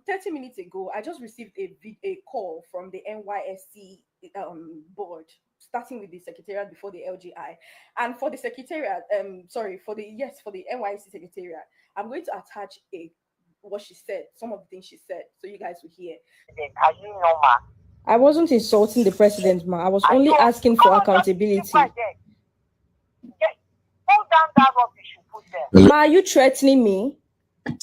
30 minutes ago, I just received a call from the NYSC board, starting with the secretariat before the LGI, and for the secretariat, for the NYSC secretariat, I'm going to attach what she said, some of the things she said, so you guys will hear. Are you normal? I wasn't insulting the president, ma. I was only asking for accountability. Hold down that rubbish you put there. Ma, are you threatening me?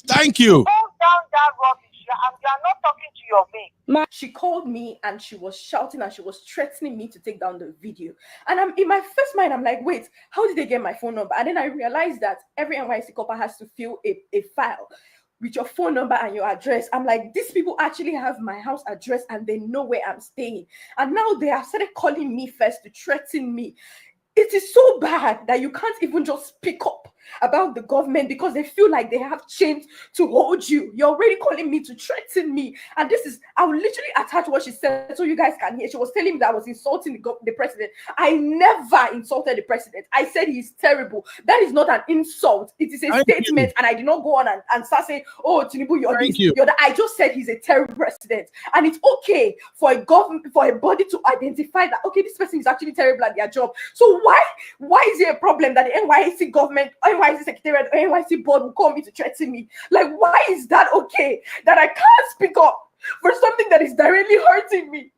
Thank you. Hold down that rubbish. You are not talking to your mate. Ma, she called me and she was shouting and she was threatening me to take down the video. And I'm in my first mind, I'm like, wait, how did they get my phone number? And then I realized that every NYC copper has to fill a file with your phone number and your address. I'm like, these people actually have my house address and they know where I'm staying. And now they have started calling me first to threaten me. It is so bad that you can't even just speak up about the government because they feel like they have chains to hold you. You're already calling me to threaten me. And I will literally attach what she said so you guys can hear. She was telling me that I was insulting the president. I never insulted the president. I said he's terrible. That is not an insult. It is a statement. And I did not go on and start saying, oh, Tinubu, you're this, you're that. I just said he's a terrible president. And it's okay for a government, for a body to identify that, okay, this person is actually terrible at their job. So why is it a problem that the NYC government, NYC secretariat, or NYC board will call me to threaten me? Like, why is that okay? That I can't speak up for something that is directly hurting me?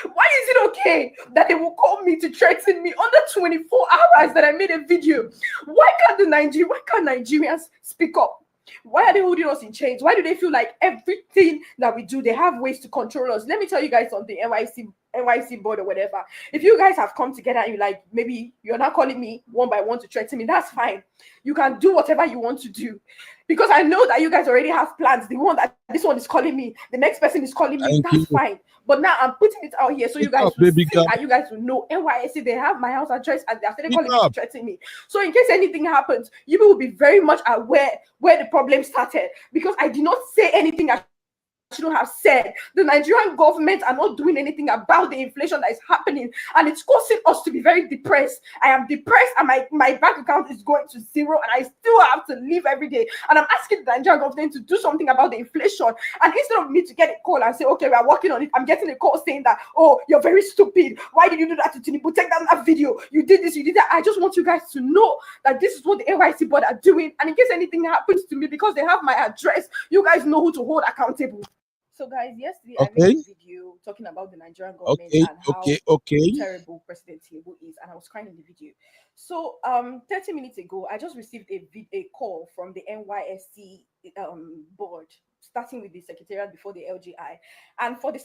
Why is it okay that they will call me to threaten me under 24 hours that I made a video? Why can't Nigerians speak up? Why are they holding us in chains? Why do they feel like everything that we do, they have ways to control us? Let me tell you guys something, NYC board or whatever. If you guys have come together and you like, maybe you're not calling me one by one to threaten me, that's fine. You can do whatever you want to do. Because I know that you guys already have plans. This one is calling me, the next person is calling me, that's fine. But now I'm putting it out here so you guys will see and you guys will know. NYSC, they have my house address and they're calling me to threaten me. So in case anything happens, you will be very much aware where the problem started. Because I did not say anything I shouldn't have said. The Nigerian government are not doing anything about the inflation that is happening, and it's causing us to be very depressed. I am depressed, and my bank account is going to zero, and I still have to live every day. And I'm asking the Nigerian government to do something about the inflation. And instead of me to get a call and say, okay, we are working on it, I'm getting a call saying that, oh, you're very stupid. Why did you do that to Tinubu? Take down that video. You did this, you did that. I just want you guys to know that this is what the NYC board are doing. And in case anything happens to me, because they have my address, you guys know who to hold accountable. So guys, yesterday I made a video talking about the Nigerian government and how terrible President Tinubu is, and I was crying in the video. So 30 minutes ago, I just received a call from the NYSC board, starting with the secretariat before the LGI, and for the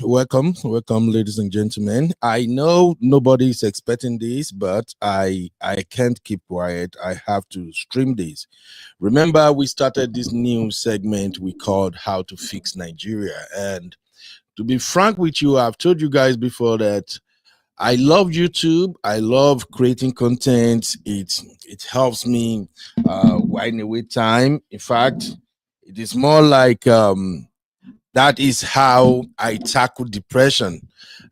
welcome, ladies and gentlemen. I know nobody's expecting this, but I can't keep quiet. I have to stream this. Remember, we started this new segment we called How to Fix Nigeria, and to be frank with you, I've told you guys before that I love YouTube. I love creating content. It helps me winding away time. In fact, it is more like that is how I tackle depression.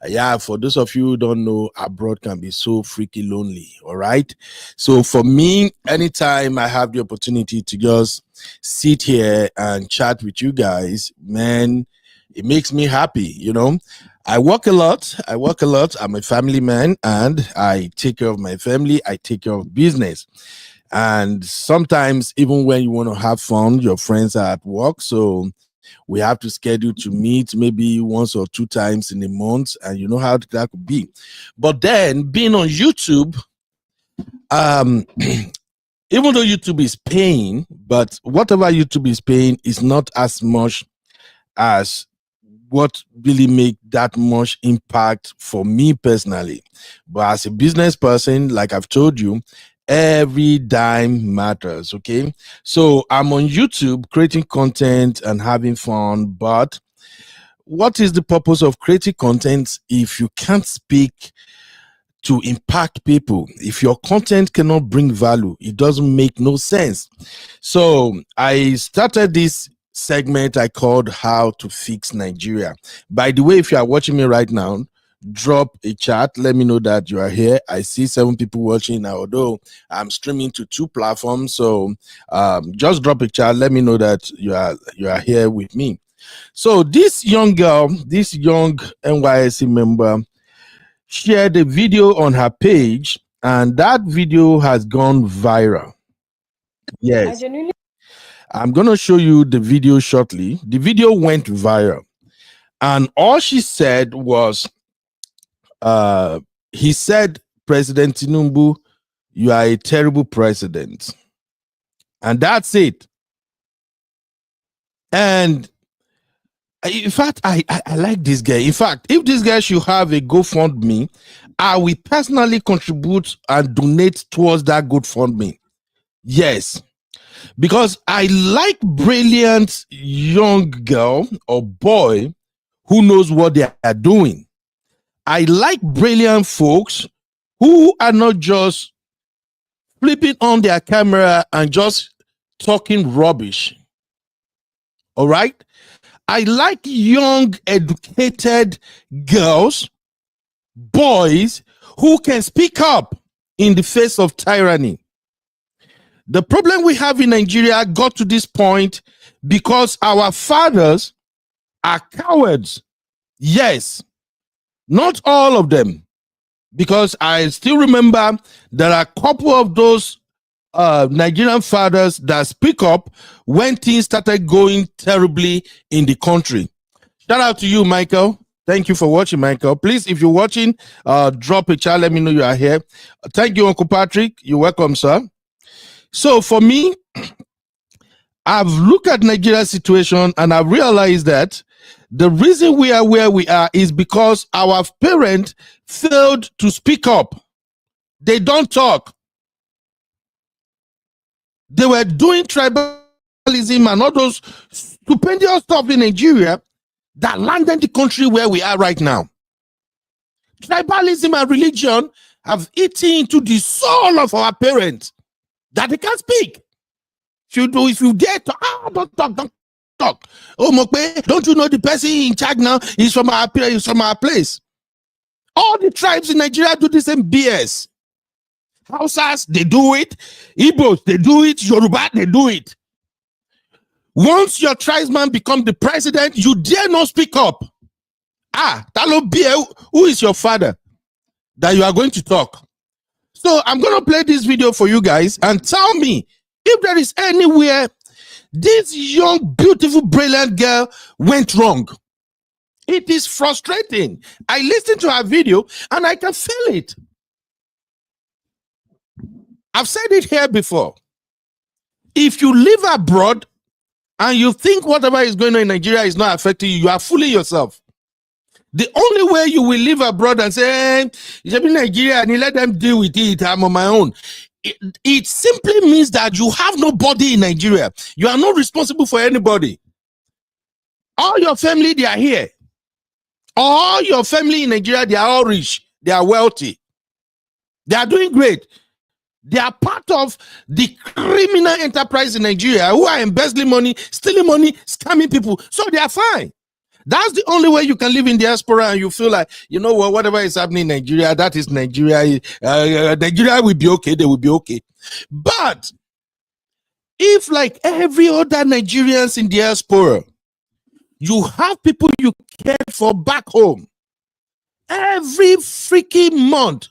Yeah, for those of you who don't know, abroad can be so freaky lonely. All right. So for me, anytime I have the opportunity to just sit here and chat with you guys, man, it makes me happy. You know, I work a lot. I'm a family man and I take care of my family. I take care of business. And sometimes even when you want to have fun, your friends are at work. So we have to schedule to meet maybe once or two times in a month. And you know how that could be. But then being on YouTube, even though YouTube is paying, but whatever YouTube is paying is not as much as what really make that much impact for me personally. But as a business person, like I've told you, every dime matters. Okay, so I'm on YouTube creating content and having fun, but what is the purpose of creating content if you can't speak to impact people? If your content cannot bring value, it doesn't make no sense. So I started this segment I called How to Fix Nigeria. By the way, if you are watching me right now, drop a chat. Let me know that you are here. I see 7 people watching now, although I'm streaming to 2 platforms. So just drop a chat. Let me know that you are here with me. So this young girl, this young NYSC member, shared a video on her page, and that video has gone viral. Yes. I'm going to show you the video shortly. The video went viral. And all she said was, he said, President Tinubu, you are a terrible president. And that's it. And in fact, I like this guy. In fact, if this guy should have a GoFundMe, I will personally contribute and donate towards that GoFundMe. Yes. Because I like brilliant young girl or boy who knows what they are doing. I like brilliant folks who are not just flipping on their camera and just talking rubbish. All right? I like young, educated girls, boys who can speak up in the face of tyranny. The problem we have in Nigeria got to this point because our fathers are cowards. Yes, not all of them, because I still remember there are a couple of those Nigerian fathers that speak up when things started going terribly in the country. Shout out to you, Michael. Thank you for watching, Michael. Please, if you're watching, drop a chat. Let me know you are here. Thank you, Uncle Patrick. You're welcome, sir. So for me, I've looked at Nigeria's situation and I've realized that the reason we are where we are is because our parents failed to speak up. They don't talk. They were doing tribalism and all those stupendous stuff in Nigeria that landed the country where we are right now. Tribalism and religion have eaten into the soul of our parents that they can't speak. If you dare to, don't talk. Oh, Mokpe, don't you know the person in charge now is from our place? All the tribes in Nigeria do the same BS. Hausas, they do it. Igbos, they do it. Yoruba, they do it. Once your tribesman become the president, you dare not speak up. Talo Bie, who is your father that you are going to talk? So I'm going to play this video for you guys and tell me if there is anywhere this young, beautiful, brilliant girl went wrong. It is frustrating. I listened to her video and I can feel it. I've said it here before. If you live abroad and you think whatever is going on in Nigeria is not affecting you, you are fooling yourself. The only way you will live abroad and say, Nigeria, and let them deal with it, I'm on my own. It simply means that you have nobody in Nigeria. You are not responsible for anybody. All your family, they are here. All your family in Nigeria, they are all rich. They are wealthy. They are doing great. They are part of the criminal enterprise in Nigeria who are embezzling money, stealing money, scamming people. So they are fine. That's the only way you can live in diaspora and you feel like, you know what, whatever is happening in Nigeria, that is Nigeria. Nigeria will be okay. They will be okay. But if, like every other Nigerians in diaspora, you have people you care for back home, every freaking month,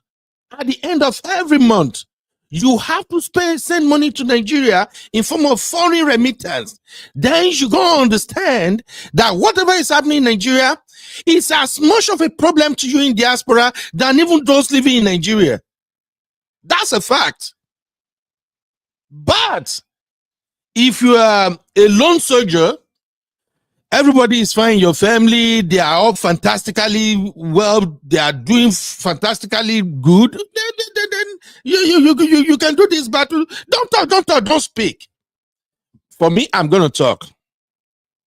at the end of every month, you have to send money to Nigeria in form of foreign remittance. Then you gonna understand that whatever is happening in Nigeria is as much of a problem to you in diaspora than even those living in Nigeria. That's a fact. But if you are a lone soldier, everybody is fine. Your family, they are all fantastically well. They are doing fantastically good. Then you can do this battle. Don't talk, don't speak. For me, I'm going to talk.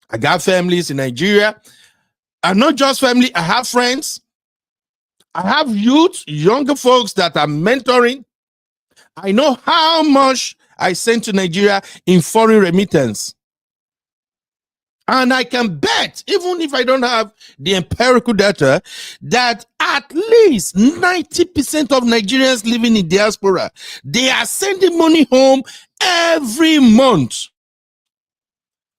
I got families in Nigeria. And not just family, I have friends. I have youth, younger folks that I'm mentoring. I know how much I send to Nigeria in foreign remittance. And I can bet, even if I don't have the empirical data, that at least 90% of Nigerians living in diaspora, they are sending money home every month.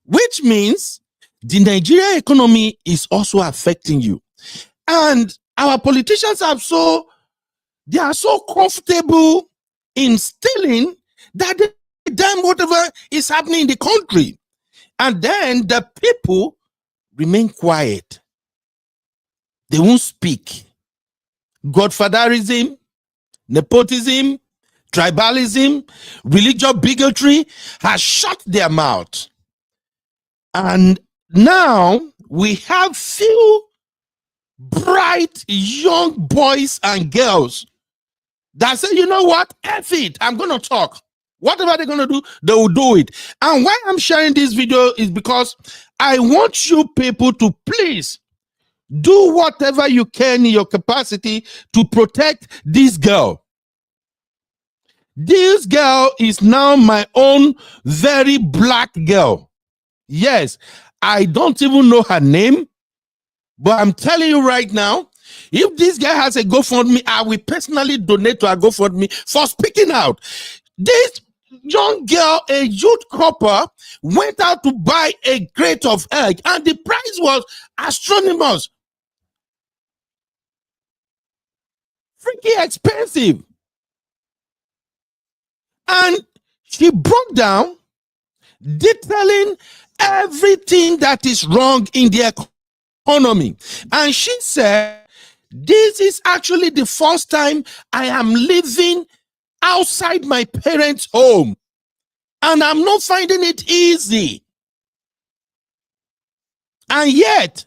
Which means the Nigerian economy is also affecting you. And our politicians they are so comfortable in stealing that they damn whatever is happening in the country. And then the people remain quiet. They won't speak. Godfatherism, nepotism, tribalism, religious bigotry has shut their mouth. And now we have few bright young boys and girls that say, you know what, F it, I'm going to talk. Whatever they're going to do, they will do it. And why I'm sharing this video is because I want you people to please do whatever you can in your capacity to protect this girl. This girl is now my own very black girl. Yes, I don't even know her name, but I'm telling you right now, if this guy has a GoFundMe, I will personally donate to a GoFundMe for speaking out. This young girl, a youth couple, went out to buy a crate of egg, and the price was astronomous. Freaking expensive. And she broke down, detailing everything that is wrong in the economy. And she said, this is actually the first time I am living outside my parents' home, and I'm not finding it easy. And yet,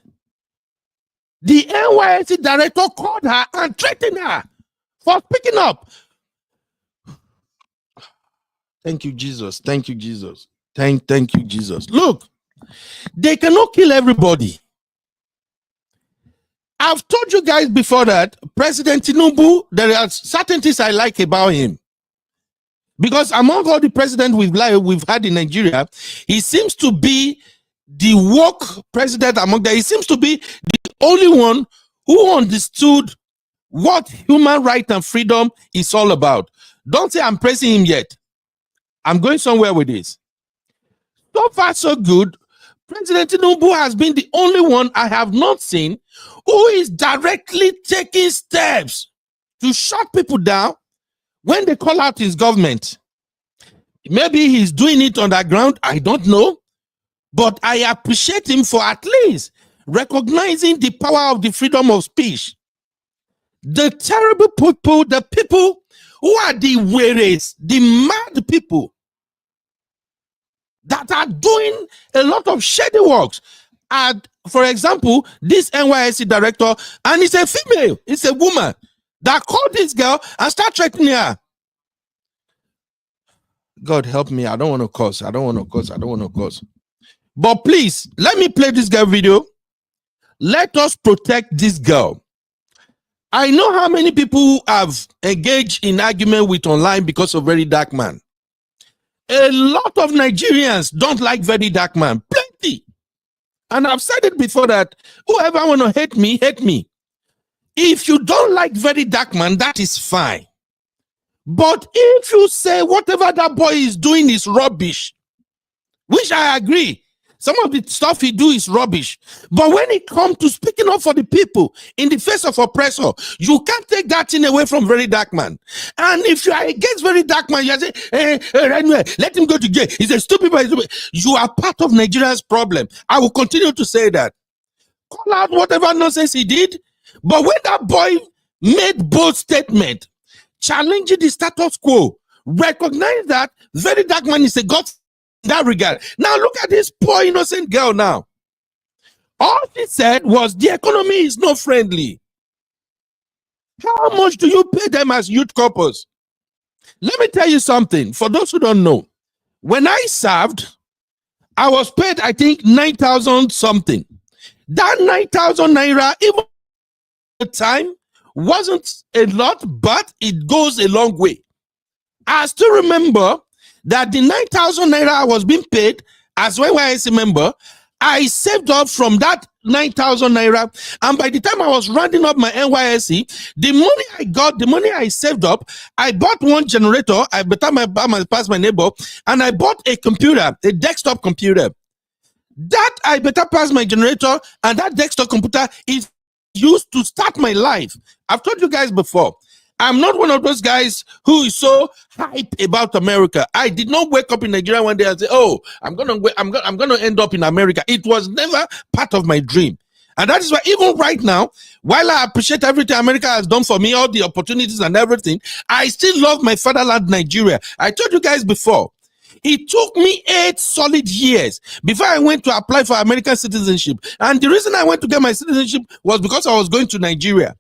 the NYSC director called her and threatened her for speaking up. Thank you, Jesus. Thank you, Jesus. Thank you, Jesus. Look, they cannot kill everybody. I've told you guys before that President Tinubu, there are certain things I like about him. Because among all the presidents we've had in Nigeria, he seems to be the woke president among them. He seems to be the only one who understood what human right and freedom is all about. Don't say I'm praising him yet. I'm going somewhere with this. So far, so good. President Tinubu has been the only one I have not seen who is directly taking steps to shut people down when they call out his government. Maybe he's doing it underground, I don't know. But I appreciate him for at least recognizing the power of the freedom of speech. The terrible people, the people who are the weirdos, the mad people that are doing a lot of shady works. And for example, this NYSC director, and it's a female, it's a woman that called this girl and start threatening her. God help me, I don't want to curse, I don't want to curse, I don't want to curse. But please, let me play this girl video. Let us protect this girl. I know how many people have engaged in argument with online because of Very Dark Man. A lot of Nigerians don't like Very Dark Man. Plenty. And I've said it before that whoever want to hate me, hate me. If you don't like Very Dark Man, that is fine. But if you say whatever that boy is doing is rubbish, which I agree, some of the stuff he do is rubbish. But when it comes to speaking up for the people in the face of oppressor, you can't take that thing away from Very Dark Man. And if you are against Very Dark Man, you say, let him go to jail. He's a stupid boy. You are part of Nigeria's problem. I will continue to say that. Call out whatever nonsense he did. But when that boy made bold statement, challenging the status quo, recognize that Very Dark Man is a god in that regard. Now look at this poor innocent girl now. All she said was the economy is not friendly. How much do you pay them as youth couples? Let me tell you something. For those who don't know, when I served, I was paid, I think, 9,000 something. That 9,000 naira, even at the time, wasn't a lot, but it goes a long way. I still remember that the 9,000 naira I was being paid as YYC member, I saved up from that 9,000 naira, and by the time I was rounding up my NYSC, the money I got, the money I saved up, I bought one generator. I passed my neighbor, and I bought a computer, a desktop computer. That I better pass my generator, and that desktop computer is used to start my life. I've told you guys before, I'm not one of those guys who is so hype about America. I did not wake up in Nigeria one day and say, "Oh, I'm gonna end up in America." It was never part of my dream. And that is why even right now, while I appreciate everything America has done for me, all the opportunities and everything, I still love my fatherland, Nigeria. I told you guys before, it took me 8 solid years before I went to apply for American citizenship. And the reason I went to get my citizenship was because I was going to Nigeria.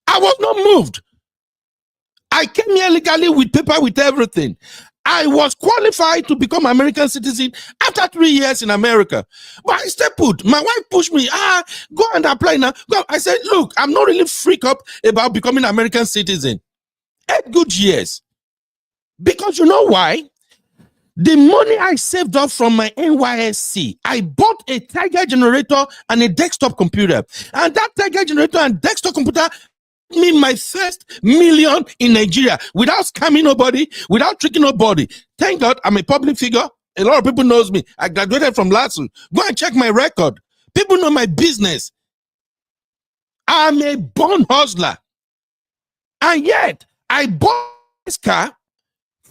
I was not moved. I came here legally with paper, with everything. I was qualified to become American citizen after 3 years in America. But I stayed put. My wife pushed me, go and apply now. Go. I said, look, I'm not really freaked up about becoming American citizen. 8 good years. Because you know why? The money I saved up from my NYSC, I bought a Tiger generator and a desktop computer. And that Tiger generator and desktop computer me my first million in Nigeria without scamming nobody, without tricking nobody. Thank God I'm a public figure. A lot of people knows me. I graduated from LASU. Go and check my record. People know my business. I'm a born hustler. And yet, I bought this car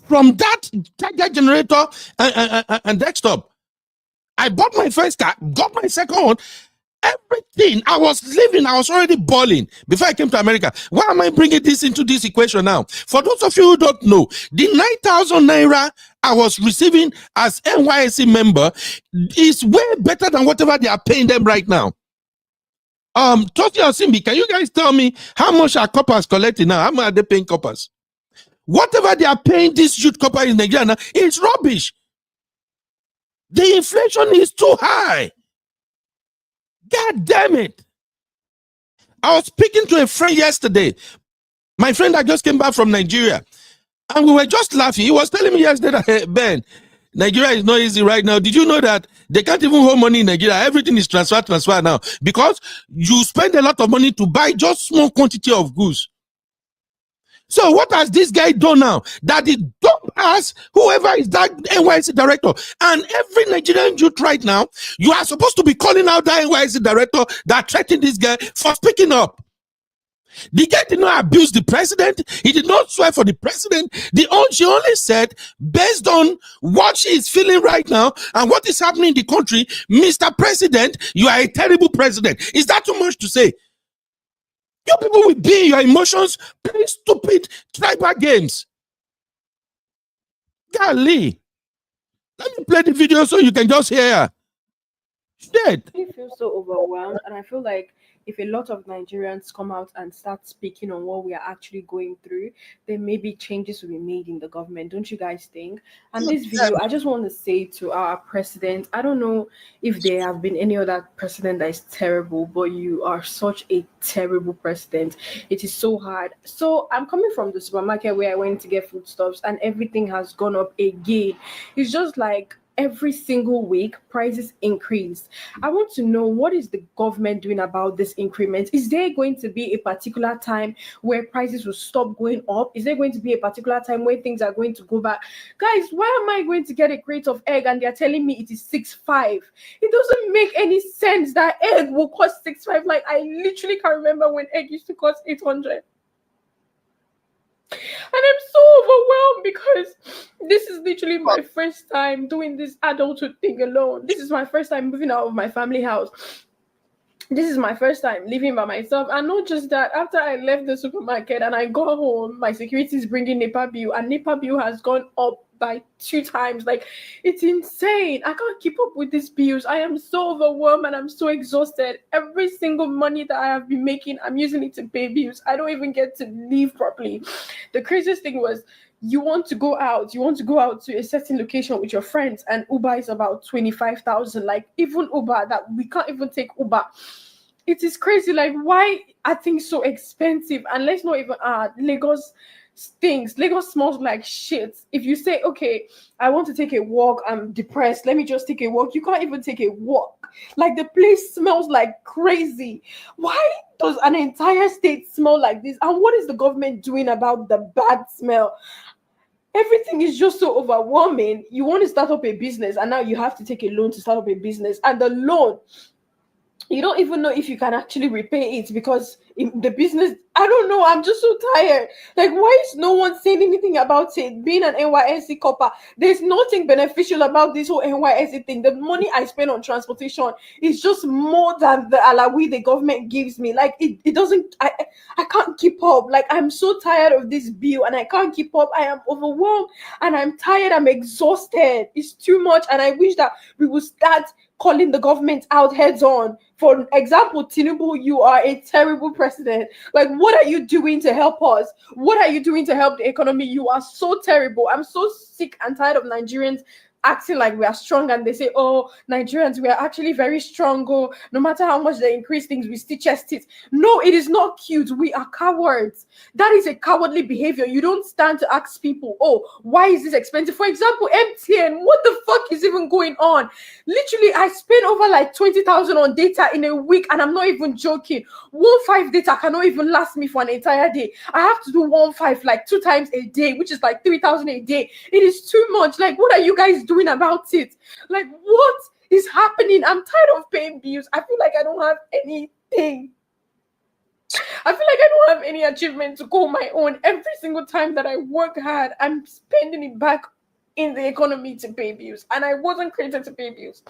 from that Tiger generator and desktop. I bought my first car, got my second one. Everything I was living, I was already balling before I came to America. Why am I bringing this into this equation now? For those of you who don't know, the 9,000 naira I was receiving as NYSC member is way better than whatever they are paying them right now. Totti or Simbi, can you guys tell me how much are coppers collecting now? How much are they paying coppers? Whatever they are paying this youth copper in Nigeria now, it's rubbish. The inflation is too high. God damn it. I was speaking to a friend yesterday. My friend that just came back from Nigeria. And we were just laughing. He was telling me yesterday that, hey, Ben, Nigeria is not easy right now. Did you know that they can't even hold money in Nigeria? Everything is transfer now. Because you spend a lot of money to buy just small quantity of goods. So what has this guy done now? That he dump us, whoever is that NYSC director, and every Nigerian youth right now, you are supposed to be calling out that NYSC director that threatened this guy for speaking up. The guy did not abuse the president. He did not swear for the president. She only said, based on what she is feeling right now and what is happening in the country, Mr. President, you are a terrible president. Is that too much to say? You people will be your emotions playing stupid tribal games. Golly. Let me play the video so you can just hear. Shit. I feel so overwhelmed, and I feel like if a lot of Nigerians come out and start speaking on what we are actually going through, then maybe changes will be made in the government. Don't you guys think? And this video, I just want to say to our president, I don't know if there have been any other president that is terrible, but you are such a terrible president. It is so hard. So I'm coming from the supermarket where I went to get foodstuffs, and everything has gone up again. It's just like every single week prices increase. I want to know, what is the government doing about this increment? Is there going to be a particular time where prices will stop going up? Is there going to be a particular time where things are going to go back? Guys, why am I going to get a crate of egg and they're telling me it is 6.5? It doesn't make any sense that egg will cost 6.5. Like, I literally can't remember when egg used to cost 800. And I'm so overwhelmed because this is literally my first time doing this adulthood thing alone. This is my first time moving out of my family house. This is my first time living by myself. And not just that, after I left the supermarket and I got home, my security is bringing NEPA bill, and NEPA bill has gone up by 2 times. Like, it's insane. I can't keep up with these bills. I am so overwhelmed and I'm so exhausted. Every single money that I have been making, I'm using it to pay bills. I don't even get to live properly. The craziest thing was, you want to go out to a certain location with your friends, and Uber is about 25,000. Like, even Uber, that we can't even take Uber. It is crazy. Like, why are things so expensive? And let's not even Lagos. stinks. Lagos smells like shit. If you say, okay, I want to take a walk, I'm depressed, let me just take a walk, you can't even take a walk. Like the place smells like crazy. Why does an entire state smell like this? And what is the government doing about the bad smell? Everything is just so overwhelming. You want to start up a business, and now you have to take a loan to start up a business, and the loan, you don't even know if you can actually repay it, because in the business, I don't know, I'm just so tired. Like, why is no one saying anything about it? Being an NYSC copper, there's nothing beneficial about this whole NYSC thing. The money I spend on transportation is just more than the alawi the government gives me. Like, it doesn't, I can't keep up. Like, I'm so tired of this bill, and I can't keep up. I am overwhelmed, and I'm tired, I'm exhausted. It's too much, and I wish that we would start calling the government out heads on. For example, Tinubu, you are a terrible president. Like, what are you doing to help us? What are you doing to help the economy? You are so terrible. I'm so sick and tired of Nigerians acting like we are strong, and they say, oh, Nigerians, we are actually very strong. Oh, no matter how much they increase things, we still chest it. No, it is not cute. We are cowards. That is a cowardly behavior. You don't stand to ask people, oh, why is this expensive? For example, MTN, what the fuck is even going on? Literally, I spend over like 20,000 on data in a week, and I'm not even joking. 1.5 data cannot even last me for an entire day. I have to do 1.5 like 2 times a day, which is like 3,000 a day. It is too much. Like, what are you guys doing about it? Like, what is happening? I'm tired of paying bills. I feel like I don't have anything. I feel like I don't have any achievement to call my own. Every single time that I work hard, I'm spending it back in the economy to pay bills, and I wasn't created to pay bills.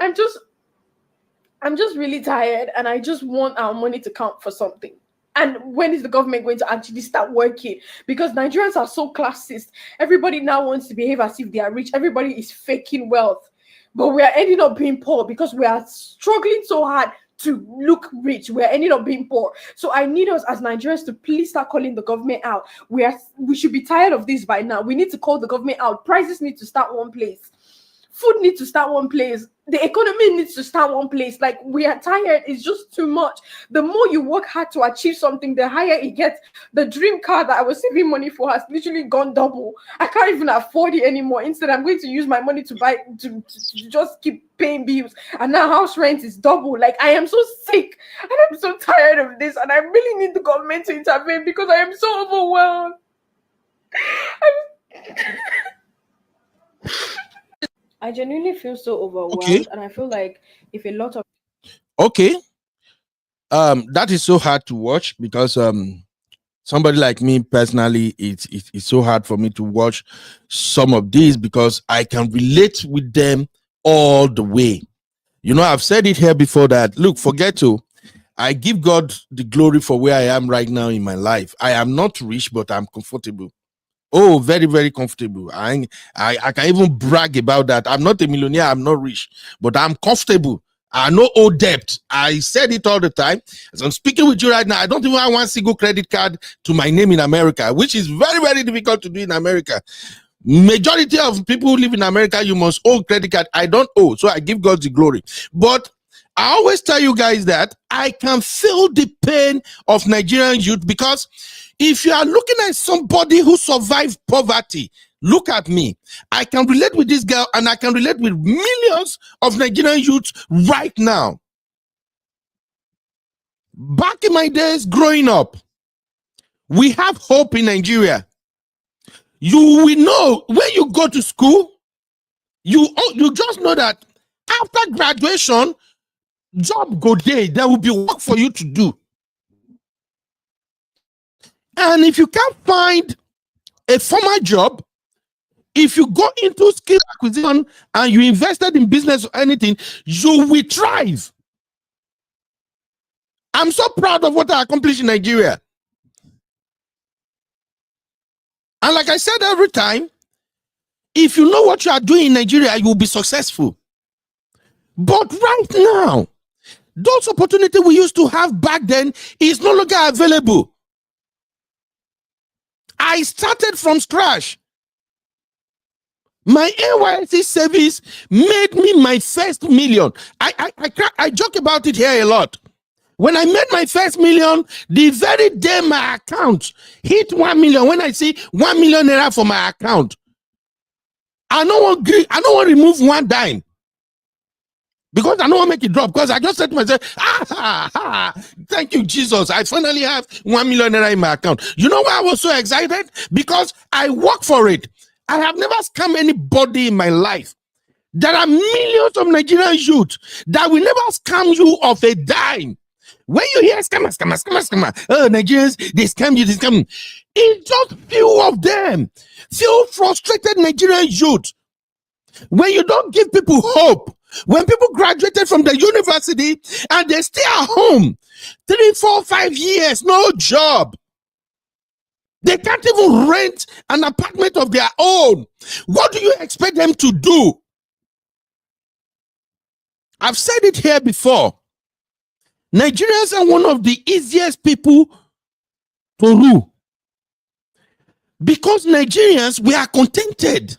I'm just really tired, and I just want our money to count for something. And when is the government going to actually start working? Because Nigerians are so classist. Everybody now wants to behave as if they are rich. Everybody is faking wealth. But we are ending up being poor because we are struggling so hard to look rich. We're ending up being poor. So I need us as Nigerians to please start calling the government out. We should be tired of this by now. We need to call the government out. Prices need to start one place. Food needs to start one place. The economy needs to start one place. Like, we are tired. It's just too much. The more you work hard to achieve something, the higher it gets. The dream car that I was saving money for has literally gone double. I can't even afford it anymore. Instead, I'm going to use my money to buy, to just keep paying bills. And now house rent is double. Like, I am so sick, and I'm so tired of this. And I really need the government to intervene, because I am so overwhelmed. I genuinely feel so overwhelmed, Okay. and I feel like if a lot of Okay. That is so hard to watch, because somebody like me personally, it's so hard for me to watch some of these, because I can relate with them all the way. You know, I've said it here before that, look, forget to, I give God the glory for where I am right now in my life. I am not rich, but I'm comfortable. Oh, very, very comfortable. I can even brag about that. I'm not a millionaire, I'm not rich, but I'm comfortable. I no owe debt. I said it all the time. As I'm speaking with you right now, I don't even have one single credit card to my name in America, which is very, very difficult to do in America. Majority of people who live in America, you must own credit card. I don't owe, so I give God the glory. But I always tell you guys that I can feel the pain of Nigerian youth, because if you are looking at somebody who survived poverty, look at me. I can relate with this girl, and I can relate with millions of Nigerian youth right now. Back in my days growing up, we have hope in Nigeria. You will know when you go to school, you just know that after graduation, job go there will be work for you to do. And if you can't find a formal job, if you go into skill acquisition and you invested in business or anything, you will thrive. I'm so proud of what I accomplished in Nigeria. And like I said every time, if you know what you are doing in Nigeria, you will be successful. But right now, those opportunities we used to have back then is no longer available. I started from scratch. My NYSC service made me my first million. I joke about it here a lot. When I made my first million, the very day my account hit 1 million, when I see 1 million naira for my account, I don't want to remove one dime. Because I don't want to make it drop. Because I just said to myself, thank you, Jesus. I finally have 1 million naira in my account. You know why I was so excited? Because I work for it. I have never scammed anybody in my life. There are millions of Nigerian youth that will never scam you of a dime. When you hear scammer, oh, Nigerians, they scam you, they scam you. It's just few of them. Few frustrated Nigerian youth. When you don't give people hope, when people graduated from the university and they stay at home 3, 4, 5 years, no job. They can't even rent an apartment of their own. What do you expect them to do? I've said it here before. Nigerians are one of the easiest people to rule. Because Nigerians, we are contented.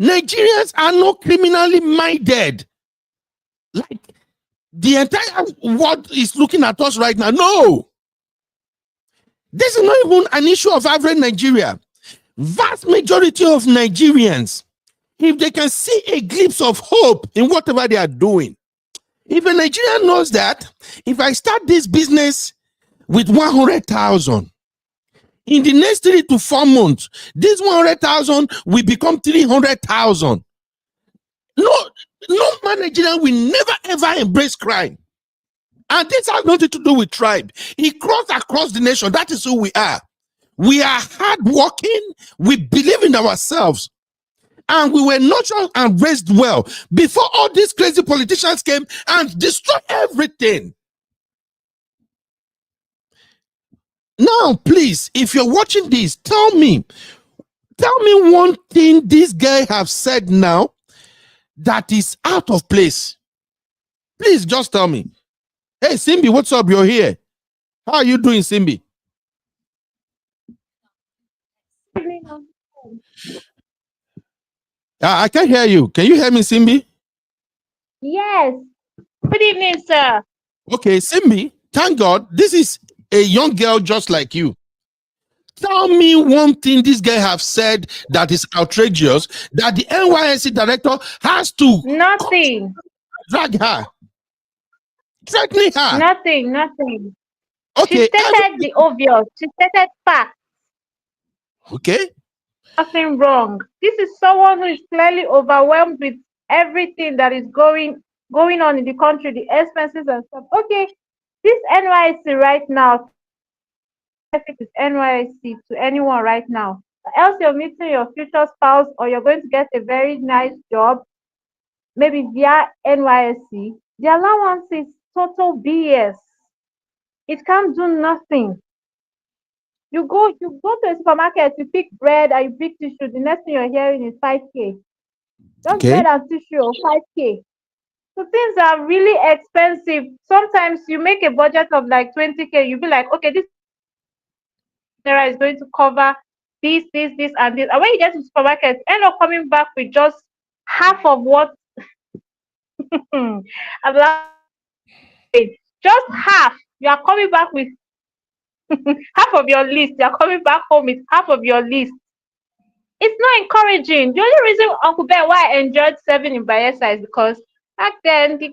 Nigerians are not criminally minded. Like the entire world is looking at us right now. No. This is not even an issue of average Nigeria. Vast majority of Nigerians, if they can see a glimpse of hope in whatever they are doing, if a Nigerian knows that, if I start this business with 100,000, in the next 3 to 4 months, this 100,000 will become 300,000. No Nigerian will never ever embrace crime. And this has nothing to do with tribe. It crossed across the nation. That is who we are. We are hardworking. We believe in ourselves. And we were nurtured and raised well before all these crazy politicians came and destroyed everything. Now, please, if you're watching this, tell me one thing this guy have said now that is out of place. Please just tell me. Hey, Simbi, what's up? You're here. How are you doing, Simbi? I can't hear you. Can you hear me, Simbi? Yes. Good evening, sir. Okay, Simbi, thank God, this is a young girl just like you. Tell me one thing this guy have said that is outrageous, that the NYSC director has to Nothing. drag her, threatening her. Nothing. Okay. She stated the obvious. She stated facts. Okay. Nothing wrong. This is someone who is clearly overwhelmed with everything that is going on in the country, the expenses and stuff. Okay, this NYSC right now, if it is NYSC to anyone right now, else you're meeting your future spouse or you're going to get a very nice job, maybe via NYSC, the allowance is total BS. It can't do nothing. You go to a supermarket, you pick bread and you pick tissue, the next thing you're hearing is 5K. Just Okay. bread and tissue, 5K. So things are really expensive. Sometimes you make a budget of like 20K, you'll be like, okay, this is going to cover this, and this. And when you get to the supermarket, end up coming back with just half of what just half. You are coming back with half of your list. You are coming back home with half of your list. It's not encouraging. The only reason Uncle Ben why I enjoyed serving in Bayelsa is because back then the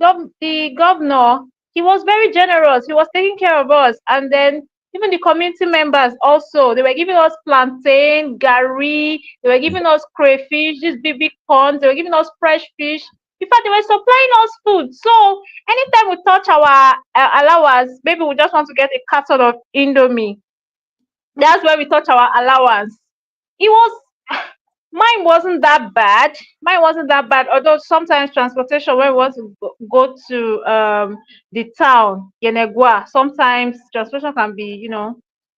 governor, he was very generous. He was taking care of us, and then even the community members also, they were giving us plantain, gari, they were giving us crayfish, these big ponds, they were giving us fresh fish. In fact, they were supplying us food. So anytime we touch our allowance, maybe we just want to get a carton of Indomie. That's where we touch our allowance. It was mine wasn't that bad. Although sometimes transportation when we want to go to the town, Yenegua, sometimes transportation can be,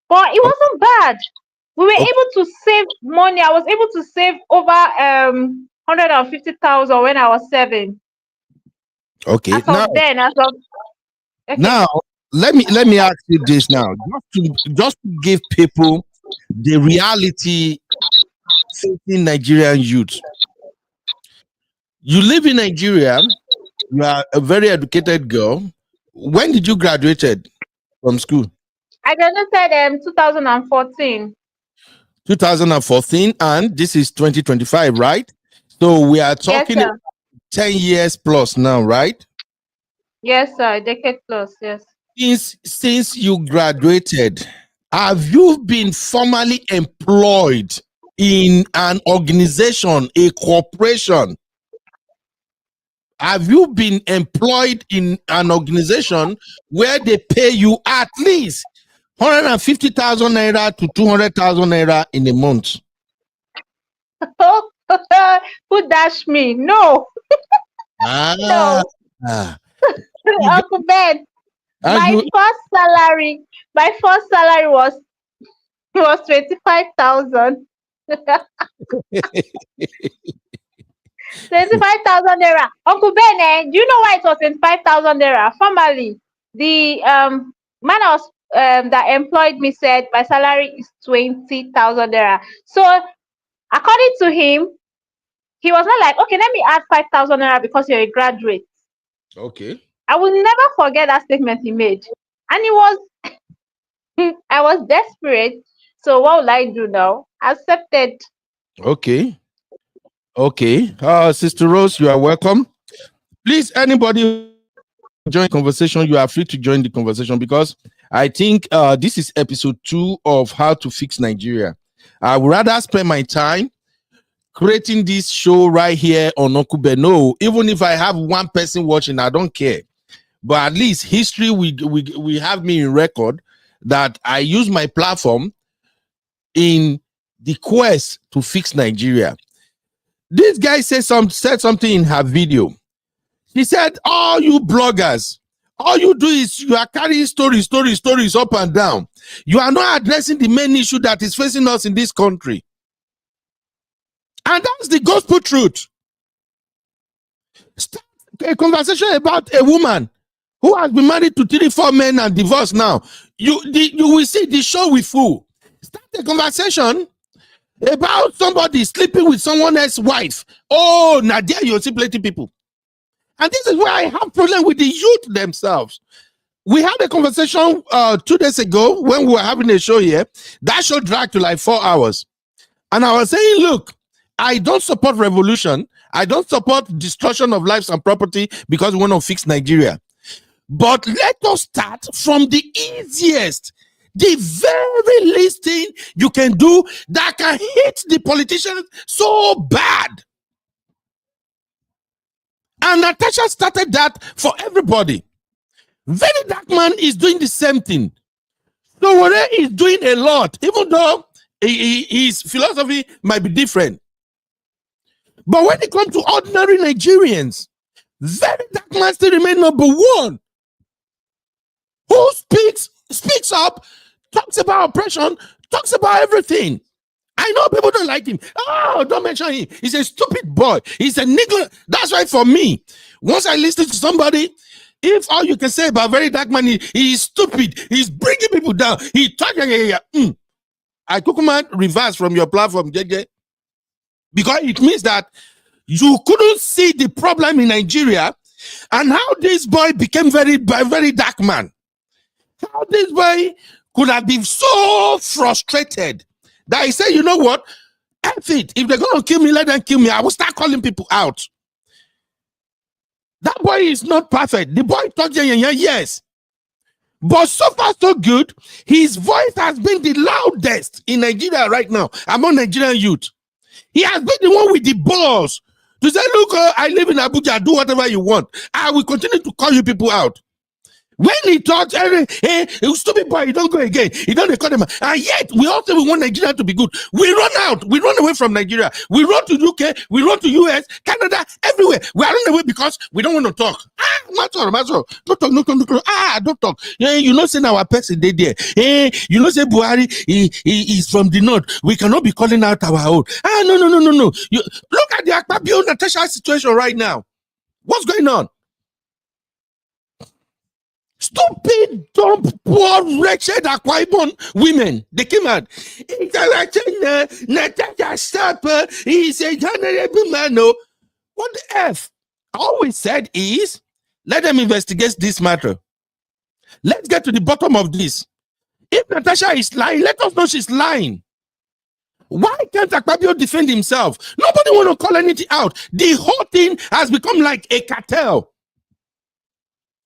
but it wasn't bad. We were able to save money. I was able to save over 150,000 when I was 7. Okay. Okay. Now let me ask you this now, just to give people the reality facing Nigerian youth. You live in Nigeria, you are a very educated girl, when did you graduated from school? I graduated 2014. 2014, and this is 2025, right? So we are Yes, talking sir. 10 years plus now, right? Yes, sir. A decade plus. Yes. Since you graduated, have you been formally employed in an organization, a corporation? Have you been employed in an organization where they pay you at least 150,000 naira to 200,000 naira in a month? Who dashed me? No, Ah, no. you get- Uncle Ben, and my you first salary was 25,000. 25,000 naira. Uncle Ben, do you know why it was 25,000 naira? Formerly, the man that employed me said my salary is 20,000 naira. So according to him, he was not like, okay, let me add 5,000 naira because you're a graduate. okay. I will never forget that statement he made. And it was, I was desperate. So what will I do now? Accepted. Okay. Sister Rose, you are welcome. Please, anybody join the conversation, you are free to join the conversation, because I think this is episode 2 of How to Fix Nigeria. I would rather spend my time creating this show right here on Uncle Ben. No, even if I have one person watching, I don't care. But at least history, we have me in record that I use my platform in the quest to fix Nigeria. This guy said something in her video. He said, all you bloggers, all you do is you are carrying stories up and down. You are not addressing the main issue that is facing us in this country. And that's the gospel truth. Start a conversation about a woman who has been married to 3-4 men and divorced now. You will see the show with fool. Start a conversation about somebody sleeping with someone else's wife. Oh, now there you see plenty people. And this is where I have problem with the youth themselves. We had a conversation 2 days ago when we were having a show here. That show dragged to like 4 hours. And I was saying, look, I don't support revolution. I don't support destruction of lives and property because we want to fix Nigeria. But let us start from the easiest, the very least thing you can do that can hit the politicians so bad. And Natasha started that for everybody. Very Dark Man is doing the same thing. So Wore is doing a lot, even though his philosophy might be different. But when it comes to ordinary Nigerians, Very Dark Man still remain number one. Who speaks up, talks about oppression, talks about everything. I know people don't like him. Oh, don't mention him. He's a stupid boy. He's a nigger. That's why for me, once I listen to somebody, if all you can say about Very Dark Man is stupid, he's bringing people down, he talking, I could reverse from your platform, JJ, because it means that you couldn't see the problem in Nigeria and how this boy became very Dark Man. How this boy could have been so frustrated that he said, you know what? F it. If they're going to kill me, let them kill me. I will start calling people out. That boy is not perfect. The boy talks, yes. But so far, so good. His voice has been the loudest in Nigeria right now among Nigerian youth. He has been the one with the balls to say, look, I live in Abuja, do whatever you want. I will continue to call you people out. When he talks, hey, stupid boy, you don't go again. You don't record him. And yet, we also want Nigeria to be good. We run out. We run away from Nigeria. We run to UK. We run to US, Canada, everywhere. We are running away because we don't want to talk. Matter. Don't talk. Don't talk. You know, say our person they there. You know, say Buhari is from the north. We cannot be calling out our own. No. Look at the Akpabio Natasha situation right now. What's going on? Stupid, dumb, poor, wretched Akwa Ibom women. They came out. Natasha Stop. He's a honorable man. No. What the F? All we said is, let them investigate this matter. Let's get to the bottom of this. If Natasha is lying, let us know she's lying. Why can't Akpabio defend himself? Nobody want to call anything out. The whole thing has become like a cartel.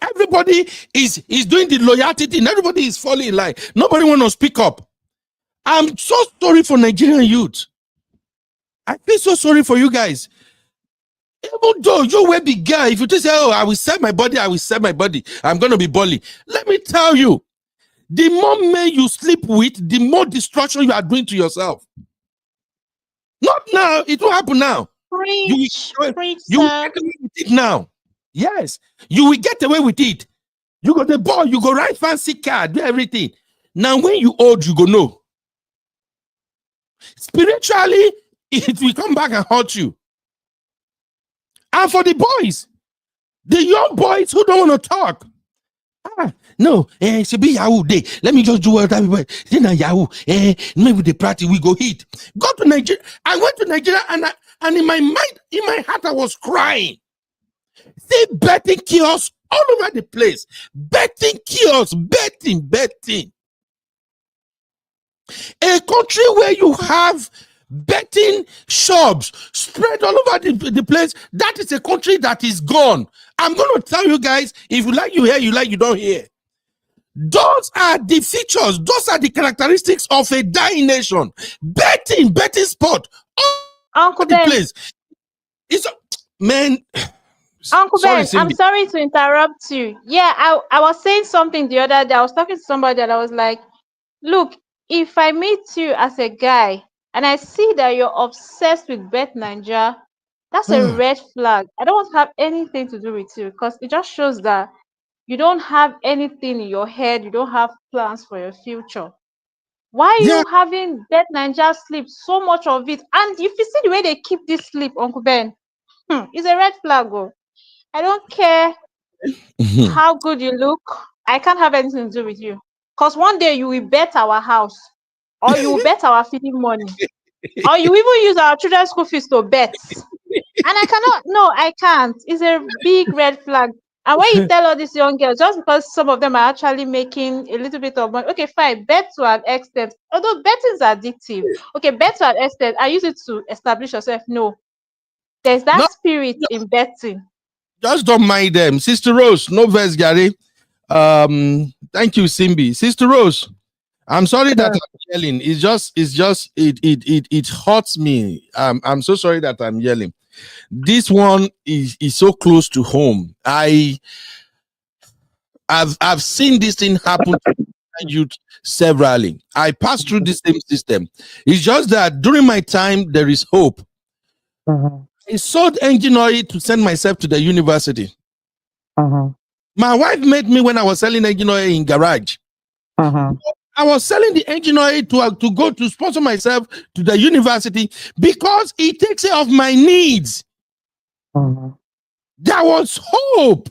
Everybody is doing the loyalty thing. Everybody is falling in line. Nobody want to speak up. I'm so sorry for Nigerian youth. I feel so sorry for you guys. Even though you will be gay, if you just say, oh, I will sell my body, I will sell my body, I'm going to be bully. Let me tell you, the more men you sleep with, the more destruction you are doing to yourself. Not now. It will happen now. Preach, preach, you will sir. get away with it now. Yes, you will get away with it. You got the ball, you go ride fancy car, do everything. Now, when you old, you go know. Spiritually, it will come back and hurt you. And for the boys, the young boys who don't want to talk. No, it should be Yahoo day. Let me just do what everybody. Then Yahoo, maybe the party we go hit. Go to Nigeria. I went to Nigeria and in my mind, in my heart, I was crying. See betting kiosks all over the place. Betting kiosks, betting. A country where you have betting shops spread all over the place, that is a country that is gone. I'm going to tell you guys, if you like, you hear, you like, you don't hear. Those are the features, those are the characteristics of a dying nation. Betting sport all Uncle over the Ben. place. It's man. Uncle Sorry, Ben, Cindy. I'm sorry to interrupt you. Yeah, I was saying something the other day. I was talking to somebody and I was like, look, if I meet you as a guy and I see that you're obsessed with Bet Ninja, that's a red flag. I don't want to have anything to do with you because it just shows that you don't have anything in your head. You don't have plans for your future. Why are Yeah. you having Bet Ninja sleep, so much of it? And if you see the way they keep this sleep, Uncle Ben, it's a red flag. Oh. I don't care how good you look. I can't have anything to do with you. Because one day you will bet our house, or you will bet our feeding money, or you even use our children's school fees to bet. And I cannot, no, I can't. It's a big red flag. And when you tell all these young girls, just because some of them are actually making a little bit of money, okay, fine, bet to an extent. Although betting is addictive. Okay, bet to an extent. I use it to establish yourself. No, there's that No, spirit in betting. just don't mind them. Sister Rose, no verse, Gary. Thank you, Simbi. Sister Rose, I'm sorry that I'm yelling. It hurts me. I'm so sorry that I'm yelling. This one is so close to home. I've seen this thing happen to youth severally. I passed through the same system. It's just that during my time there is hope. I sold engine oil to send myself to the university. My wife met me when I was selling engine oil in garage. I was selling the engine oil to go to sponsor myself to the university because it takes care of my needs. There was hope.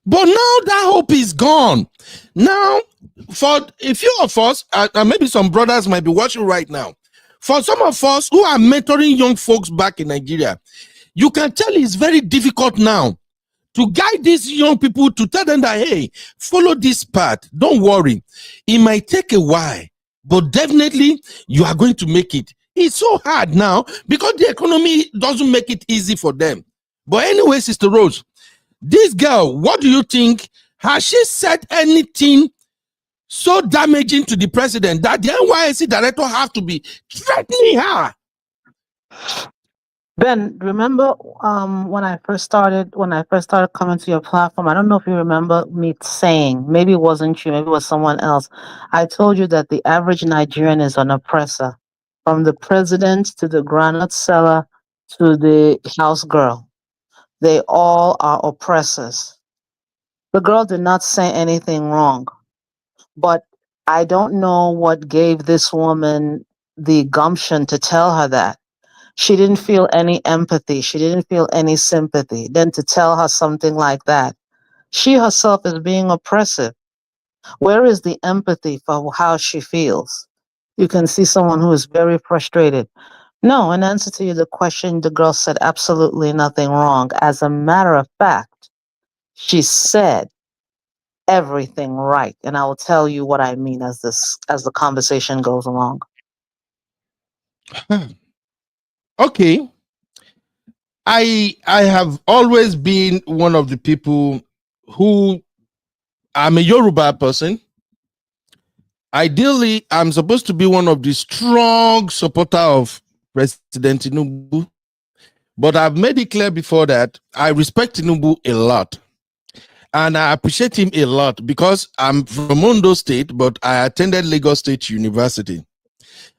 But now that hope is gone. Now, for a few of us, and maybe some brothers might be watching right now, for some of us who are mentoring young folks back in Nigeria, you can tell it's very difficult now to guide these young people, to tell them that, hey, follow this path. Don't worry. It might take a while, but definitely you are going to make it. It's so hard now because the economy doesn't make it easy for them. But anyway, Sister Rose, this girl, what do you think? Has she said anything so damaging to the president that the NYSC director have to be threatening her? Ben, remember when I first started coming to your platform, I don't know if you remember me saying, maybe it wasn't you, maybe it was someone else. I told you that the average Nigerian is an oppressor, from the president to the granite seller to the house girl. They all are oppressors. The girl did not say anything wrong, but I don't know what gave this woman the gumption to tell her that. She didn't feel any empathy. She didn't feel any sympathy. Then to tell her something like that, she herself is being oppressive. Where is the empathy for how she feels? You can see someone who is very frustrated. No, in answer to the question, the girl said absolutely nothing wrong. As a matter of fact, she said everything right. And I will tell you what I mean as the conversation goes along. Okay. I have always been one of the people who, I'm a Yoruba person. Ideally, I'm supposed to be one of the strong supporter of President Tinubu, but I've made it clear before that I respect Tinubu a lot. And I appreciate him a lot because I'm from Ondo State, but I attended Lagos State University.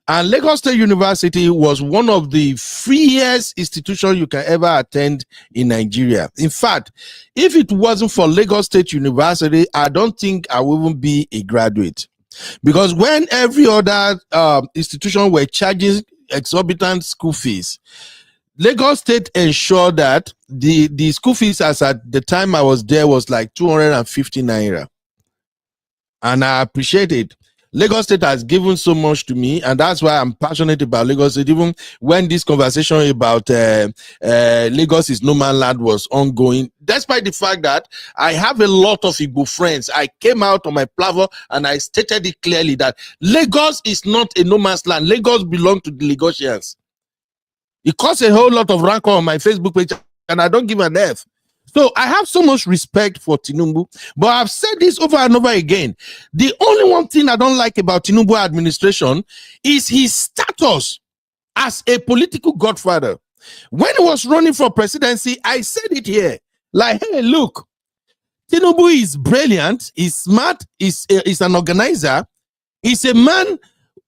And Lagos State University was one of the freest institutions you can ever attend in Nigeria. In fact, if it wasn't for Lagos State University, I don't think I would even be a graduate. Because when every other institution were charging exorbitant school fees, Lagos State ensured that the school fees as at the time I was there was like 250 naira. And I appreciate it. Lagos State has given so much to me, and that's why I'm passionate about Lagos State. Even when this conversation about Lagos is no man land was ongoing, despite the fact that I have a lot of Igbo friends, I came out on my platform and I stated it clearly that Lagos is not a no man's land. Lagos belongs to the Lagosians. It caused a whole lot of rancor on my Facebook page, and I don't give an F. So I have so much respect for Tinubu, but I've said this over and over again. The only one thing I don't like about Tinubu administration is his status as a political godfather. When he was running for presidency, I said it here, like, hey, look, Tinubu is brilliant, he's smart, he's an organizer, he's a man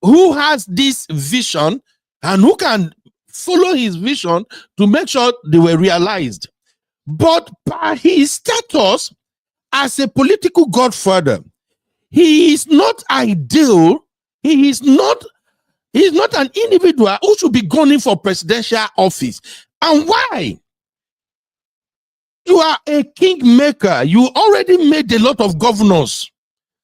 who has this vision and who can follow his vision to make sure they were realized. But by his status as a political godfather, he is not ideal. He's not an individual who should be gunning for presidential office. And why? You are a kingmaker. You already made a lot of governors.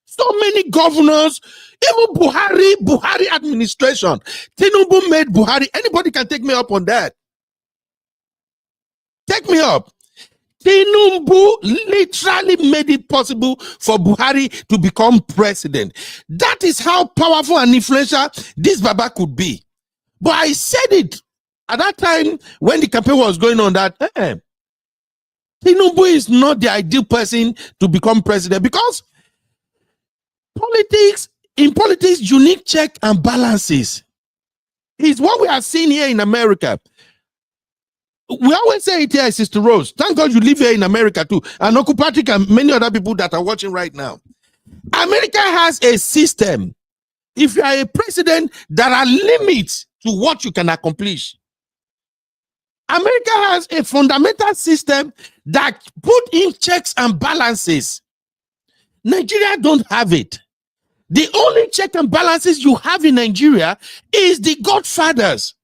So many governors, even Buhari administration. Tinubu made Buhari. Anybody can take me up on that. Take me up. Tinubu literally made it possible for Buhari to become president. That is how powerful and influential this Baba could be. But I said it at that time when the campaign was going on that Tinubu is not the ideal person to become president because in politics, you need check and balances. It's what we are seeing here in America. We always say it here, Sister Rose. Thank God you live here in America too. And Uncle Patrick and many other people that are watching right now. America has a system. If you are a president, there are limits to what you can accomplish. America has a fundamental system that put in checks and balances. Nigeria don't have it. The only check and balances you have in Nigeria is the godfathers.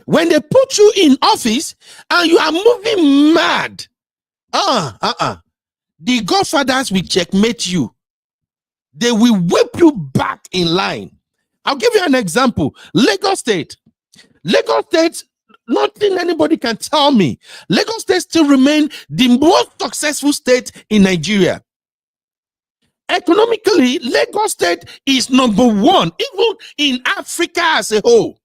When they put you in office and you are moving mad, the godfathers will checkmate you. They will whip you back in line. I'll give you an example. Lagos State, nothing anybody can tell me. Lagos State still remain the most successful state in Nigeria. Economically, Lagos State is number one, even in Africa as a whole.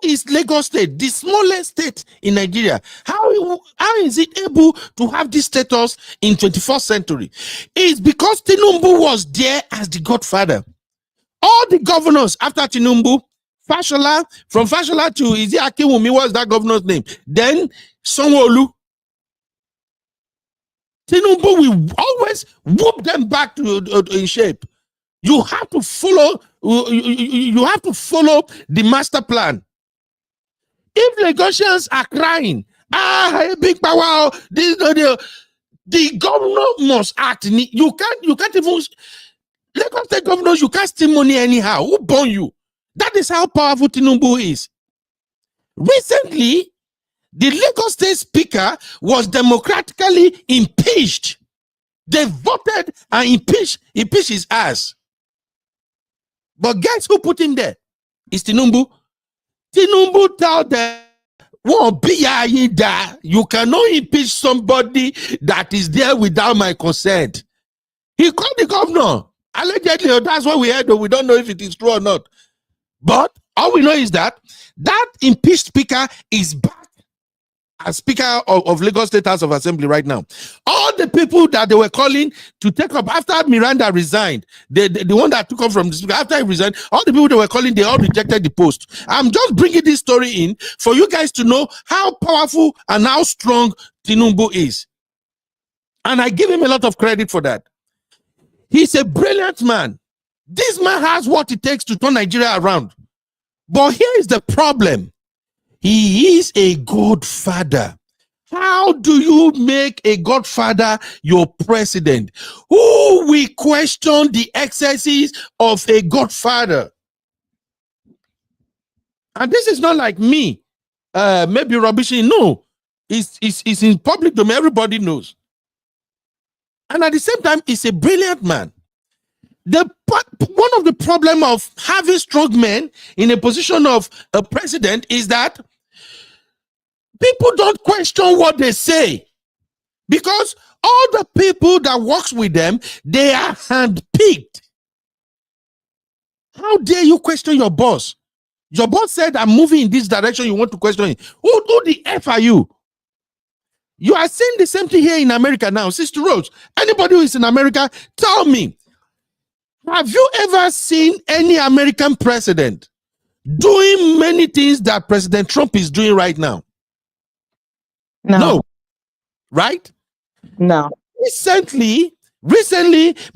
Is Lagos State the smallest state in Nigeria? How is it able to have this status in 21st century? It's because Tinubu was there as the godfather. All the governors after Tinubu, Fashola, from Fashola to Izi Akinwumi, what's that governor's name? Then Sanwo-Olu. Tinubu will always whoop them back to in shape. You have to follow. You have to follow the master plan. If Lagosians are crying, big power, the governor must act. You can't even Lagos State governors, you can't steal money anyhow. Who born you? That is how powerful Tinubu is. Recently, the Lagos State speaker was democratically impeached. They voted and impeached his ass. But guess who put him there? It's Tinubu. Tinubu told them, You cannot impeach somebody that is there without my consent. He called the governor. Allegedly, that's what we heard, though we don't know if it is true or not. But all we know is that that impeached speaker is back as Speaker of Lagos State House of Assembly right now. All the people that they were calling to take up after Miranda resigned, the one that took up from the speaker after he resigned, all the people they were calling, they all rejected the post. I'm just bringing this story in for you guys to know how powerful and how strong Tinubu is. And I give him a lot of credit for that. He's a brilliant man. This man has what it takes to turn Nigeria around. But here is the problem. He is a good father. How do you make a godfather your president? Who will question the excesses of a godfather? And this is not like me, maybe rubbishing. No, it's in public domain. Everybody knows. And at the same time, he's a brilliant man. One of the problems of having strong men in a position of a president is that people don't question what they say, because all the people that works with them, they are handpicked. How dare you question your boss? Your boss said, I'm moving in this direction, you want to question him. Who the F are you? You are seeing the same thing here in America now. Sister Rose, anybody who is in America, tell me, have you ever seen any American president doing many things that President Trump is doing right now? No. Right? No. Recently,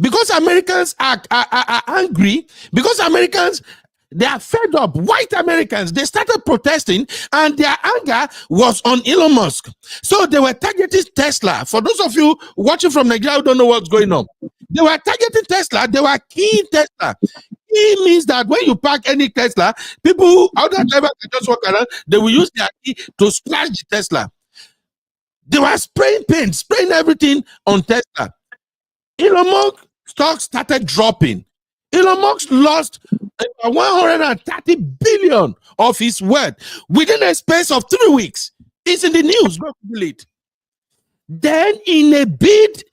because Americans are angry, because Americans, they are fed up. White Americans, they started protesting, and their anger was on Elon Musk. So they were targeting Tesla. For those of you watching from Nigeria who don't know what's going on, they were targeting Tesla. They were keying Tesla. Key means that when you park any Tesla, people, other drivers can just walk around, they will use their key to splash the Tesla. They were spraying paint, spraying everything on Tesla. Elon Musk stock started dropping. Elon Musk lost 130 billion of his wealth within a space of 3 weeks. It's in the news. Go Google it. Then, in a bid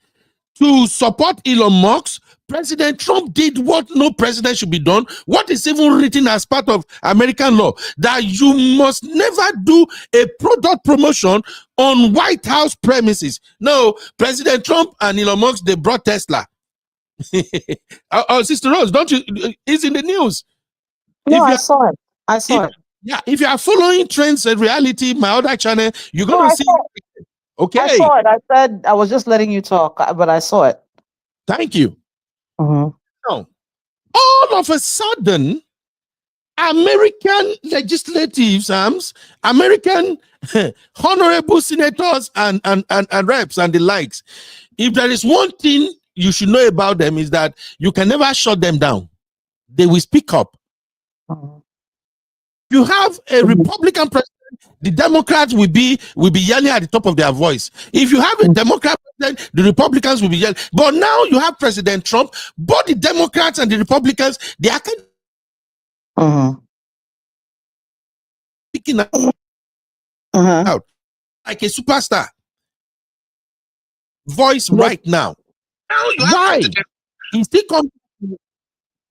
to support Elon Musk, President Trump did what no president should be done, what is even written as part of American law, that you must never do a product promotion on White House premises. No, President Trump and Elon Musk, they brought Tesla. Sister Rose, don't you? It's in the news. No, I saw it. I saw it. Yeah, if you are following Trends and Reality, my other channel, you're going to see. Okay. I saw it. I said I was just letting you talk, but I saw it. Thank you. Mm-hmm. Now, all of a sudden, American legislatives, American honorable senators and reps and the likes, if there is one thing you should know about them, is that you can never shut them down. They will speak up. Mm-hmm. You have a Republican president, the Democrats will be yelling at the top of their voice. If you have a Democrat president, the Republicans will be yelling. But now you have President Trump, both the Democrats and the Republicans, they are speaking out like a superstar voice right now. Why? He still comes.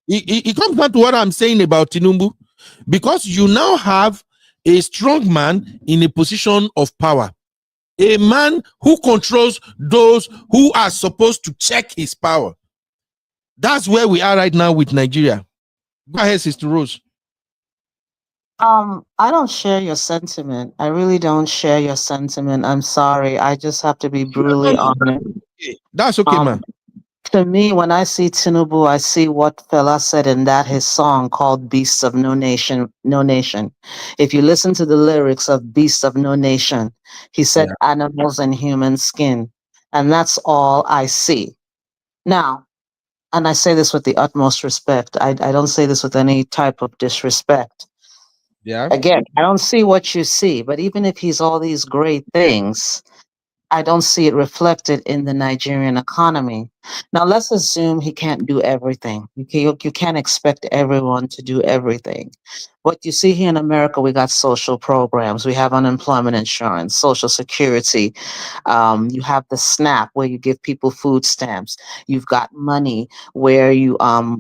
He comes down to what I'm saying about Tinubu, because you now have a strong man in a position of power, a man who controls those who are supposed to check his power. That's where we are right now with Nigeria. Go ahead, Sister Rose. I don't share your sentiment. I really don't share your sentiment. I'm sorry. I just have to be brutally honest. That's okay, man. To me, when I see Tinubu, I see what Fela said in that his song called Beasts of No Nation, No Nation. If you listen to the lyrics of Beasts of No Nation, he said animals and human skin. And that's all I see. Now, and I say this with the utmost respect. I don't say this with any type of disrespect. Yeah. Again, I don't see what you see, but even if he's all these great things, I don't see it reflected in the Nigerian economy. Now, let's assume he can't do everything. You can't expect everyone to do everything. What you see here in America, we got social programs, we have unemployment insurance, social security. You have the SNAP where you give people food stamps. You've got money where you have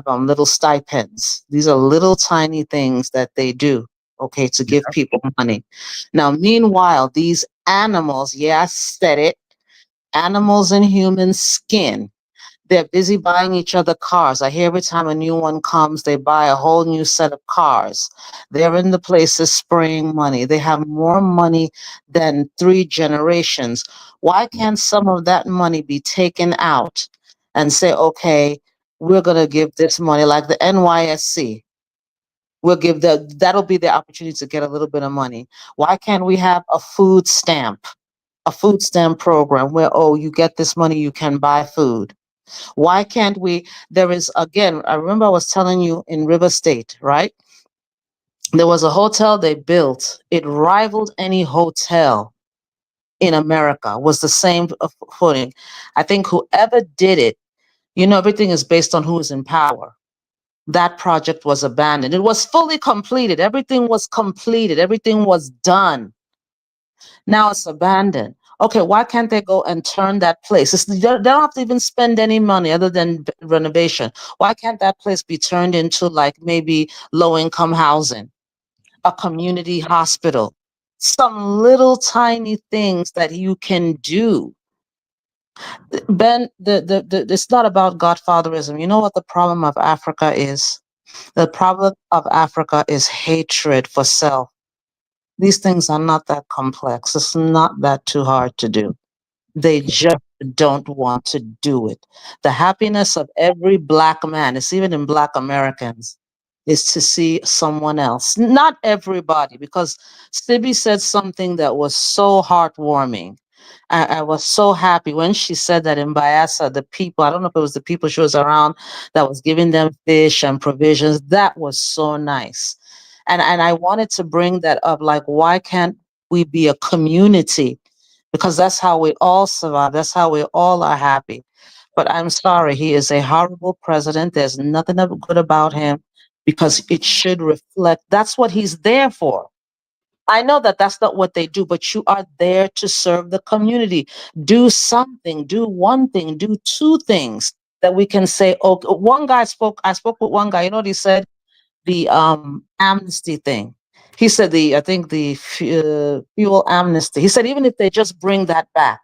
little stipends. These are little tiny things that they do, okay, to give people money. Now, meanwhile, these animals, yeah, I said it, animals in human skin. They're busy buying each other cars. I hear every time a new one comes, they buy a whole new set of cars. They're in the places spraying money. They have more money than 3 generations. Why can't some of that money be taken out and say, okay, we're going to give this money like the NYSC? We'll give that'll be the opportunity to get a little bit of money. Why can't we have a food stamp program where, oh, you get this money, you can buy food? Why can't we? There is, again, I remember I was telling you in River State, right? There was a hotel they built. It rivaled any hotel in America, was the same footing. I think whoever did it, everything is based on who is in power. That project was abandoned. It was fully completed. Everything was completed. Everything was done. Now it's abandoned. Okay, why can't they go and turn that place? They don't have to even spend any money other than renovation. Why can't that place be turned into like maybe low-income housing, a community hospital, some little tiny things that you can do? Ben, it's not about godfatherism. You know what the problem of Africa is? The problem of Africa is hatred for self. These things are not that complex. It's not that too hard to do. They just don't want to do it. The happiness of every Black man, it's even in Black Americans, is to see someone else. Not everybody, because Sibby said something that was so heartwarming. I was so happy when she said that in Bayelsa, the people, I don't know if it was the people she was around that was giving them fish and provisions. That was so nice. And I wanted to bring that up, like, why can't we be a community? Because that's how we all survive. That's how we all are happy. But I'm sorry, he is a horrible president. There's nothing good about him, because it should reflect, that's what he's there for. I know that that's not what they do, but you are there to serve the community. Do something, do one thing, do 2 things that we can say, oh, I spoke with one guy, you know what he said? The amnesty thing. He said I think the fuel amnesty. He said even if they just bring that back,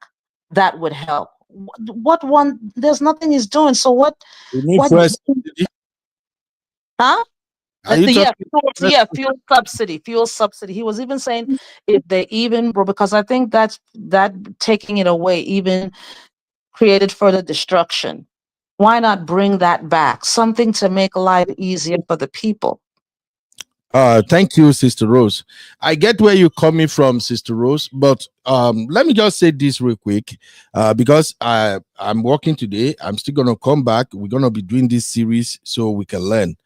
that would help. What one? There's nothing he's doing. So what? We need What? first. Huh? Are you talking? Fuel subsidy. He was even saying if they even, because I think that taking it away even created further destruction. Why not bring that back? Something to make life easier for the people. Thank you, Sister Rose. I get where you're coming from, Sister Rose, but let me just say this real quick, because I'm working today. I'm still going to come back. We're going to be doing this series so we can learn.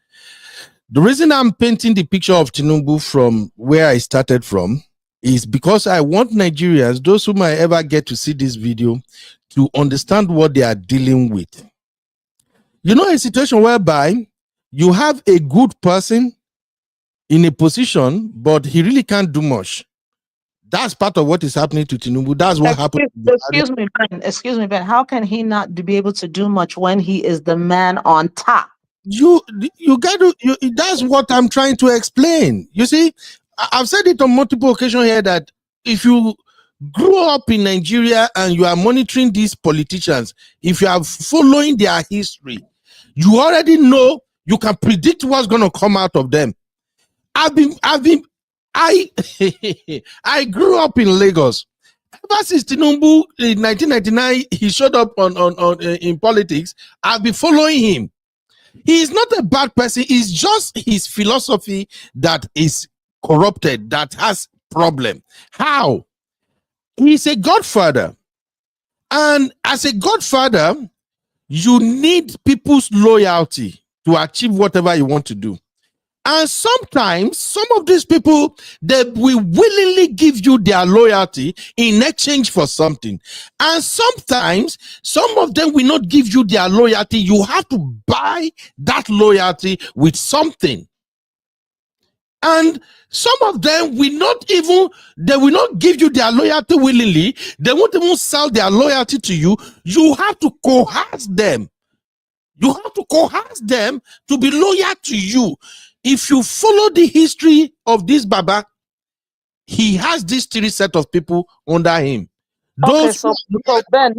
The reason I'm painting the picture of Tinubu from where I started from is because I want Nigerians, those who might ever get to see this video, to understand what they are dealing with. You know, a situation whereby you have a good person in a position, but he really can't do much. That's part of what is happening to Tinubu. That's what happened. Excuse me, Ben. How can he not be able to do much when he is the man on top? You got to. That's what I'm trying to explain. You see, I've said it on multiple occasions here that if you grew up in Nigeria and you are monitoring these politicians, if you are following their history, you already know, you can predict what's going to come out of them. I grew up in Lagos. Ever since Tinubu in 1999, he showed up in politics. I've been following him. He is not a bad person. It's just his philosophy that is corrupted, that has problem. How? He's a godfather. And as a godfather, you need people's loyalty to achieve whatever you want to do. And sometimes some of these people, they will willingly give you their loyalty in exchange for something. And sometimes some of them will not give you their loyalty. You have to buy that loyalty with something. And some of them will not give you their loyalty willingly. They won't even sell their loyalty to you. You have to coerce them. You have to coerce them to be loyal to you. If you follow the history of this Baba, he has this 3 set of people under him. Okay, so Ben,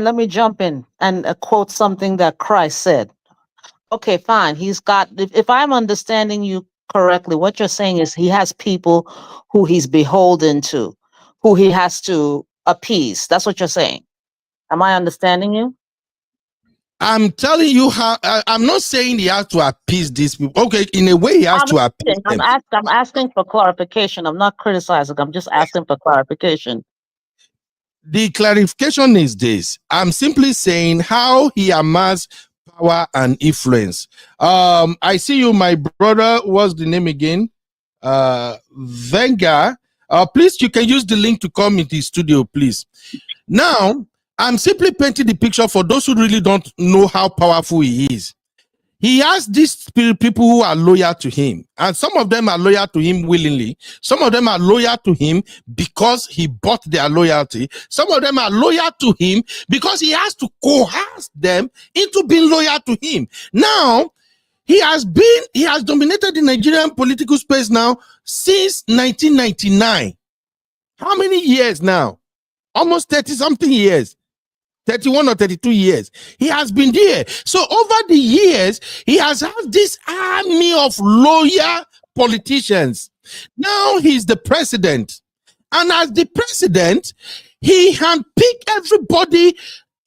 let me jump in and quote something that Christ said. Okay, fine. He's got, if I'm understanding you correctly, what you're saying is he has people who he's beholden to, who he has to appease. That's what you're saying. Am I understanding you? I'm telling you how. I'm not saying he has to appease these people. Okay, in a way, he has to appease them. I'm asking for clarification. I'm not criticizing. I'm just asking for clarification. The clarification is this. I'm simply saying how he amassed power and influence. I see you, my brother. What's the name again? Venga. Please, you can use the link to come into the studio, please. Now, I'm simply painting the picture for those who really don't know how powerful he is. He has these people who are loyal to him, and some of them are loyal to him willingly. Some of them are loyal to him because he bought their loyalty. Some of them are loyal to him because he has to coerce them into being loyal to him. Now, he has dominated the Nigerian political space now since 1999. How many years now? Almost 30-something years. 31 or 32 years. He has been there. So over the years, he has had this army of loyal politicians. Now he's the president. And as the president, he handpicked everybody,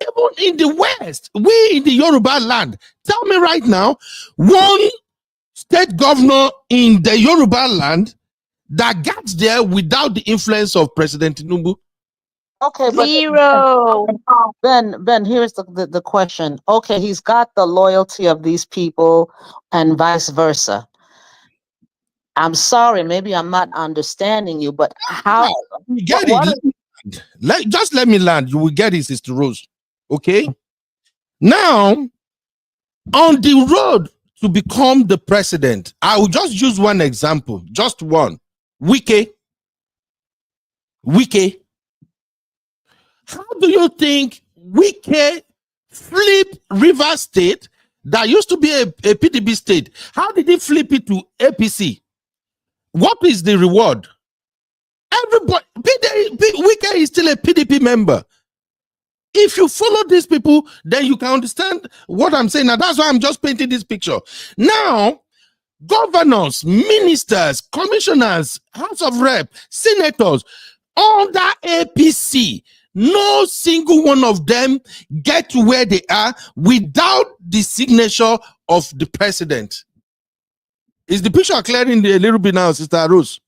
even in the West, we in the Yoruba land. Tell me right now, one state governor in the Yoruba land that got there without the influence of President Tinubu. Okay, but Zero. Ben, here's the question. Okay, he's got the loyalty of these people and vice versa. I'm sorry, maybe I'm not understanding you, but how? You get it. Just let me land. You will get it, Sister Rose. Okay? Now, on the road to become the president, I will just use one example. Just one. Wike. How do you think Wike flipped Rivers State that used to be a PDP state? How did he flip it to APC? What is the reward? Everybody, Wike is still a PDP member. If you follow these people, then you can understand what I'm saying. Now, that's why I'm just painting this picture. Now, governors, ministers, commissioners, House of Rep, senators, under APC, no single one of them get to where they are without the signature of the president. Is the picture clearing a little bit now, Sister Rose?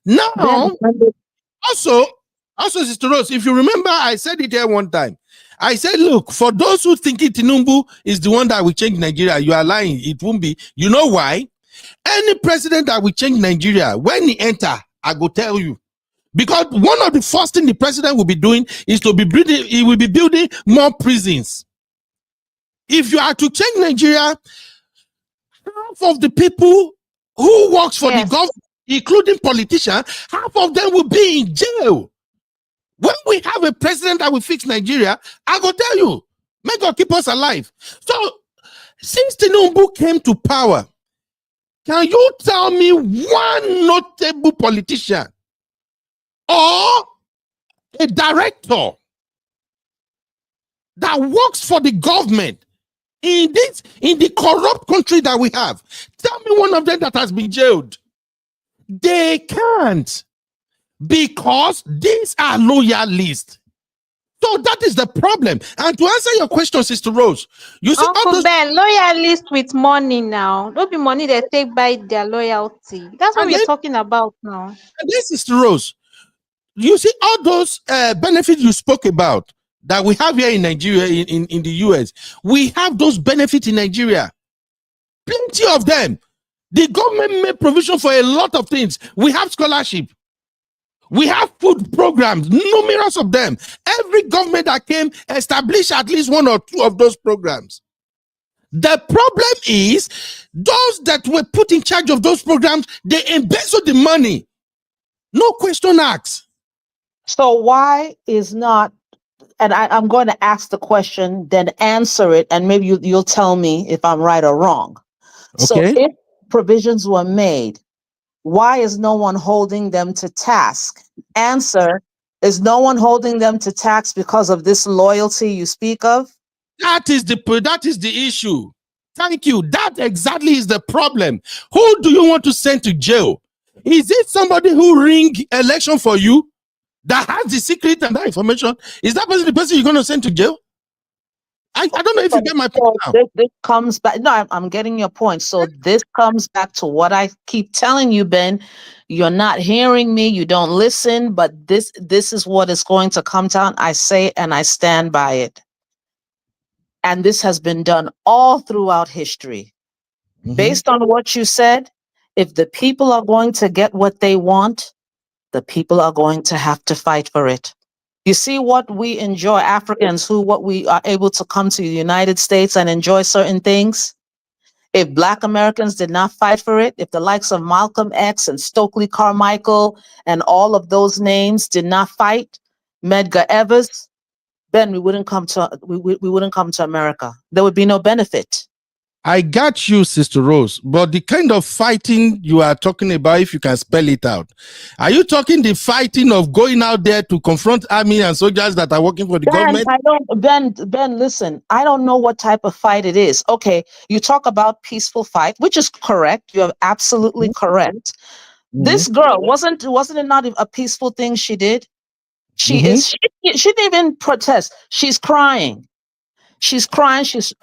Now, also, Sister Rose, if you remember, I said it here one time. I said, look, for those who think Tinubu is the one that will change Nigeria, you are lying. It won't be. You know why? Any president that will change Nigeria, when he enter, I go tell you. Because one of the first things the president will be doing is to be building, he will be building more prisons. If you are to change Nigeria, half of the people who works for the government, including politicians, half of them will be in jail. When we have a president that will fix Nigeria, I go tell you, may God keep us alive. So, since Tinubu came to power, can you tell me one notable politician or a director that works for the government in the corrupt country that we have? Tell me one of them that has been jailed. They can't, because these are loyalists. So that is the problem. And to answer your question, Sister Rose, you see, Uncle Ben, loyalist with money now. Don't be money they take by their loyalty. That's what we're talking about now. And this, Sister Rose, you see all those benefits you spoke about that we have here in Nigeria, in the US. We have those benefits in Nigeria. Plenty of them. The government made provision for a lot of things. We have scholarship. We have food programs, numerous of them. Every government that came established at least one or two of those programs. The problem is those that were put in charge of those programs, they embezzled the money. No question asked. So why is not, and I'm going to ask the question, then answer it, and maybe you'll tell me if I'm right or wrong. So Okay. if provisions were made, why is no one holding them to task? Answer, is no one holding them to task because of this loyalty you speak of? That is the issue. Thank you. That exactly is the problem. Who do you want to send to jail? Is it somebody who ring election for you that has the secret and that information? Is that person the person you're going to send to jail? I don't know if you get my point now. This comes back. No, I'm getting your point. So this comes back to what I keep telling you, Ben. You're not hearing me. You don't listen. But this is what is going to come down. I say and I stand by it. And this has been done all throughout history. Based on what you said, if the people are going to get what they want, the people are going to have to fight for it. You see what we enjoy, Africans, what we are able to come to the United States and enjoy certain things. If Black Americans did not fight for it, if the likes of Malcolm X and Stokely Carmichael and all of those names did not fight, Medgar Evers, then we wouldn't come to America. There would be no benefit. I got you, Sister Rose, but the kind of fighting you are talking about, if you can spell it out, are you talking the fighting of going out there to confront army and soldiers that are working for the government? Ben, listen, I don't know what type of fight it is. Okay, you talk about peaceful fight, which is correct. You're absolutely correct. This girl, wasn't it not a peaceful thing she did? She didn't even protest. She's crying. She's crying. She's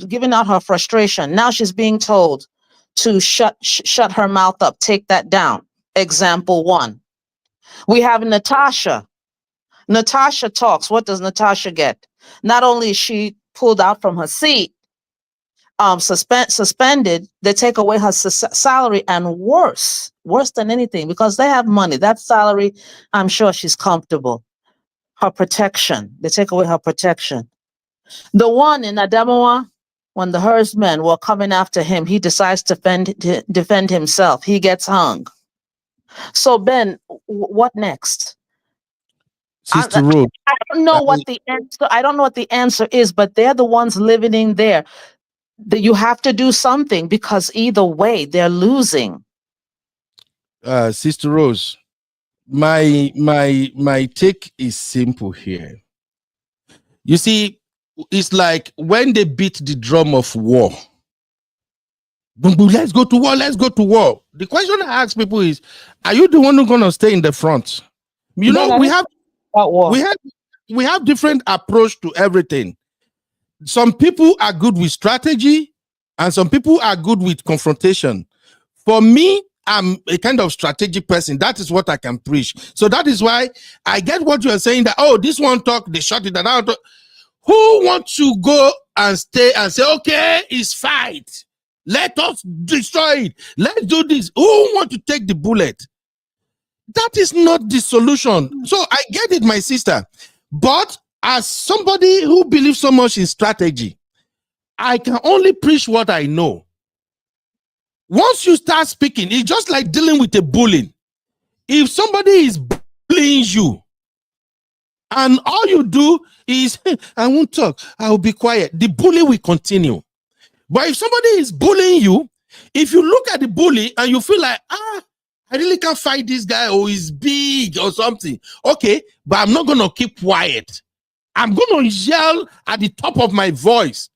giving out her frustration. Now she's being told to shut her mouth up. Take that down. Example one. We have Natasha. Natasha talks. What does Natasha get? Not only is she pulled out from her seat, suspended, they take away her salary, and worse than anything, because they have money. That salary, I'm sure she's comfortable. Her protection. They take away her protection. The one in Adamawa, when the herdsmen were coming after him, he decides to defend himself. He gets hung. So Ben, what next? Sister Rose, I don't know what the answer. I don't know what the answer is, but they're the ones living in there. That you have to do something, because either way they're losing. Sister Rose, my take is simple here. You see, it's like when they beat the drum of war. Boom, boom, let's go to war, let's go to war. The question I ask people is, are you the one who's going to stay in the front? You know, we have different approach to everything. Some people are good with strategy and some people are good with confrontation. For me, I'm a kind of strategic person. That is what I can preach. So that is why I get what you are saying, that, oh, this one talk, they shut it down. Who wants to go and stay and say, okay, it's fight. Let us destroy it. Let's do this. Who want to take the bullet? That is not the solution. So I get it, my sister. But as somebody who believes so much in strategy, I can only preach what I know. Once you start speaking, it's just like dealing with a bullying. If somebody is bullying you, and all you do is, hey, I won't talk, I'll be quiet, the bully will continue. But if somebody is bullying you, if you look at the bully and you feel like, I really can't fight this guy, or he's big or something, okay, but I'm not going to keep quiet. I'm going to yell at the top of my voice.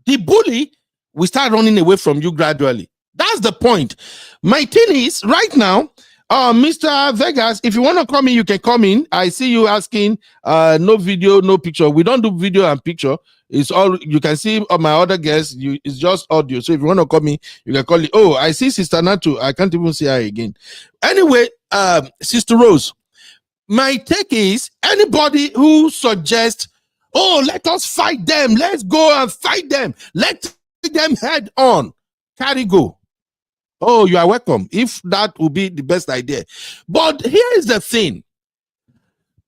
The bully will start running away from you gradually. That's the point. My thing is, right now, Mr. Vegas, if you want to come in, you can come in. I see you asking, no video, no picture. We don't do video and picture. It's all, you can see on my other guests, it's just audio. So if you want to come in, you can call it. Oh, I see Sister Natu. I can't even see her again. Anyway, Sister Rose, my take is, anybody who suggests, oh, let us fight them, let's go and fight them, let's fight them head on, carry go. Oh, you are welcome. If that would be the best idea. But here is the thing.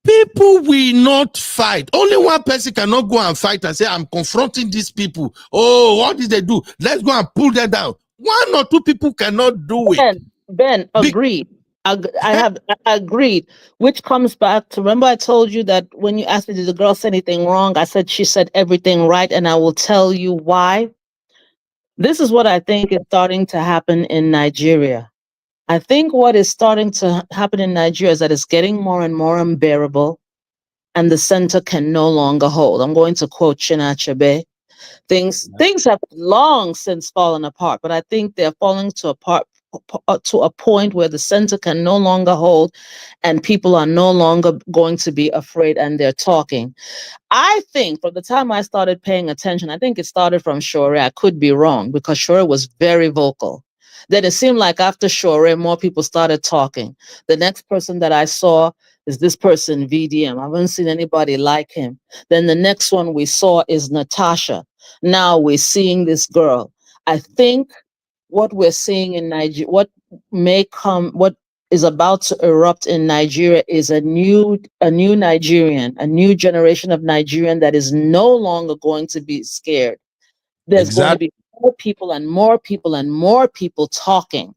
People will not fight. Only one person cannot go and fight and say, I'm confronting these people. Oh, what did they do? Let's go and pull them down. One or two people cannot do it. Ben, agreed. I agreed, which comes back to, remember I told you that when you asked me, did the girl say anything wrong? I said she said everything right, and I will tell you why. This is what I think is starting to happen in Nigeria. I think what is starting to happen in Nigeria is that it's getting more and more unbearable, and the center can no longer hold. I'm going to quote Chinua Achebe. Things have long since fallen apart, but I think they're falling to a point where the center can no longer hold, and people are no longer going to be afraid, and they're talking. I think from the time I started paying attention, I think it started from Shore. I could be wrong, because Shore was very vocal. Then it seemed like after Shore, more people started talking. The next person that I saw is this person, VDM. I haven't seen anybody like him. Then the next one we saw is Natasha. Now we're seeing this girl. I think what we're seeing in Nigeria, what is about to erupt in Nigeria is a new Nigerian, a new generation of Nigerian that is no longer going to be scared. There's going to be more people and more people and more people talking.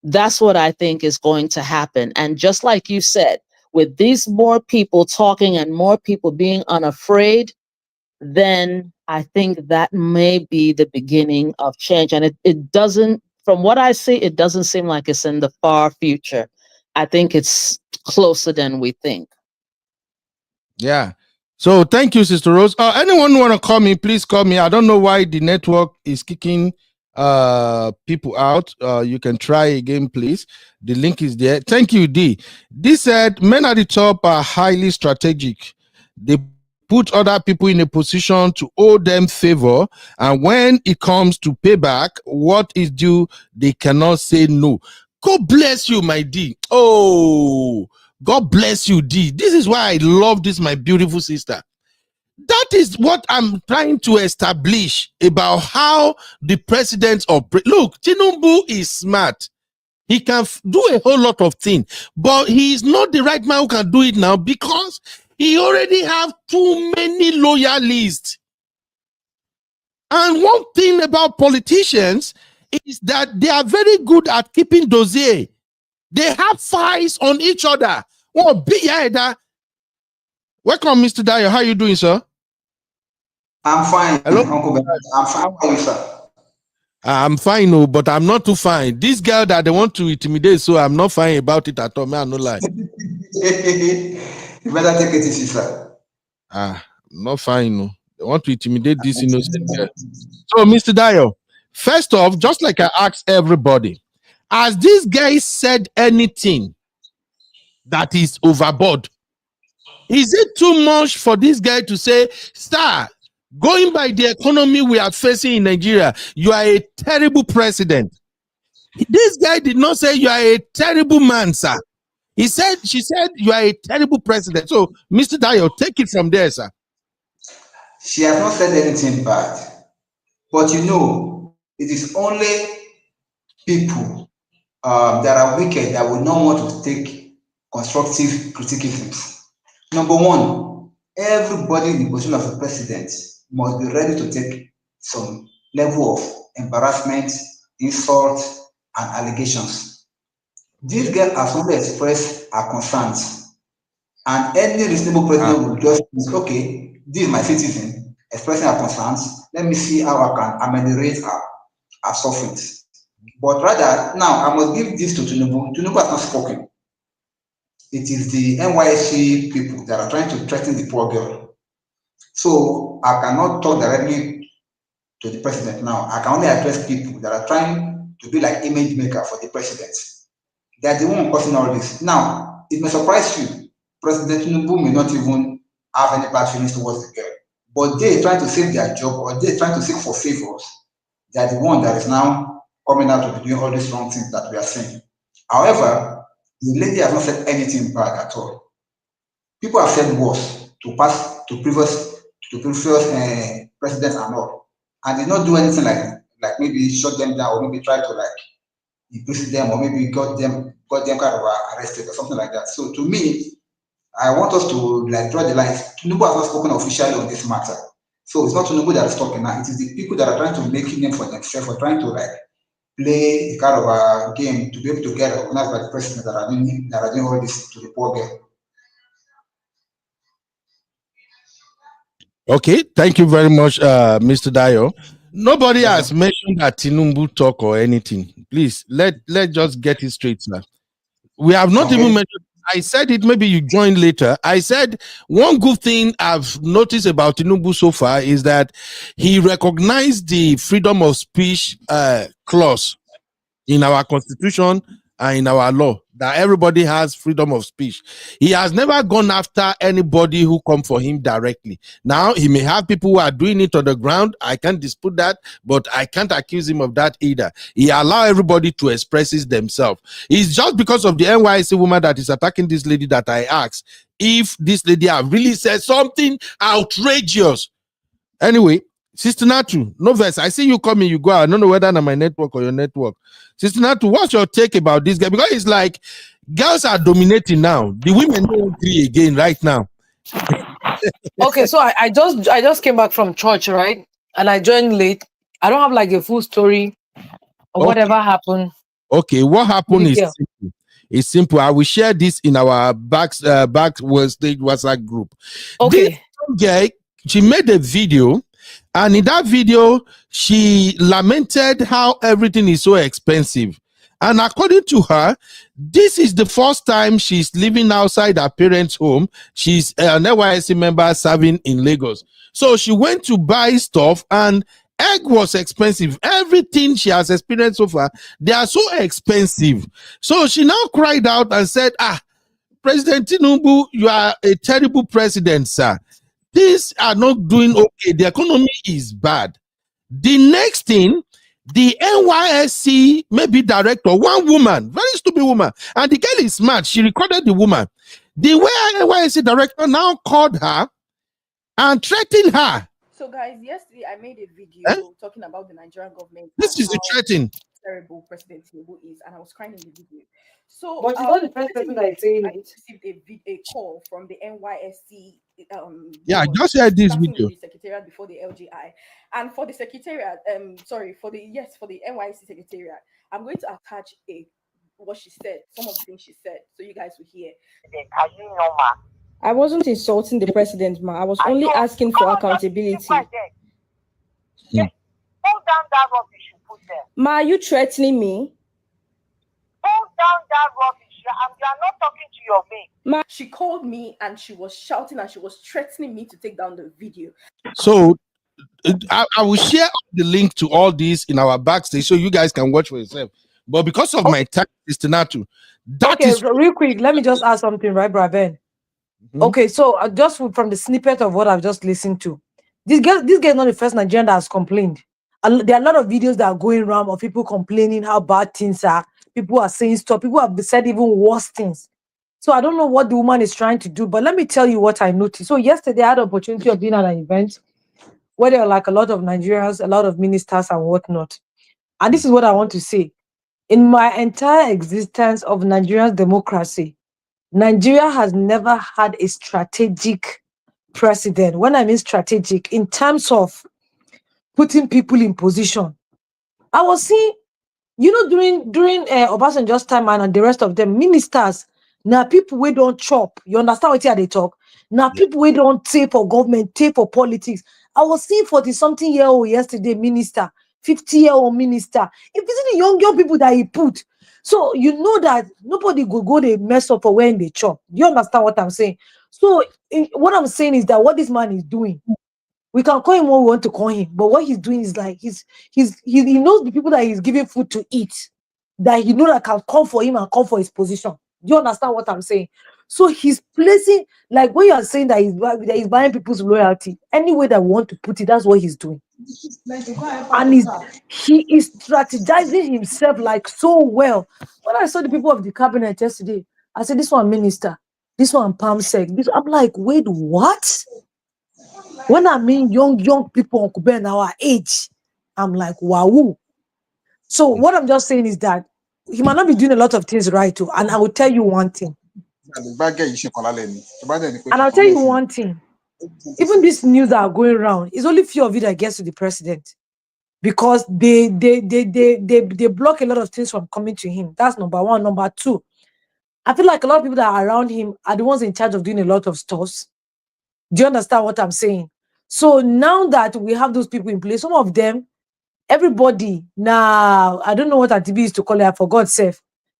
That's what I think is going to happen. And just like you said, with these more people talking and more people being unafraid, then I think that may be the beginning of change. And it doesn't, from what I see, it doesn't seem like it's in the far future. I think it's closer than we think. Yeah. So thank you, Sister Rose. Anyone want to call me, please call me. I don't know why the network is kicking people out. You can try again, please. The link is there. Thank you, D. D said men at the top are highly strategic. They put other people in a position to owe them favor, and when it comes to payback what is due, they cannot say no. God bless you, my D. Oh, God bless you, D. This is why I love this, my beautiful sister. That is what I'm trying to establish about how the president operate. Look, Tinubu is smart. He can do a whole lot of things, but he is not the right man who can do it now because he already have too many loyalists. And one thing about politicians is that they are very good at keeping dossier. They have files on each other. Oh, big header. Welcome, Mr. Dyer. How are you doing, sir? I'm fine. Hello? Uncle Ben. I'm fine. How are you, sir? I'm fine, no, but I'm not too fine. This girl that they want to intimidate, so I'm not fine about it at all. Man, no lie. You better take it easy, sir. I'm not fine, no. They want to intimidate this innocent girl. So, Mr. Dio, first off, just like I asked everybody, has this guy said anything that is overboard? Is it too much for this guy to say, sir, going by the economy we are facing in Nigeria, you are a terrible president? This guy did not say you are a terrible man, sir. She said you are a terrible president. So, Mr. Dio, take it from there, sir. She has not said anything bad. But you know, it is only people that are wicked that will not want to take constructive criticisms. Number one, everybody in the position of a president must be ready to take some level of embarrassment, insult, and allegations. This girl has only expressed her concerns, and any reasonable president will just say, okay, this is my citizen expressing her concerns. Let me see how I can ameliorate her sufferings. But rather, now I must give this to Tinubu. Tinubu has not spoken. It is the NYSC people that are trying to threaten the poor girl. So I cannot talk directly to the president now. I can only address people that are trying to be like image maker for the president. They are the one causing all this. Now, it may surprise you. President Tinubu may not even have any bad feelings towards the girl. But they trying to save their job, or they trying to seek for favors. They are the one that is now coming out to be doing all these wrong things that we are seeing. However, the lady has not said anything bad at all. People have said worse to previous presidents and all, and did not do anything like maybe shut them down, or maybe try to like imprison them, or maybe got them kind of arrested or something like that. So to me, I want us to like draw the lines. Tinubu has not spoken officially on this matter. So it's not Tinubu that is talking now. It is the people that are trying to make a name for themselves, or trying to like play a kind of a game to be able to get recognized by the president that are doing all this to the poor girl. Okay, thank you very much, Mr. Dayo. Nobody Yes, has mentioned that Tinubu talk or anything. Please let just get it straight, sir. We have not even mentioned. I said it. Maybe you joined later. I said one good thing I've noticed about Tinubu so far is that he recognized the freedom of speech clause in our constitution and in our law, that everybody has freedom of speech. He has never gone after anybody who come for him directly. Now, he may have people who are doing it on the ground. I can't dispute that, but I can't accuse him of that either. He allow everybody to express themselves. It's just because of the NYC woman that is attacking this lady that I asked if this lady have really said something outrageous. Anyway, Sister Natu, no verse. I see you coming, you go out. I don't know whether on my network or your network. Sister Natu, what's your take about this guy? Because it's like girls are dominating now. The women don't agree again right now. Okay, so I just came back from church, right? And I joined late. I don't have like a full story of whatever happened. Okay, what happened is simple. It's simple. I will share this in our back WhatsApp group. Okay. This guy, she made a video, and in that video, she lamented how everything is so expensive. And according to her, this is the first time she's living outside her parents' home. She's an NYSC member serving in Lagos. So she went to buy stuff, and egg was expensive. Everything she has experienced so far, they are so expensive. So she now cried out and said, President Tinubu, you are a terrible president, sir. These are not doing okay. The economy is bad. The next thing, the NYSC maybe director, one woman, very stupid woman, and the girl is smart. She recorded the woman. The way NYSC director now called her and threatened her. So, guys, yesterday I made a video talking about the Nigerian government. This is the threatening. Terrible President Tinubu is, and I was crying in the video. So, But you're not the first person that is saying it. I received a call from the NYSC. I just heard this video. The secretariat before the LGI, and for the secretariat, for the NYSC secretariat, I'm going to attach what she said, some of the things she said, so you guys will hear. Are you normal? I wasn't insulting the president, ma. I was only asking for accountability. Hold down that rubbish you put there. Ma, are you threatening me? Hold down that rubbish. You are not talking to your mate. Ma, she called me and she was shouting and she was threatening me to take down the video. So I will share the link to all this in our backstage so you guys can watch for yourself. But because of my time, Sister Natu, that is real quick. Let me just add something, right, Braben? Okay, so just from the snippet of what I've just listened to, this girl is not the first Nigerian that has complained. There are a lot of videos that are going around of people complaining how bad things are. People are saying stuff. People have said even worse things. So I don't know what the woman is trying to do, but let me tell you what I noticed. So yesterday I had the opportunity of being at an event where there are like a lot of Nigerians, a lot of ministers and whatnot. And this is what I want to say. In my entire existence of Nigeria's democracy, Nigeria has never had a strategic president. When I mean strategic, in terms of putting people in position. I was seeing, during Obasanjo's time and the rest of them, ministers, now people we don't chop. You understand what they talk? Now people we don't take for government, take for politics. I was seeing 40-something-year-old yesterday minister, 50-year-old minister. If it's the young people that he put, so you know that nobody go they mess up for when they chop. You understand what I'm saying? So what I'm saying is that what this man is doing, we can call him what we want to call him, but what he's doing is like he knows the people that he's giving food to eat, that he knows that can come for him and come for his position. Do you understand what I'm saying? So he's placing, like when you are saying that he's buying people's loyalty, any way that we want to put it, that's what he's doing. And he is strategizing himself like so well. When I saw the people of the cabinet yesterday, I said, this one minister, this one PAMSEC. I'm like, wait, what? When I mean young people in our age, I'm like, wow. So what I'm just saying is that he might not be doing a lot of things right too. And I will tell you one thing. And I'll tell you one thing. Even this news that are going around, it's only few of it that gets to the president. Because they block a lot of things from coming to him. That's number one. Number two, I feel like a lot of people that are around him are the ones in charge of doing a lot of stuff. Do you understand what I'm saying? So now that we have those people in place, some of them, everybody, now, I don't know what ATB is to call it, for God's sake.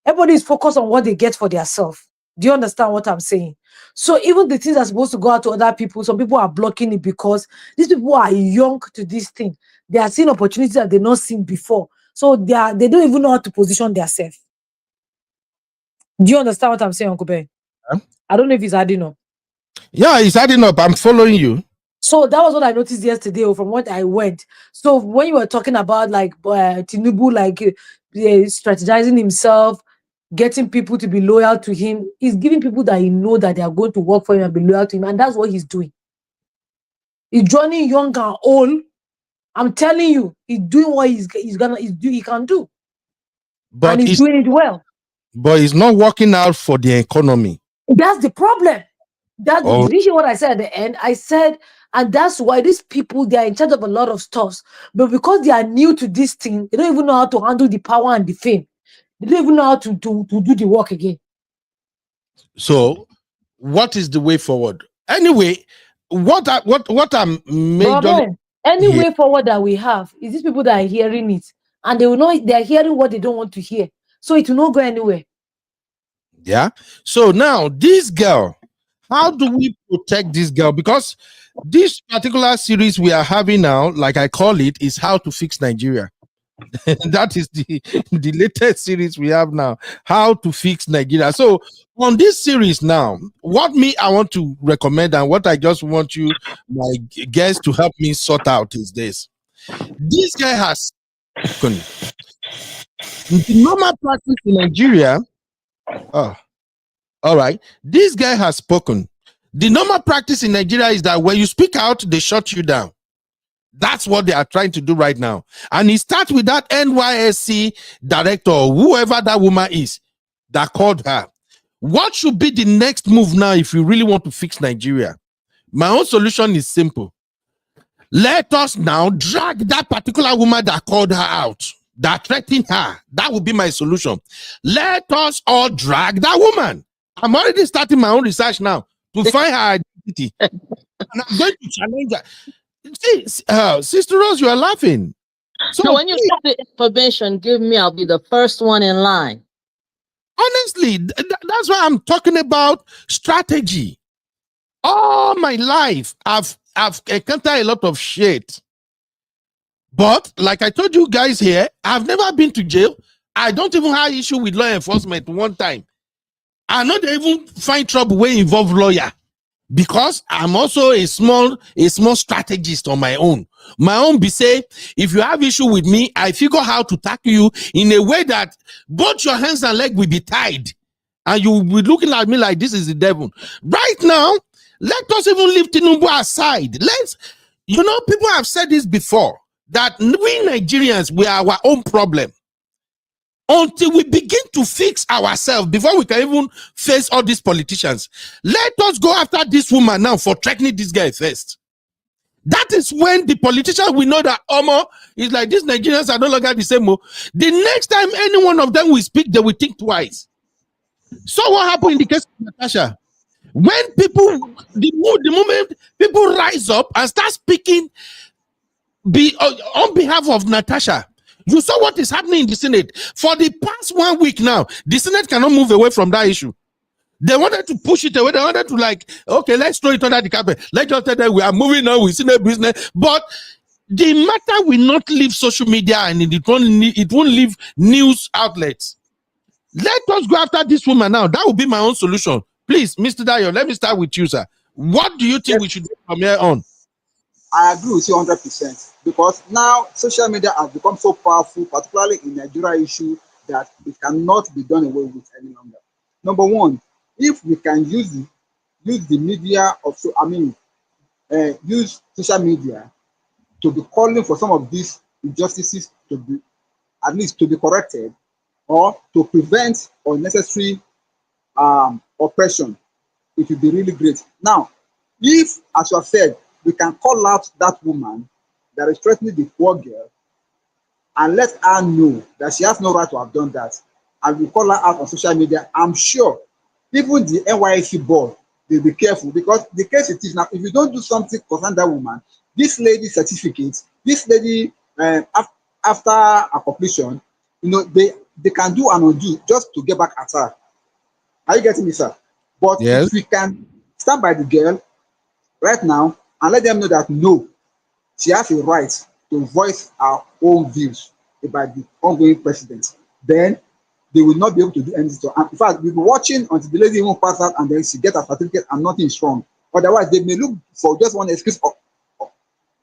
Everybody is focused on what they get for themselves. Do you understand what I'm saying? So even the things are supposed to go out to other people, some people are blocking it because these people are young to this thing. They are seeing opportunities that they've not seen before. So they don't even know how to position themselves. Do you understand what I'm saying, Uncle Ben? Yeah. I don't know if it's adding up. Yeah, it's adding up. I'm following you. So that was what I noticed yesterday from what I went. So when you were talking about like Tinubu, like strategizing himself, getting people to be loyal to him, he's giving people that he know that they are going to work for him and be loyal to him. And that's what he's doing. He's joining young and old. I'm telling you, he's doing what he can do. But and he's doing it well. But it's not working out for the economy. That's the problem. Did you hear what I said at the end? I said, and that's why these people, they are in charge of a lot of stuff. But because they are new to this thing, they don't even know how to handle the power and the fame. They don't even know how to do the work again. So, what is the way forward? Anyway, what I'm majorly any way forward that we have is these people that are hearing it, and they will know they are hearing what they don't want to hear. So it will not go anywhere. Yeah. So now this girl, how do we protect this girl? Because this particular series we are having now, like I call it, is How to Fix Nigeria. That is the latest series we have now, How to Fix Nigeria. So on this series now, what I want to recommend and what I just want you, my guests, to help me sort out is this. This guy has spoken. The normal practice in Nigeria, all right, this guy has spoken. The normal practice in Nigeria is that when you speak out, they shut you down. That's what they are trying to do right now. And it starts with that NYSC director, or whoever that woman is, that called her. What should be the next move now if you really want to fix Nigeria? My own solution is simple. Let us now drag that particular woman that called her out, that threatened her. That would be my solution. Let us all drag that woman. I'm already starting my own research now to find her identity. And I'm going to challenge her. See, Sister Rose, you are laughing. So when you get the information, give me, I'll be the first one in line. Honestly, that's why I'm talking about strategy. All my life, I've encountered a lot of shit. But like I told you guys here, I've never been to jail. I don't even have issue with law enforcement one time. I not even find trouble where involve lawyer. Because I'm also a small strategist on my own. My own be say, if you have issue with me, I figure how to tackle you in a way that both your hands and leg will be tied. And you will be looking at me like this is the devil. Right now, let us even leave Tinubu aside. People have said this before, that we Nigerians, we are our own problem. Until we begin to fix ourselves before we can even face all these politicians. Let us go after this woman now for threatening this guy first. That is when the politicians will know that Omo is like, these Nigerians are no longer the same. The next time any one of them will speak, they will think twice. So what happened in the case of Natasha? When the moment people rise up and start speaking on behalf of Natasha, you saw what is happening in the Senate. For the past 1 week now, the Senate cannot move away from that issue. They wanted to push it away. They wanted to okay, let's throw it under the carpet. Let's just tell them we are moving on with Senate business. But the matter will not leave social media and it won't leave news outlets. Let us go after this woman now. That will be my own solution. Please, Mr. Dayo, let me start with you, sir. What do you think we should do from here on? I agree with you 100% because now social media has become so powerful, particularly in Nigeria issue, that it cannot be done away with any longer. Number one, if we can use the media use social media to be calling for some of these injustices to be, at least to be corrected, or to prevent unnecessary oppression, it will be really great. Now, if, as you have said, we can call out that woman that is threatening the poor girl and let her know that she has no right to have done that, and we call her out on social media, I'm sure even the NYSC board will be careful, because the case it is now, if you don't do something concerning that woman, this lady certificate, this lady after a completion, you know, they can do and undo just to get back at her. Are you getting me, sir? But Yes. if we can stand by the girl right now and let them know that no, she has a right to voice her own views about the ongoing president, then they will not be able to do anything to her. In fact, we'll be watching until the lady even pass out and then she gets her certificate and nothing is wrong. Otherwise, they may look for just one excuse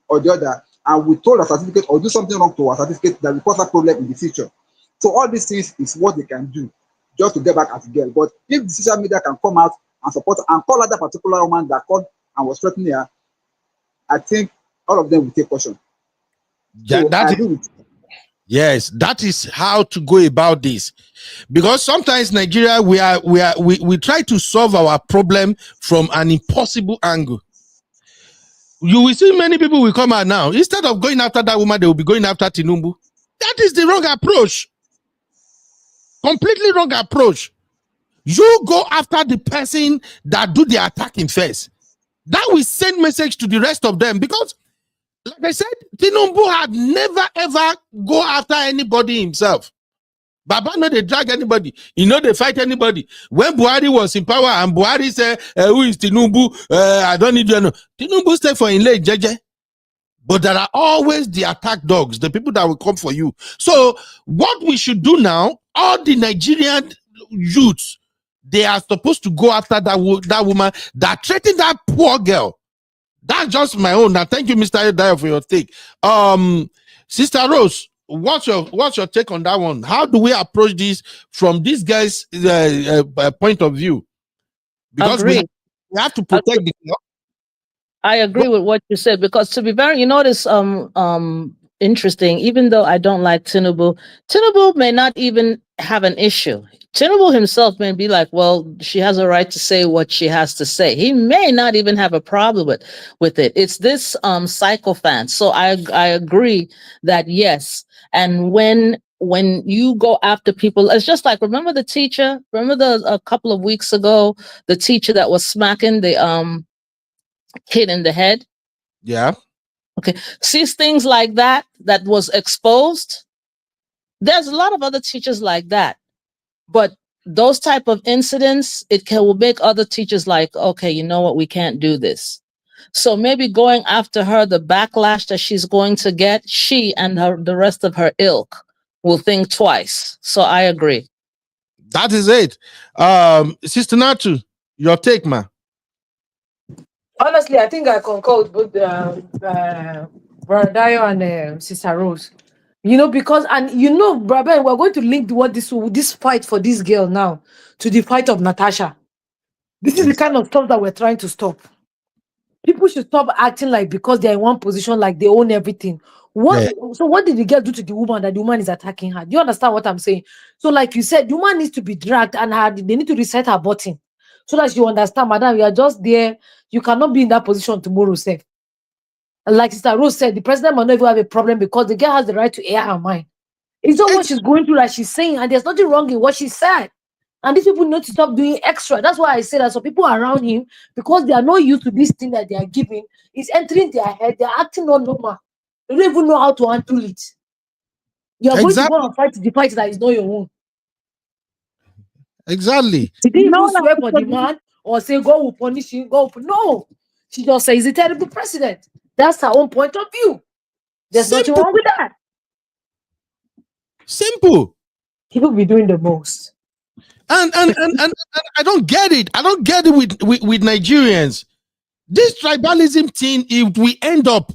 or the other and withhold her certificate or do something wrong to her certificate that will cause her problem in the future. So all these things is what they can do just to get back at the girl. But if the social media can come out and support her and call out that particular woman that called and was threatening her, I think all of them will take caution. Yeah, So I agree with you. Yes, that is how to go about this. Because sometimes Nigeria, we try to solve our problem from an impossible angle. You will see many people will come out now. Instead of going after that woman, they will be going after Tinubu. That is the wrong approach. Completely wrong approach. You go after the person that do the attacking first. That will send message to the rest of them, because like I said, Tinubu had never ever go after anybody himself. Baba no they drag anybody. You know they fight anybody. When Buhari was in power and Buhari said, who is Tinubu? I don't need you. No. Tinubu stay for in late jeje. But there are always the attack dogs, the people that will come for you. So what we should do now, all the Nigerian youths, they are supposed to go after that woman that threatened that poor girl. That's just my own. Now, thank you, Mr. Adayo, for your take. Sister Rose, what's your take on that one? How do we approach this from this guy's point of view? Because we have to protect the girl. I agree with what you said, because to be very, this interesting, even though I don't like Tinubu may not even have an issue. Tinubu himself may be like, well, she has a right to say what she has to say. He may not even have a problem with it. It's this sycophant. So I agree that yes. And when you go after people, it's just like, remember the teacher? Remember a couple of weeks ago, the teacher that was smacking the kid in the head? Yeah. Okay. See things like that was exposed. There's a lot of other teachers like that. But those type of incidents, will make other teachers like, okay, you know what, we can't do this. So maybe going after her, the backlash that she's going to get, she and the rest of her ilk will think twice. So I agree. That is it. Sister Natu, your take, ma. Honestly, I think I concur with both Brother Dayo and Sister Rose. Because, Brother Ben, we're going to link this fight for this girl now to the fight of Natasha. This is the kind of stuff that we're trying to stop. People should stop acting like because they're in one position, like they own everything. So what did the girl do to the woman that the woman is attacking her? Do you understand what I'm saying? So like you said, the woman needs to be dragged and they need to reset her button so that you understand, madam, you are just there. You cannot be in that position tomorrow, sir. Like Sister Rose said, the president might not even have a problem because the girl has the right to air her mind. It's not what she's going through that she's saying, and there's nothing wrong in what she said. And these people need to stop doing extra. That's why I say that some people around him, because they are not used to this thing that they are giving, it's entering their head. They're acting not normal. They don't even know how to handle it. You are going to go and fight the fight that is not your own. Exactly. She didn't even swear for the man or say God will punish him. No. She just says he's a terrible president. That's her own point of view. There's nothing wrong with that. Simple. People be doing the most. And I don't get it. I don't get it with Nigerians. This tribalism thing, it will end all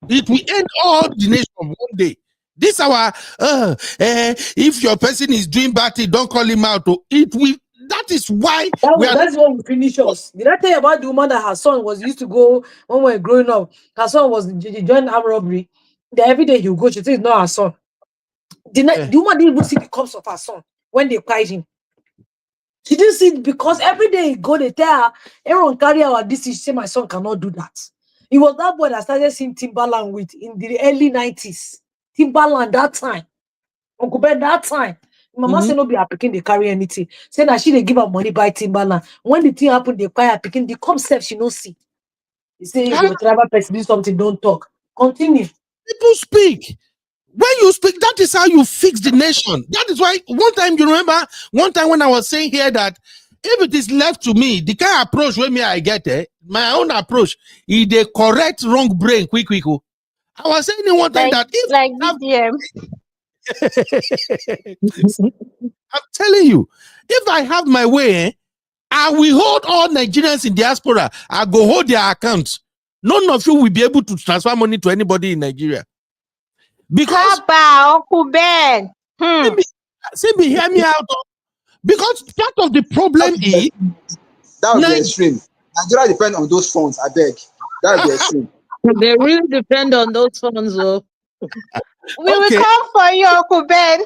the nation one day. This if your person is doing bad thing, don't call him out. That is why that's what will finish us. Did I tell you about the woman that her son was used to go when we were growing up? Her son was joined armed robbery. that every day you go, she says not her son. The woman didn't even see the corpse of her son when they cried him. She didn't see it because every day he go, they tell her, everyone carry our this. She say, my son cannot do that. It was that boy that started seeing Timberland with in the early 90s. Timberland that time. Uncle Ben that time. Mama say no be her picking, they carry anything. Say that she they give her money buy Timberland. When the thing happen, they cry her picking, the come step she no see. You say you go travel person do something, don't talk. Continue. People speak. When you speak, that is how you fix the nation. That is why one time, you remember, one time when I was saying here that if it is left to me, the kind of approach where me I get my own approach is the correct wrong brain quick. I was saying one time that if like BDM. I'm telling you, if I have my way, I will hold all Nigerians in diaspora. I go hold their accounts. None of you will be able to transfer money to anybody in Nigeria. Because Uncle Ben. See me, hear me out. Because part of the problem is that was the extreme. Nigeria depend on those funds. I beg. That's the extreme. They really depend on those funds, though. We will come for you, Uncle Ben.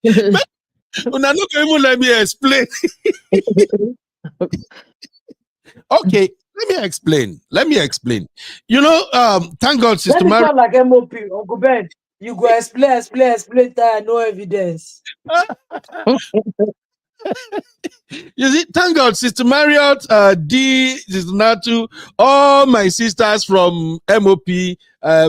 You're not even let me explain. Okay, let me explain. You know, thank God, Sister Mary. Sound like MOP, Uncle Ben. You go explain, no evidence. You see, thank God, Sister Marriott, D, Sister Natu, all my sisters from MOP,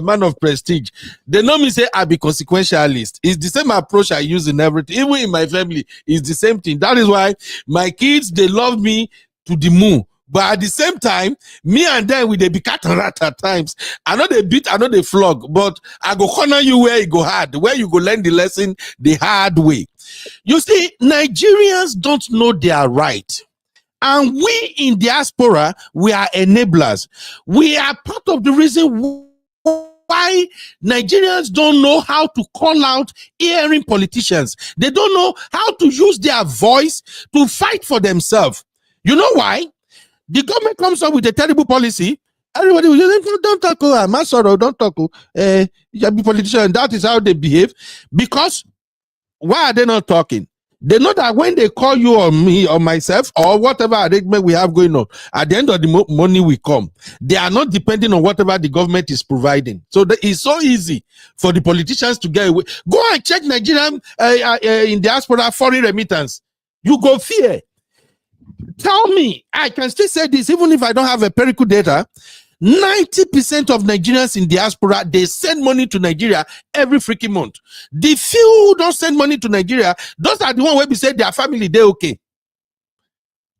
Man of Prestige, they know me say I be consequentialist. It's the same approach I use in everything. Even in my family, it's the same thing. That is why my kids, they love me to the moon. But at the same time, me and them, they be cat and rat at times. I know they beat, I know they flog, but I go corner you where you go hard, where you go learn the lesson the hard way. You see, Nigerians don't know their right. And we in diaspora, we are enablers. We are part of the reason why Nigerians don't know how to call out erring politicians. They don't know how to use their voice to fight for themselves. You know why? The government comes up with a terrible policy. Everybody will say, don't talk, I'm sorry, don't talk. You be politician. That is how they behave. Because why are they not talking? They know that when they call you or me or myself or whatever arrangement we have going on, at the end of the money will come. They are not depending on whatever the government is providing. So it's so easy for the politicians to get away. Go and check Nigerian in diaspora foreign remittance. You go fear. Tell me, I can still say this even if I don't have empirical data. 90% of Nigerians in diaspora, they send money to Nigeria every freaking month. The few who don't send money to Nigeria, those are the ones where we say their family, they're okay.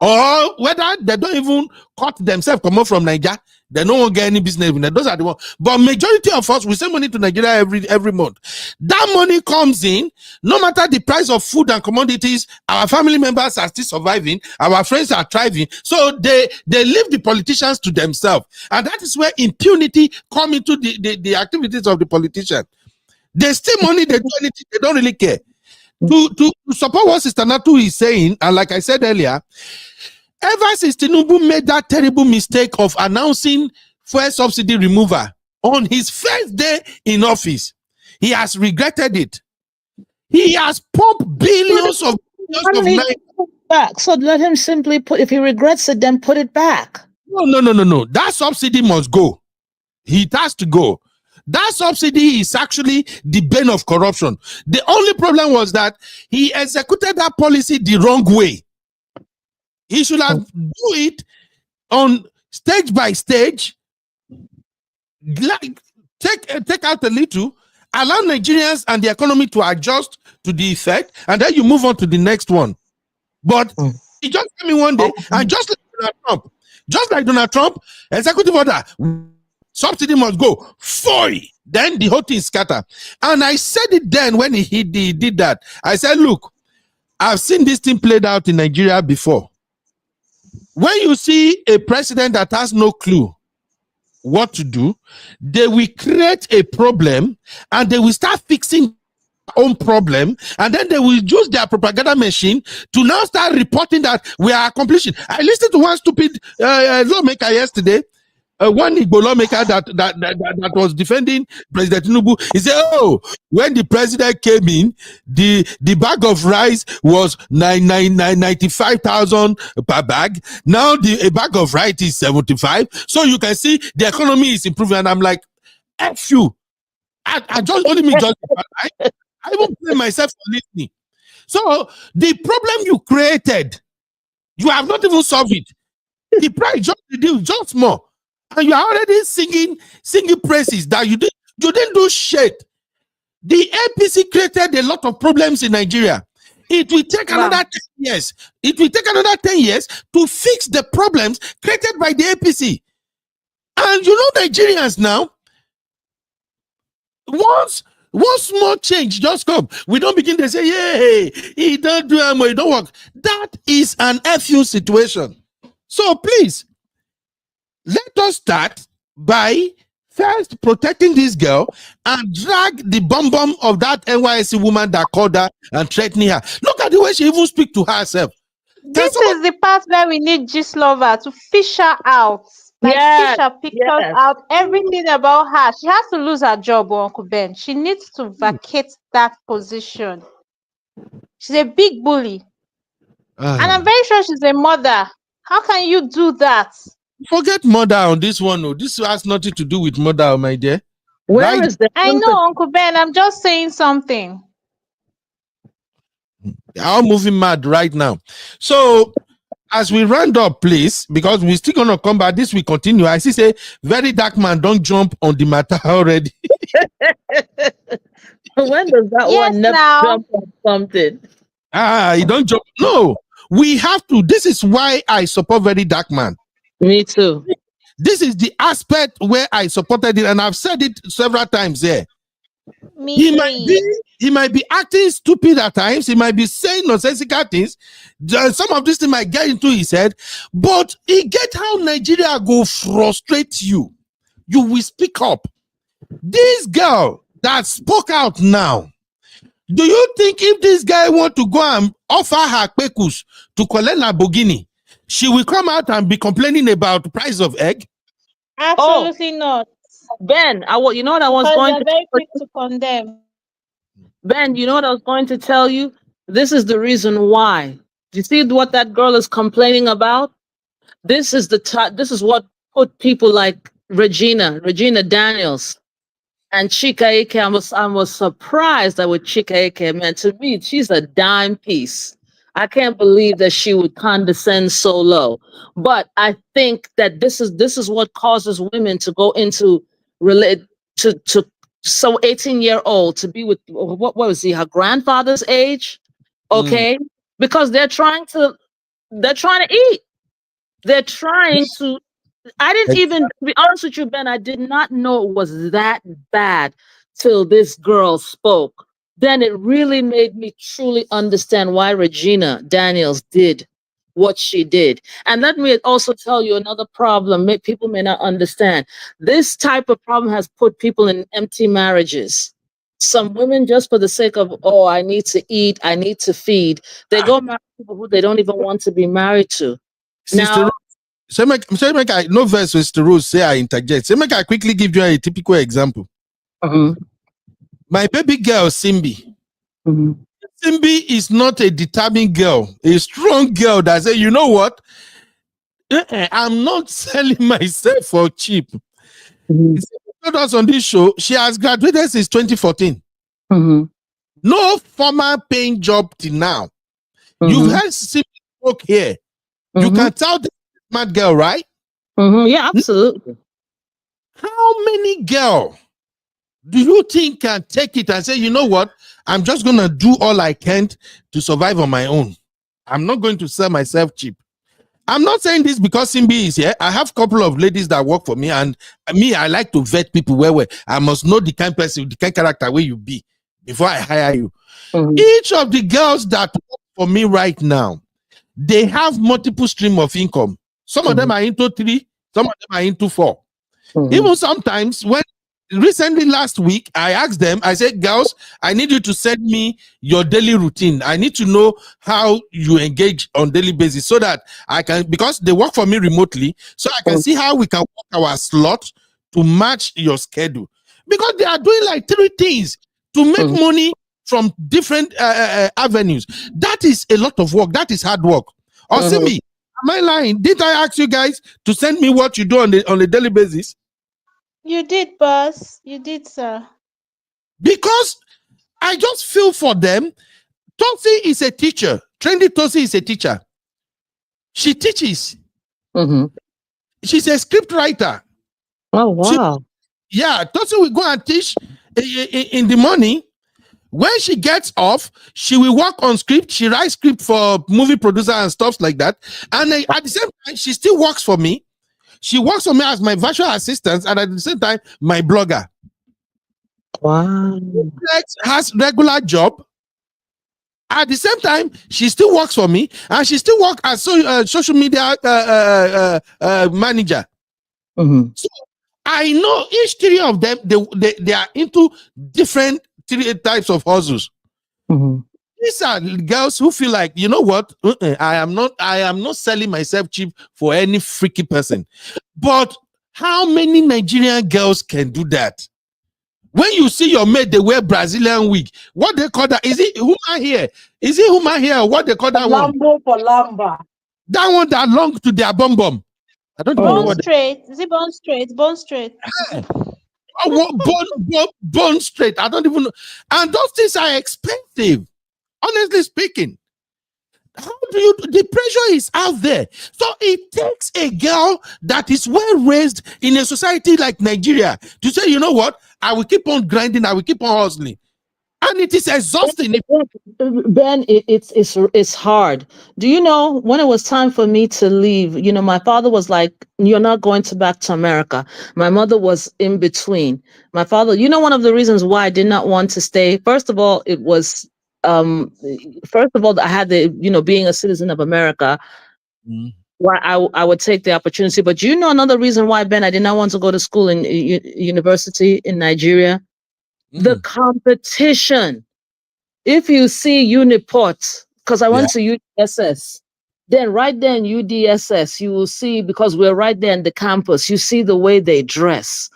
Or whether they don't even cut themselves, come out from Nigeria, they don't get any business with them. Those are the ones. But majority of us, we send money to Nigeria every month. That money comes in, no matter the price of food and commodities, our family members are still surviving, our friends are thriving. So they leave the politicians to themselves. And that is where impunity comes into the activities of the politician. They steal money, they do anything, they don't really care. To support what Sister Natu is saying, and like I said earlier, ever since Tinubu made that terrible mistake of announcing fuel subsidy removal on his first day in office, he has regretted it. He has pumped billions of money back. So let him simply put, if he regrets it, then put it back. No. That subsidy must go. It has to go. That subsidy is actually the bane of corruption. The only problem was that he executed that policy the wrong way. He should have do it on stage by stage, like take out a little, allow Nigerians and the economy to adjust to the effect, and then you move on to the next one. But he just came in one day, and just like Donald Trump, executive order, subsidy must go. Then the whole thing scatter. And I said it then when he did that. I said, look, I've seen this thing played out in Nigeria before. When you see a president that has no clue what to do, they will create a problem and they will start fixing their own problem, and then they will use their propaganda machine to now start reporting that we are accomplishing. I listened to one stupid lawmaker yesterday. one Igbo lawmaker that was defending President Tinubu. He said, "Oh, when the president came in, the bag of rice was 95,000 per bag. Now a bag of rice is 75. So you can see the economy is improving." And I'm like, "F you! I just only me just I even blame myself for listening." So the problem you created, you have not even solved it. The price just reduced just more, and you are already singing praises that you didn't do shit. The APC created a lot of problems in Nigeria. It will take another 10 years. It will take another 10 years to fix the problems created by the APC. And you know, Nigerians now, once small change just come, we don't begin to say, "Hey, he don't do it don't work." That is an FU situation. So please, let us start by first protecting this girl and drag the bum of that NYSC woman that called her and threatening her. Look at the way she even speak to herself. This is the part where we need Gistlover to fish her out. Like fish her pictures out, everything about her. She has to lose her job, Uncle Ben. She needs to vacate that position. She's a big bully. And I'm very sure she's a mother. How can you do that? Forget mother on this one. No. This has nothing to do with mother, my dear. Where is the I know, Uncle Ben. I'm just saying something. I'm moving mad right now. So as we round up, please, because we're still gonna come back. This will continue. I see say very dark man don't jump on the matter already. When does that one never jump on something? You don't jump. No, we have to. This is why I support very dark man. Me too. This is the aspect where I supported it, and I've said it several times here. He might be acting stupid at times. He might be saying nonsensical things. Some of this thing might get into his head, but he get how Nigeria go frustrate you. You will speak up. This girl that spoke out now, do you think if this guy want to go and offer her pekus to collect Lamborghini, she will come out and be complaining about the price of egg? Absolutely not. Ben, you know what I was going to very quick to condemn. Ben, you know what I was going to tell you? This is the reason why. Do you see what that girl is complaining about? This is what put people like Regina Daniels and Chika Ike. I was surprised that with Chika Ike, man, to me, she's a dime piece. I can't believe that she would condescend so low. But I think that this is what causes women to go into so 18-year-old to be with what was he, her grandfather's age? Okay. Because they're trying to eat. They're trying to. I didn't even, to be honest with you, Ben, I did not know it was that bad till this girl spoke. Then it really made me truly understand why Regina Daniels did what she did. And let me also tell you another problem people may not understand. This type of problem has put people in empty marriages. Some women, just for the sake of, I need to eat, I need to feed, they go marry people who they don't even want to be married to. Sister Now, so make I no verse Sister Rose say I interject. So make I quickly give you a typical example. My baby girl Simbi. Simbi is not a determined girl, a strong girl that say, you know what? I'm not selling myself for cheap. Us on this show, she has graduated since 2014. No formal paying job till now. You've heard Simbi work here. You can tell this smart girl, right? Yeah, absolutely. How many girls do you think can take it and say, you know what? I'm just going to do all I can to survive on my own. I'm not going to sell myself cheap. I'm not saying this because Simbi is here. I have a couple of ladies that work for me, and I like to vet people where I must know the kind of person, the kind of character where you be before I hire you. Each of the girls that work for me right now, they have multiple streams of income. Some of them are into 3, some of them are into 4. Even sometimes when recently last week, I asked them, I said, girls, I need you to send me your daily routine. I need to know how you engage on daily basis so that I can, because they work for me remotely, so I can see how we can work our slot to match your schedule. Because they are doing like 3 things to make money from different avenues. That is a lot of work. That is hard work. Or see me, am I lying? Didn't I ask you guys to send me what you do on a daily basis? You did, boss. You did, sir. Because I just feel for them. Tosi is a teacher. Trendy Tosi is a teacher. She teaches. She's a script writer. Oh, wow. Tosi will go and teach in the morning. When she gets off, she will work on script. She writes script for movie producer and stuff like that. And at the same time, she still works for me. She works for me as my virtual assistant, and at the same time, my blogger. Wow. Has regular job. At the same time, she still works for me, and she still works as social media manager. So I know each 3 of them. They are into different 3 types of hustles. These are girls who feel like, you know what? I am not selling myself cheap for any freaky person. But how many Nigerian girls can do that? When you see your mate, they wear Brazilian wig. What they call that? Is it human hair? Is it human hair? What they call that Lambo one? for Lamba. That one that long to their bum bum. I don't even know what. Bone straight. Is it bone straight? Bone straight. Bone straight. I don't even know. And those things are expensive. Honestly speaking. How do you? The pressure is out there. So it takes a girl that is well raised in a society like Nigeria to say, you know what? I will keep on grinding. I will keep on hustling, and it is exhausting. Ben, it's hard. Do you know when it was time for me to leave? You know, my father was like, "You're not going back to America." My mother was in between. My father, you know, one of the reasons why I did not want to stay. First of all, it was I had the, you know, being a citizen of America, why I would take the opportunity. But you know, another reason why, Ben, I did not want to go to school in university in Nigeria, the competition. If you see Uniport, because I went to UDSS, then right there in UDSS, you will see, because we're right there in the campus, you see the way they dress.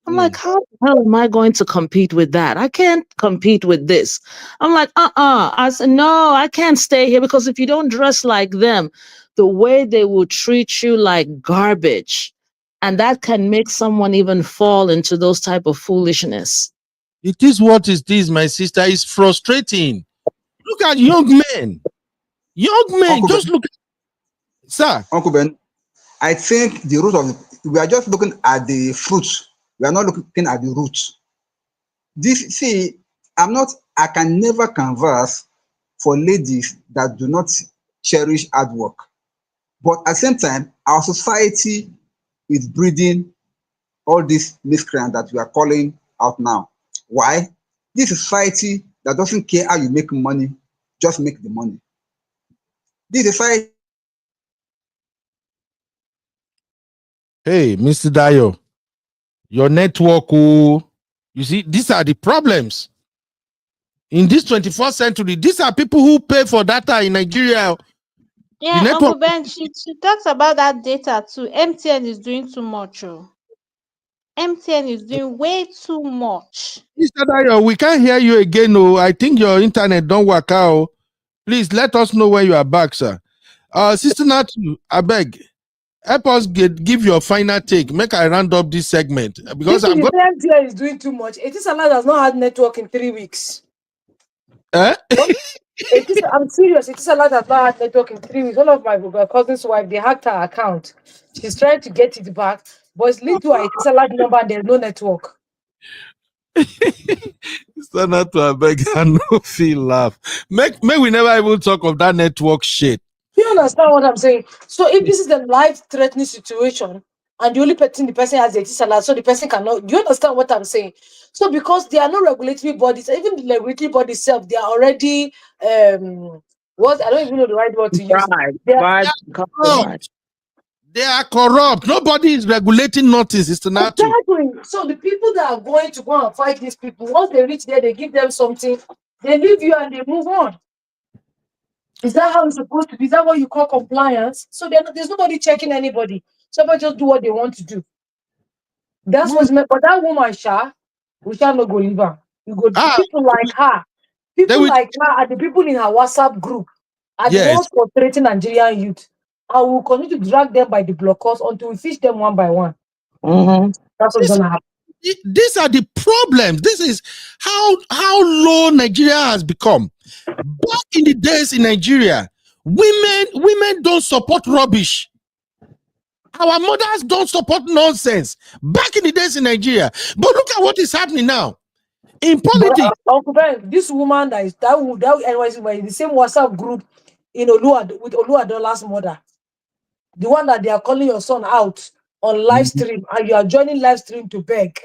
I'm like, how the hell am I going to compete with that? I can't compete with this. I'm like, I said, no, I can't stay here, because if you don't dress like them, the way they will treat you like garbage, and that can make someone even fall into those type of foolishness. It is what it is, my sister. It's frustrating. Look at young men. Uncle Just Ben, look. Sir. Uncle Ben, I think the root of we are just looking at the fruits. We are not looking at the roots. I can never converse for ladies that do not cherish hard work. But at the same time, our society is breeding all these miscreants that we are calling out now. Why? This society that doesn't care how you make money, just make the money. This society. Hey, Mr. Dayo, your network, you see, these are the problems. In this 21st century, these are people who pay for data in Nigeria. Yeah, Uncle Ben, she talks about that data too. MTN is doing too much. MTN is doing way too much. Mr. Dayo, we can't hear you again. I think your internet don't work out. Please let us know when you are back, sir. Sister Natu, I beg, help us give your final take. Make I round up this segment, because I'm going. MTN is doing too much. Etisalat has not had network in 3 weeks. Eh? I'm serious. Etisalat has not had network in 3 weeks. One of my cousin's wife, they hacked her account. She's trying to get it back, but it's linked to her Etisalat number and there's no network. Sister Natu, I beg, I no feel laugh. Make we never even talk of that network shit. You understand what I'm saying? So if this is a life-threatening situation, and the only person has the Etisalat, so the person cannot. Do you understand what I'm saying? So because there are no regulatory bodies, even the regulatory bodies itself, they are already I don't even know the right word to use. They are corrupt. Nobody is regulating notice. It's not. Exactly. So the people that are going to go and fight these people, once they reach there, they give them something, they leave you and they move on. Is that how it's supposed to be? Is that what you call compliance? So there's nobody checking anybody. Somebody just do what they want to do. That's what's meant. But that woman, we shall not go leave her. You go people like her. People like her are the people in her WhatsApp group are the ones frustrating Nigerian youth. I will continue to drag them by the blockers until we fish them one by one. That's what's gonna happen. These are the problems. This is how low Nigeria has become. Back in the days in Nigeria, women don't support rubbish. Our mothers don't support nonsense. Back in the days in Nigeria, but look at what is happening now in politics. Uncle Ben, this woman that NYC in the same WhatsApp group with Oluwadola's mother, the one that they are calling your son out on live stream, and you are joining live stream to beg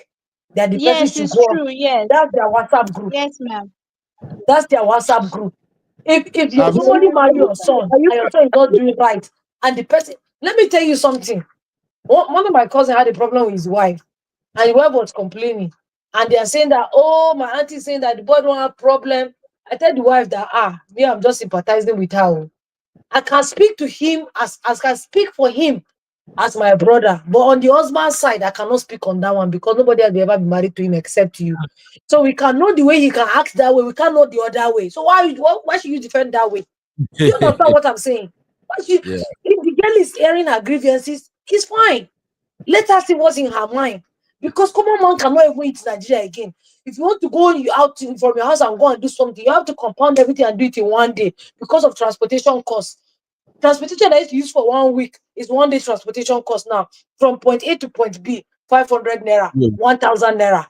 that the person should go. True, yes. That's their WhatsApp group. Yes, ma'am. That's their WhatsApp group. If somebody marry your son and your son is not doing right, and the person, let me tell you something. One of my cousins had a problem with his wife, and the wife was complaining, and they are saying that, oh, my auntie is saying that the boy don't have problem. I tell the wife that I'm just sympathizing with her. I can speak to him as can speak for him as my brother, but on the husband's side, I cannot speak on that one because nobody has ever been married to him except you. So we can know the way he can act that way. We can't know the other way. So why should you defend that way? You understand what I'm saying? If the girl is airing her grievances, it's fine. Let her see what's in her mind. Because common man cannot even eat Nigeria again. If you want to go out from your house and go and do something, you have to compound everything and do it in one day because of transportation costs. Transportation that is used for 1 week is 1 day transportation cost now. From point A to point B, 500 naira, 1,000 naira.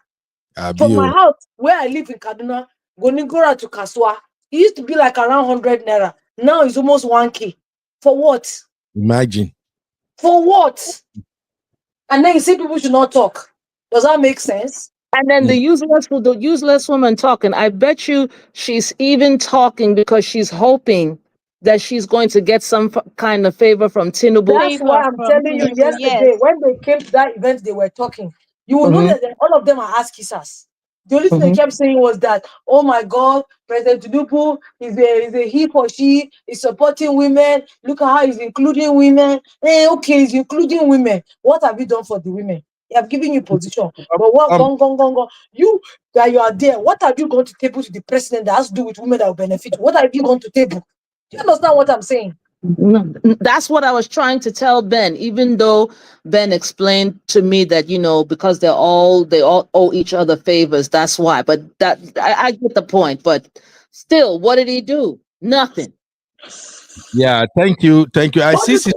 From my house, where I live in Kaduna, Gonigora to Kaswa, it used to be like around 100 naira. Now it's almost 1K. For what? Imagine. For what? And then you say people should not talk. Does that make sense? And then the useless woman talking. I bet you she's even talking because she's hoping that she's going to get some kind of favor from Tinubu. That's why I'm telling you yesterday, when they came to that event, they were talking. You will know that all of them are ass kissers. The only thing they kept saying was that, oh my God, President Tinubu is a he for she, is supporting women. Look at how he's including women. Okay, he's including women. What have you done for the women? They have given you position. But what you are there, what have you gone to table to the president that has to do with women that will benefit? What have you gone to table? Do you understand what I'm saying? That's what I was trying to tell Ben, even though Ben explained to me that, because they all owe each other favors. That's why. But I get the point. But still, what did he do? Nothing. Yeah, thank you. I see.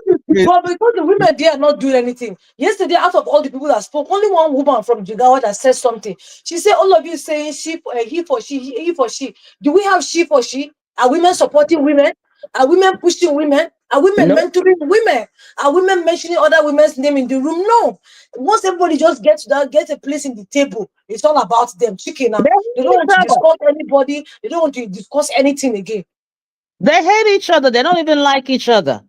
But because the women there are not doing anything. Yesterday, out of all the people that spoke, only one woman from Jigawa that said something. She said, all of you saying he for she. Do we have she for she? Are women supporting women? Are women pushing women? Are women mentoring women? Are women mentioning other women's name in the room? No. Once everybody just gets a place in the table, it's all about them. Chicken. They don't want to discuss anybody. They don't want to discuss anything again. They hate each other. They don't even like each other.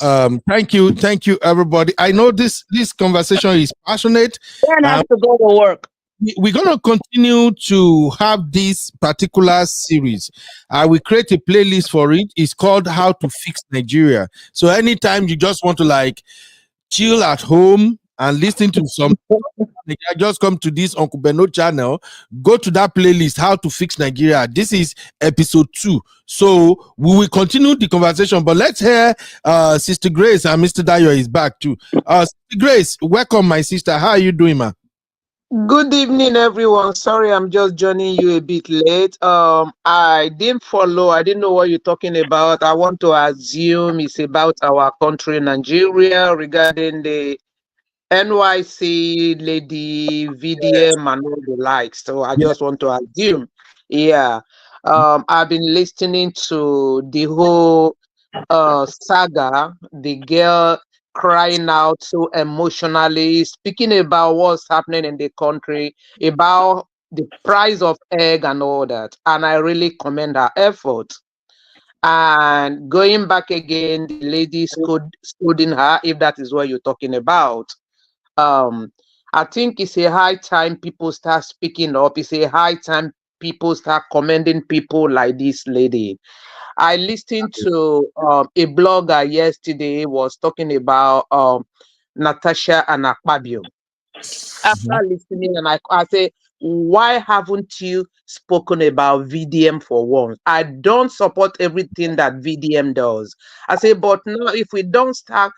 Thank you, everybody. I know this conversation is passionate. Ben has to go to work. We're going to continue to have this particular series. I will create a playlist for it. It's called How to Fix Nigeria. So anytime you just want to chill at home and listen to some, just come to this Uncle Beno channel, go to that playlist, How to Fix Nigeria. This is episode 2. So we will continue the conversation, but let's hear Sister Grace, and Mr. Dayo is back too. Sister Grace, welcome, my sister. How are you doing, ma? Good evening, everyone. Sorry, I'm just joining you a bit late. I didn't follow. I didn't know what you're talking about. I want to assume it's about our country, Nigeria, regarding the NYC lady, VDM, and all the likes. So I just want to assume. Yeah. I've been listening to the whole saga, the girl crying out so emotionally, speaking about what's happening in the country, about the price of egg and all that. And I really commend her effort. And going back again, the lady scolding her, if that is what you're talking about. I think it's a high time people start speaking up. It's a high time people start commending people like this lady. I listened to a blogger yesterday was talking about Natasha and Akpabio. After listening, and I say, why haven't you spoken about VDM for once? I don't support everything that VDM does. I say, but now if we don't start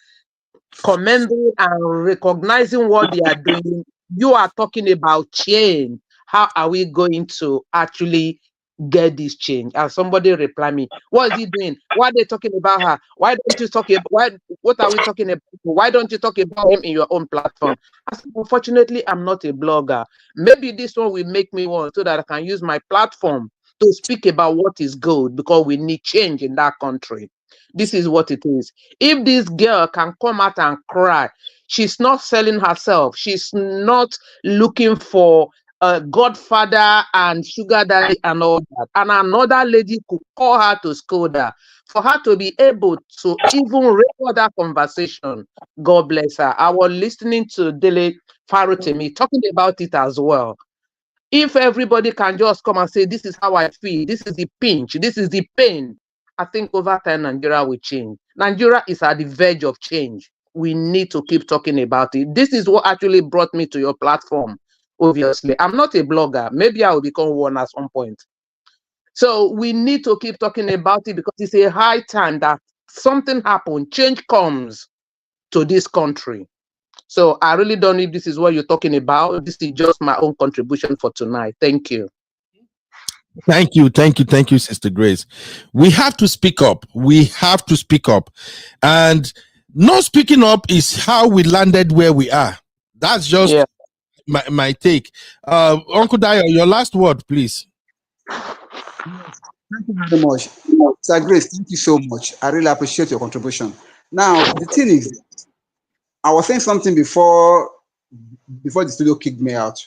commending and recognizing what they are doing, you are talking about change. How are we going to actually get this change? And somebody reply me, what is he doing? Why are they talking about her? Why don't you talk about what are we talking about? Why don't you talk about him in your own platform? I said, unfortunately, I'm not a blogger. Maybe this one will make me one so that I can use my platform to speak about what is good, because we need change in that country. This is what it is. If this girl can come out and cry, she's not selling herself. She's not looking for a godfather and sugar daddy and all that. And another lady could call her to scold her. For her to be able to even record that conversation, God bless her. I was listening to Dele Farutemi talking about it as well. If everybody can just come and say, this is how I feel, this is the pinch, this is the pain, I think over time Nigeria will change. Nigeria is at the verge of change. We need to keep talking about it. This is what actually brought me to your platform, obviously. I'm not a blogger. Maybe I will become one at some point. So we need to keep talking about it, because it's a high time that something happens, change comes to this country. So I really don't know if this is what you're talking about. This is just my own contribution for tonight. Thank you. Thank you, Sister Grace. We have to speak up. We have to speak up. And not speaking up is how we landed where we are. That's just my take. Uncle Dio, your last word, please. Thank you very much. Sir Grace, thank you so much. I really appreciate your contribution. Now, the thing is, I was saying something before the studio kicked me out.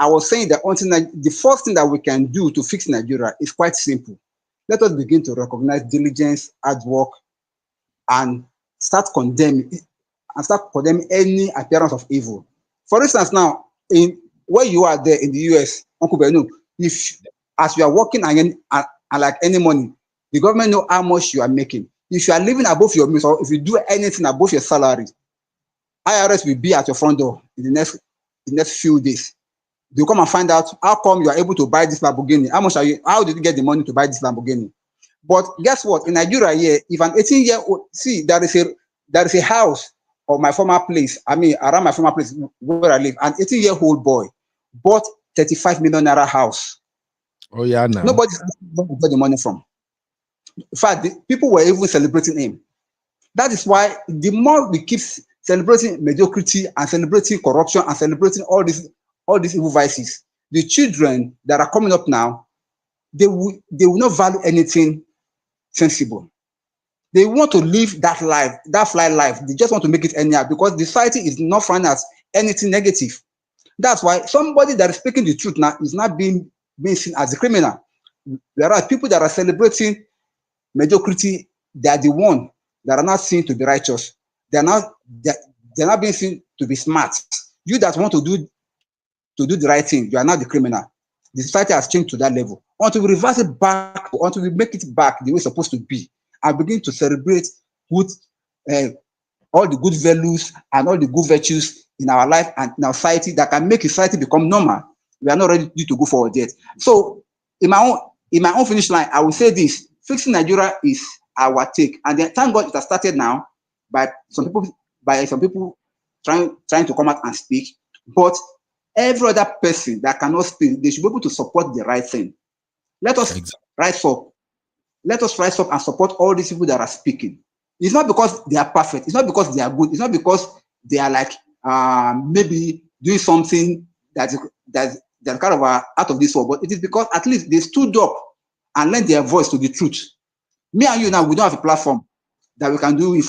I was saying that the first thing that we can do to fix Nigeria is quite simple. Let us begin to recognize diligence, hard work, and start condemning any appearance of evil. For instance, now in where you are there in the US, Uncle Benu, if as you are working and like any money, the government know how much you are making. If you are living above your means, or if you do anything above your salary, IRS will be at your front door in the next few days. They'll come and find out how come you are able to buy this Lamborghini. How did you get the money to buy this Lamborghini? But guess what? In Nigeria here, if an 18-year-old, see, there is a house of my former place, around my former place where I live, an 18-year-old boy bought 35 million naira house. Oh yeah, now. Nobody's where he got the money from. In fact, people were even celebrating him. That is why the more we keep celebrating mediocrity and celebrating corruption and celebrating all these evil vices, the children that are coming up now, they will not value anything sensible. They want to live that life, that fly life. They just want to make it anyhow, because the society is not finding as anything negative. That's why somebody that is speaking the truth now is not being seen as a criminal. Whereas people that are celebrating mediocrity, they are the one that are not seen to be righteous. They're not being seen to be smart. You that want to do the right thing, you are not the criminal. The society has changed to that level. Until we reverse it back, until we make it back the way it's supposed to be, and begin to celebrate good, all the good values and all the good virtues in our life and in our society that can make society become normal, we are not ready to go forward yet. So in my own finish line, I will say this: fixing Nigeria is our take, and then thank God it has started now by some people trying to come out and speak. But every other person that cannot speak, they should be able to support the right thing. Let us rise up. Let us rise up and support all these people that are speaking. It's not because they are perfect. It's not because they are good. It's not because they are like maybe doing something that's kind of out of this world. But it is because at least they stood up and lent their voice to the truth. Me and you now, we don't have a platform that we can do it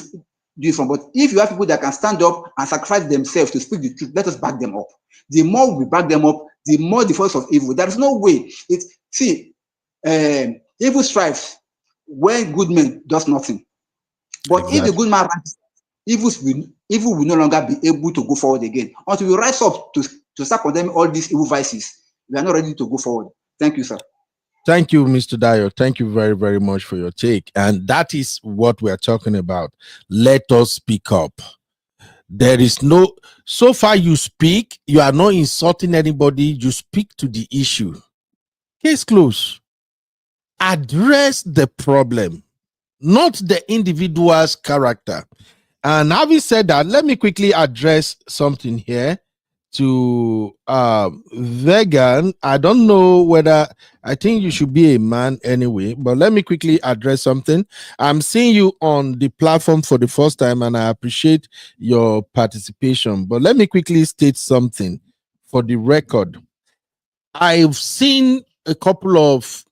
from. But if you have people that can stand up and sacrifice themselves to speak the truth, let us back them up. The more we back them up, the more the force of evil. There is no way. Evil strives when good man does nothing. But if the good man rises, evil will no longer be able to go forward again. Until we rise up to start condemning all these evil vices, we are not ready to go forward. Thank you, sir. Thank you, Mr. Dio. Thank you very, very much for your take. And that is what we're talking about. Let us speak up. There is no, so far you speak, you are not insulting anybody, you speak to the issue. Case closed. Address the problem, not the individual's character. And having said that, let me quickly address something here to Vegan. I don't know whether, I think you should be a man anyway, but let me quickly address something. I'm seeing you on the platform for the first time and I appreciate your participation, but let me quickly state something for the record. I've seen a couple of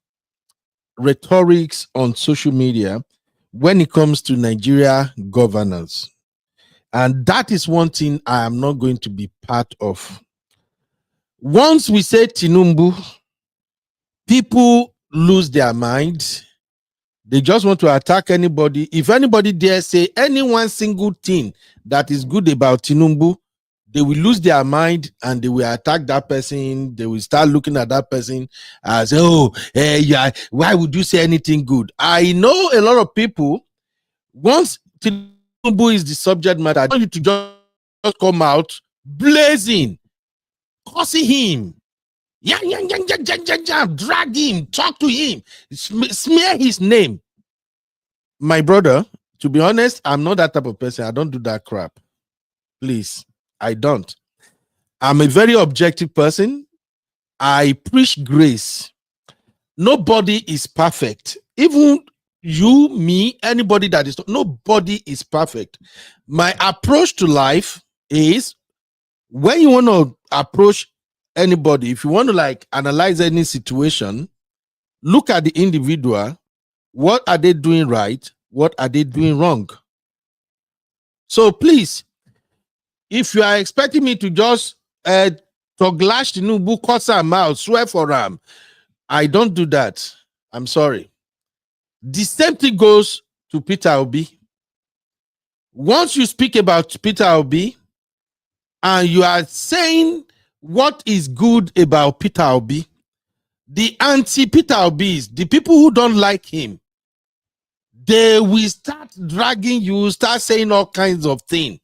rhetorics on social media when it comes to Nigeria governance. And that is one thing I am not going to be part of. Once we say Tinubu, people lose their mind. They just want to attack anybody. If anybody dare say any one single thing that is good about Tinubu, they will lose their mind and they will attack that person. They will start looking at that person as, oh, yeah, why would you say anything good? I know a lot of people, once Tinubu is the subject matter, I want you to just come out blazing, cursing him, drag him, talk to him, smear his name. My brother, to be honest, I'm not that type of person. I don't do that crap. Please, I don't. I'm a very objective person. I preach grace. Nobody is perfect. Even you, me, anybody that is, nobody is perfect. My approach to life is, when you want to approach anybody, if you want to like analyze any situation, look at the individual. What are they doing right? What are they doing wrong? So please, if you are expecting me to just toglash the new book, cut some out, swear for them, I don't do that. I'm sorry. The same thing goes to Peter Obi. Once you speak about Peter Obi and you are saying what is good about Peter Obi, the anti-Peter Obis, the people who don't like him, they will start dragging you, start saying all kinds of things.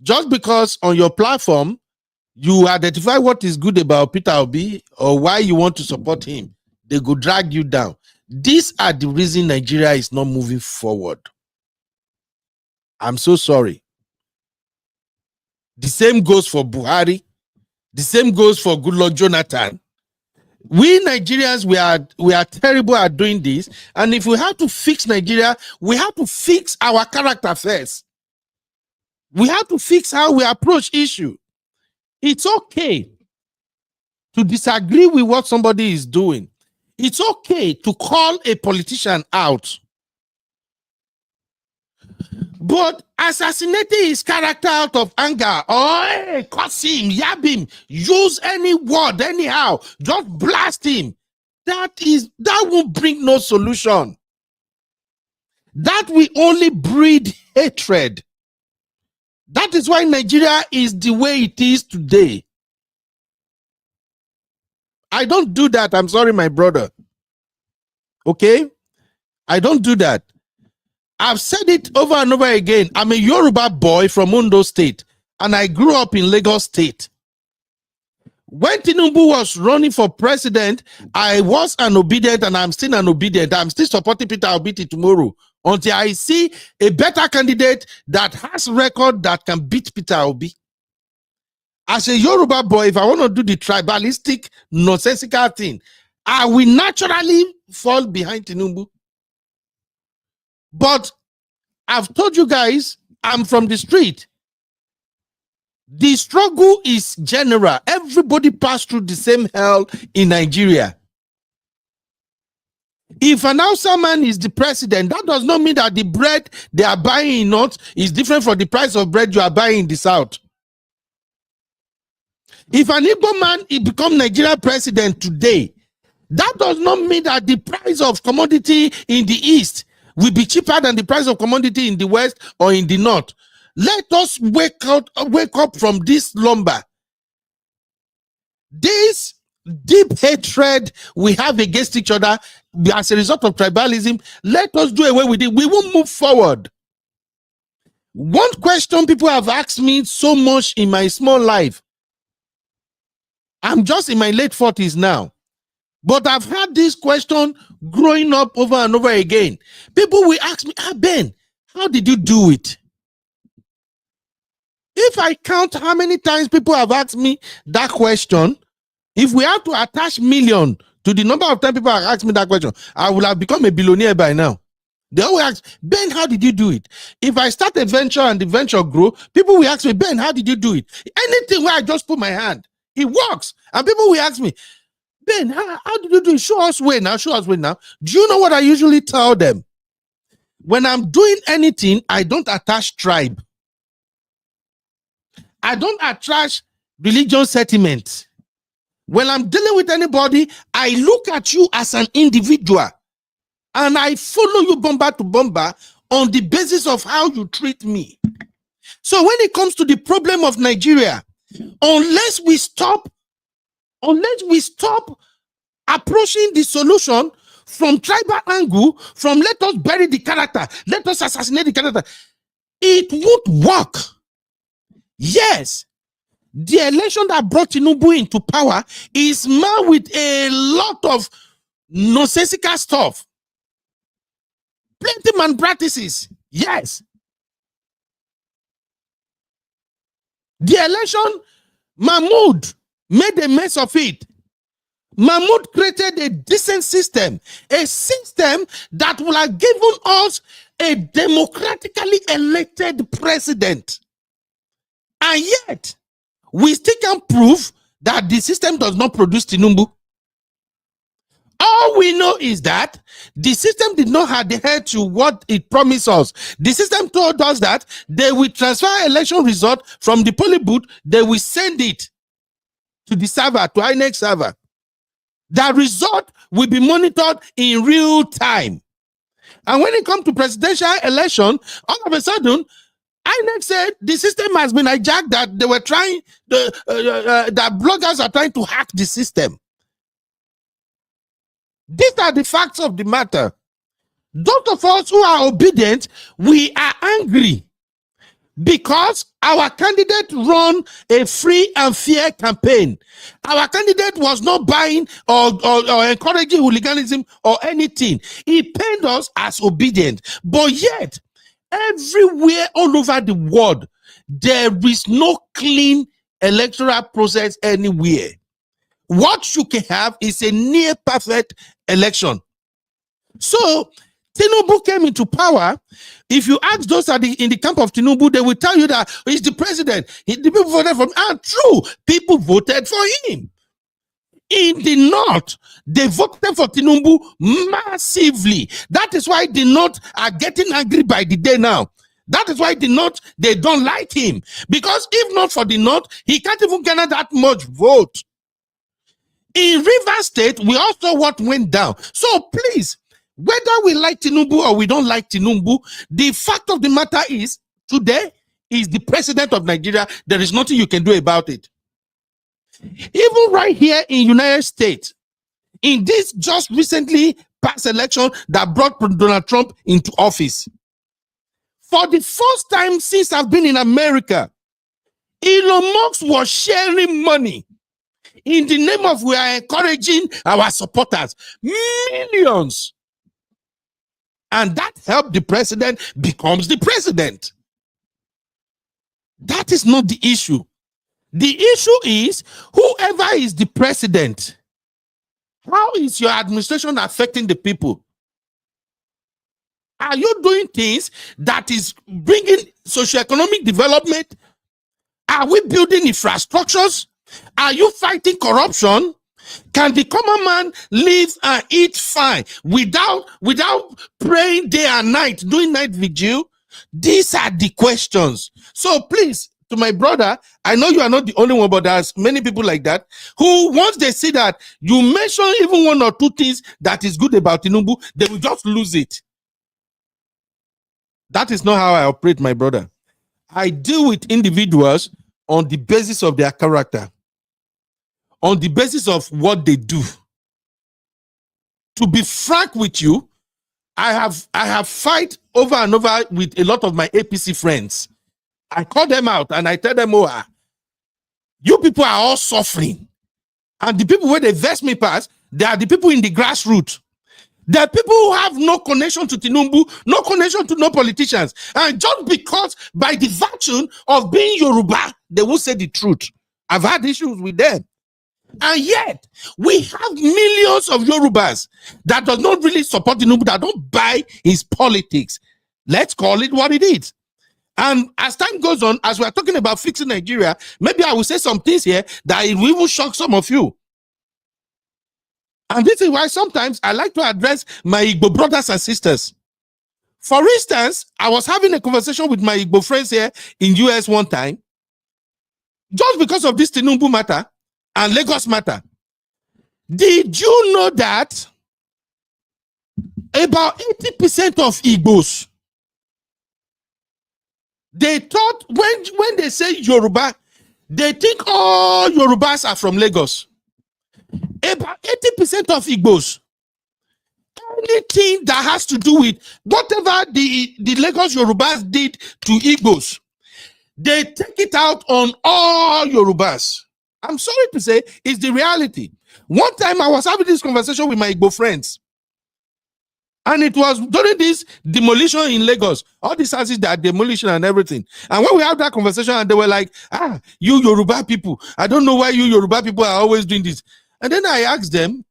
Just because on your platform, you identify what is good about Peter Obi or why you want to support him, they go drag you down. These are the reason Nigeria is not moving forward. I'm so sorry. The same goes for Buhari. The same goes for Goodluck Jonathan. We Nigerians, we are terrible at doing this. And if we have to fix Nigeria, we have to fix our character first. We have to fix how we approach issue. It's okay to disagree with what somebody is doing. It's okay to call a politician out. But assassinating his character out of anger, or hey, curse him, yab him, use any word anyhow, just blast him, that won't bring no solution. That will only breed hatred. That is why Nigeria is the way it is today. I don't do that. I'm sorry, my brother. Okay? I don't do that. I've said it over and over again. I'm a Yoruba boy from Ondo State, and I grew up in Lagos State. When Tinubu was running for president, I was an obedient, and I'm still an obedient. I'm still supporting Peter Obi tomorrow until I see a better candidate that has record that can beat Peter Obi. As a Yoruba boy, if I want to do the tribalistic, nonsensical thing, I will naturally fall behind Tinubu. But I've told you guys, I'm from the street. The struggle is general. Everybody passed through the same hell in Nigeria. If an Hausa man is the president, that does not mean that the bread they are buying in North is different from the price of bread you are buying in the South. If an Igbo man become Nigerian president today, That does not mean that the price of commodity in the East will be cheaper than the price of commodity in the West or in the North. Let us wake up from this slumber. This deep hatred we have against each other as a result of tribalism, let us do away with it. We will move forward. One question people have asked me so much in my small life. I'm just in my late 40s now. But I've had this question growing up over and over again. People will ask me, Ben, how did you do it? If I count how many times people have asked me that question, if we have to attach million to the number of times people have asked me that question, I will have become a billionaire by now. They always ask, Ben, how did you do it? If I start a venture and the venture grow, people will ask me, Ben, how did you do it? Anything where I just put my hand, it works. And people will ask me, Ben, how did you do it? Show us way now, show us way now. Do you know what I usually tell them? When I'm doing anything, I don't attach tribe. I don't attach religion sentiment. When I'm dealing with anybody, I look at you as an individual and I follow you bomber to bomber on the basis of how you treat me. So when it comes to the problem of Nigeria, unless we stop approaching the solution from tribal angle, from let us bury the character, let us assassinate the character, it won't work. Yes, the election that brought Tinubu into power is marred with a lot of nonsensical stuff. Plenty malpractices. Yes. The election, Mahmoud made a mess of it. Mahmoud created a decent system, a system that will have given us a democratically elected president. And yet, we still can prove that the system does not produce Tinubu. All we know is that the system did not adhere to what it promised us. The system told us that they will transfer election result from the polling booth, they will send it to the server, to INEC server. That result will be monitored in real time. And when it comes to presidential election, all of a sudden, INEC said the system has been hijacked, that they were trying, that bloggers are trying to hack the system. These are the facts of the matter. Those of us who are obedient, we are angry because our candidate run a free and fair campaign. Our candidate was not buying or encouraging hooliganism or anything. He paid us as obedient. But yet, everywhere all over the world, there is no clean electoral process anywhere. What you can have is a near perfect election. So Tinubu came into power. If you ask those in the camp of Tinubu, they will tell you that he's the president. The people voted for him. And true, people voted for him. In the North, they voted for Tinubu massively. That is why the North are getting angry by the day now. That is why the North, they don't like him. Because if not for the North, he can't even garner that much vote. In Rivers State, we all saw what went down. So please, whether we like Tinubu or we don't like Tinubu, the fact of the matter is, today is the president of Nigeria. There is nothing you can do about it. Even right here in United States, in this just recently past election that brought Donald Trump into office, for the first time since I've been in America, Elon Musk was sharing money in the name of we are encouraging our supporters, millions. And that helped the president becomes the president. That is not the issue. The issue is whoever is the president, how is your administration affecting the people? Are you doing things that is bringing socioeconomic development? Are we building infrastructures? Are you fighting corruption? Can the common man live and eat fine without praying day and night, doing night vigil? These are the questions. So please, to my brother, I know you are not the only one, but there's many people like that who, once they see that you mention even one or two things that is good about Tinubu, they will just lose it. That is not how I operate, my brother. I deal with individuals on the basis of their character, on the basis of what they do. To be frank with you, I have fight over and over with a lot of my APC friends. I call them out and I tell them, oh, you people are all suffering. And the people where they vex me past, they are the people in the grassroots. There are people who have no connection to Tinubu, no connection to no politicians. And just because by the virtue of being Yoruba, they will say the truth. I've had issues with them. And yet, we have millions of Yorubas that does not really support Tinubu, that don't buy his politics. Let's call it what it is. And as time goes on, as we're talking about fixing Nigeria, maybe I will say some things here that it will even shock some of you. And this is why sometimes I like to address my Igbo brothers and sisters. For instance, I was having a conversation with my Igbo friends here in US one time, just because of this Tinubu matter and Lagos matter. Did you know that about 80% of Igbos, they thought when they say Yoruba, they think all Yorubas are from Lagos. About 80% of Igbos, anything that has to do with whatever the Lagos Yorubas did to Igbos, they take it out on all Yorubas. I'm sorry to say, it's the reality. One time I was having this conversation with my Igbo friends, and it was during this demolition in Lagos, all these houses that demolition and everything. And when we had that conversation, and they were like, you Yoruba people, I don't know why you Yoruba people are always doing this. And then I asked them,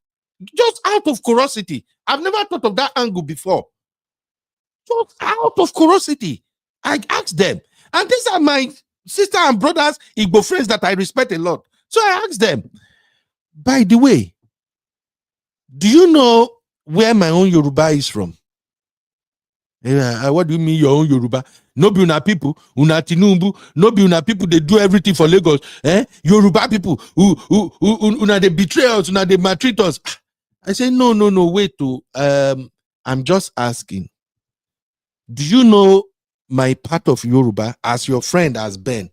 just out of curiosity, I've never thought of that angle before. Just out of curiosity, I asked them. And these are my sister and brothers, Igbo friends that I respect a lot. So I asked them, by the way, do you know where my own Yoruba is from? What do you mean your own Yoruba? No be una people, una Tinubu, no be una people, they do everything for Lagos. Yoruba people, una they betray us, una they maltreat us. I say, no, wait. I'm just asking. Do you know my part of Yoruba as your friend, as Ben?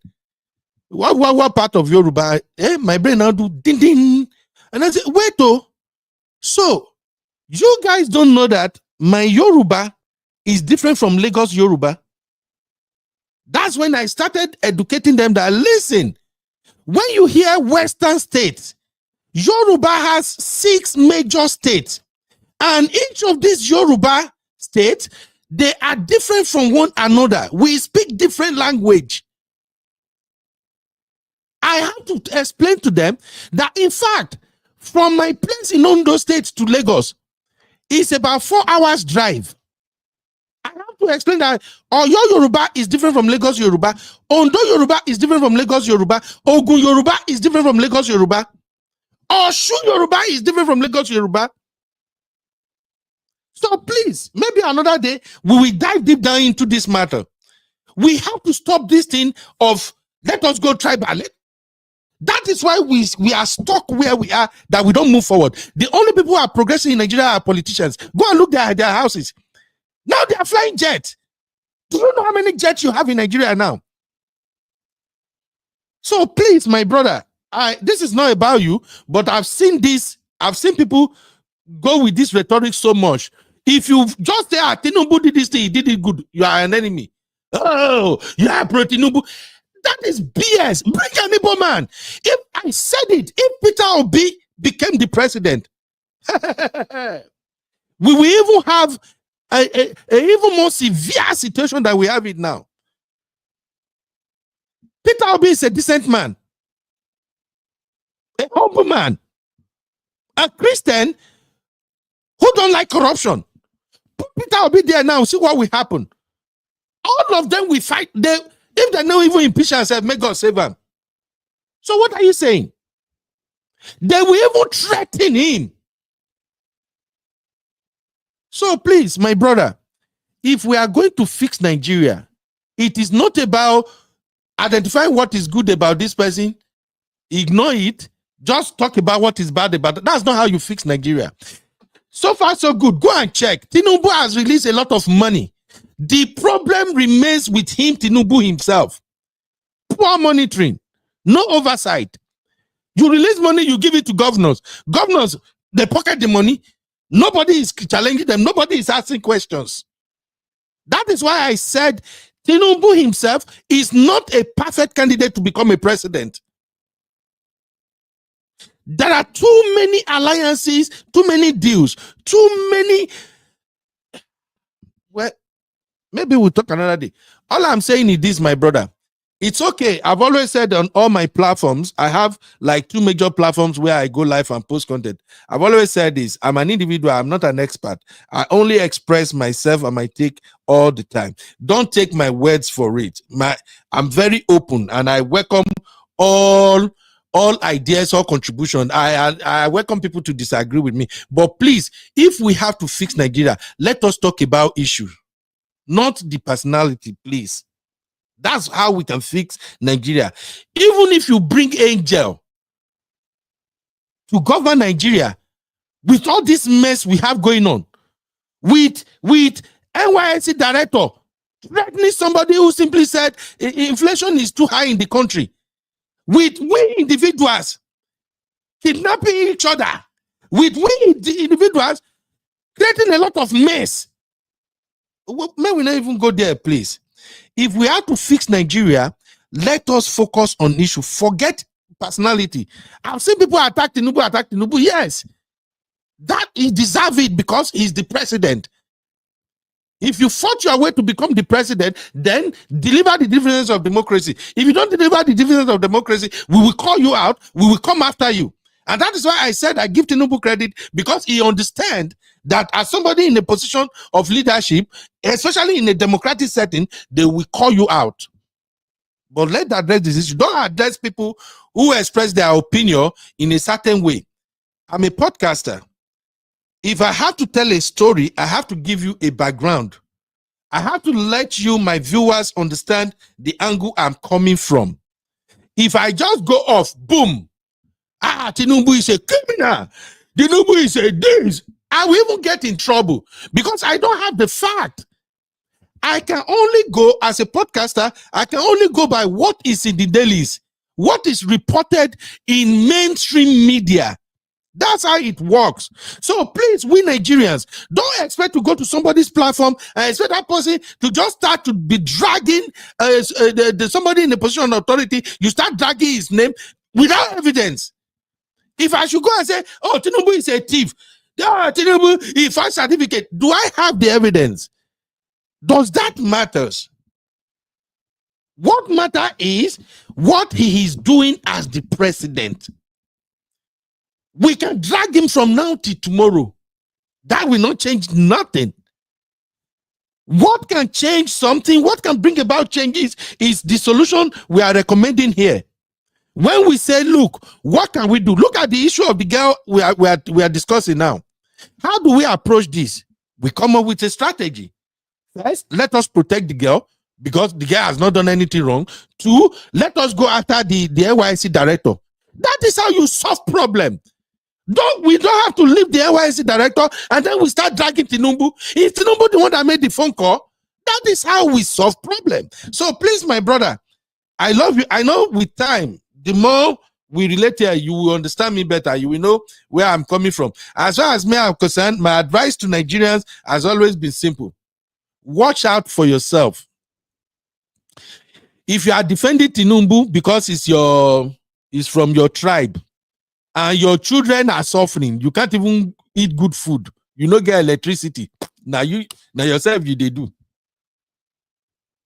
What part of Yoruba? My brain now do ding ding. And I say, wait, so you guys don't know that my Yoruba is different from Lagos Yoruba? That's when I started educating them that, listen, when you hear Western states, Yoruba has 6 major states. And each of these Yoruba states, they are different from one another. We speak different language. I have to explain to them that, in fact, from my place in Ondo State to Lagos, it's about 4 hours drive. I have to explain that Oyo Yoruba is different from Lagos Yoruba. Ondo Yoruba is different from Lagos Yoruba. Ogun Yoruba is different from Lagos Yoruba. Oshu Yoruba is different from Lagos Yoruba. So please, maybe another day, we will dive deep down into this matter. We have to stop this thing of let us go tribal. That is why we are stuck where we are, that we don't move forward. The only people who are progressing in Nigeria are politicians. Go and look at their houses. Now they are flying jets. Do you know how many jets you have in Nigeria now? So please, my brother, this is not about you, but I've seen this. I've seen people go with this rhetoric so much. If you just say, Tinubu did this thing, he did it good, you are an enemy. Oh, you are pro Tinubu. That is BS. Bring an Igbo man. If I said it, if Peter Obi became the president, we will even have a even more severe situation than we have it now. Peter Obi is a decent man, a humble man, a Christian who don't like corruption. Put Peter Obi there now, see what will happen. All of them will fight. If they don't even impeach themselves, may God save them. So what are you saying? They will even threaten him. So please, my brother, if we are going to fix Nigeria, it is not about identify what is good about this person, ignore it, just talk about what is bad about it. That's not how you fix Nigeria. So far, so good. Go and check. Tinubu has released a lot of money. The problem remains with him, Tinubu himself. Poor monitoring, no oversight. You release money, you give it to governors. Governors, they pocket the money. Nobody is challenging them. Nobody is asking questions. That is why I said Tinubu himself is not a perfect candidate to become a president. There are too many alliances, too many deals, too many. Well, maybe we'll talk another day. All I'm saying is this, my brother. It's okay. I've always said on all my platforms, I have like 2 major platforms where I go live and post content. I've always said this. I'm an individual. I'm not an expert. I only express myself and my take all the time. Don't take my words for it. I'm very open and I welcome all ideas or contribution. I welcome people to disagree with me. But please, if we have to fix Nigeria, let us talk about issues, not the personality, please. That's how we can fix Nigeria. Even if you bring Angel to govern Nigeria, with all this mess we have going on, with NYSC director threatening somebody who simply said inflation is too high in the country, with we individuals kidnapping each other, with we individuals creating a lot of mess. May we not even go there, please. If we have to fix Nigeria, let us focus on issue. Forget personality. I've seen people attack Tinubu. Yes, that he deserves it because he's the president. If you fought your way to become the president, then deliver the dividends of democracy. If you don't deliver the dividends of democracy, we will call you out. We will come after you. And that is why I said I give Tinubu credit, because he understands that as somebody in a position of leadership, especially in a democratic setting, they will call you out. But let that address this issue. Don't address people who express their opinion in a certain way. I'm a podcaster. If I have to tell a story, I have to give you a background. I have to let you, my viewers, understand the angle I'm coming from. If I just go off, boom, Tinubu is a criminal, Tinubu is a this, I will even get in trouble because I don't have the fact. I can only go, as a podcaster, I can only go by what is in the dailies, what is reported in mainstream media. That's how it works. So please, we Nigerians, don't expect to go to somebody's platform and expect that person to just start to be dragging somebody in a position of authority. You start dragging his name without evidence. If I should go and say, oh, Tinubu is a thief, Tinubu, he finds certificate, do I have the evidence? Does that matter? What matter is what he is doing as the president. We can drag him from now till tomorrow. That will not change nothing. What can change something, what can bring about changes is the solution we are recommending here. When we say, look, what can we do? Look at the issue of the girl we are discussing now. How do we approach this? We come up with a strategy. First, let us protect the girl because the girl has not done anything wrong. 2, let us go after the NYSC director. That is how you solve problem. We don't have to leave the NYSC director and then we start dragging Tinubu. Is Tinubu the one that made the phone call? That is how we solve problem. So please, my brother, I love you. I know with time, the more we relate here, you will understand me better. You will know where I'm coming from. As far as me I'm concerned, my advice to Nigerians has always been simple. Watch out for yourself. If you are defending Tinubu because it's from your tribe and your children are suffering, you can't even eat good food, you don't get electricity. Now yourself they do.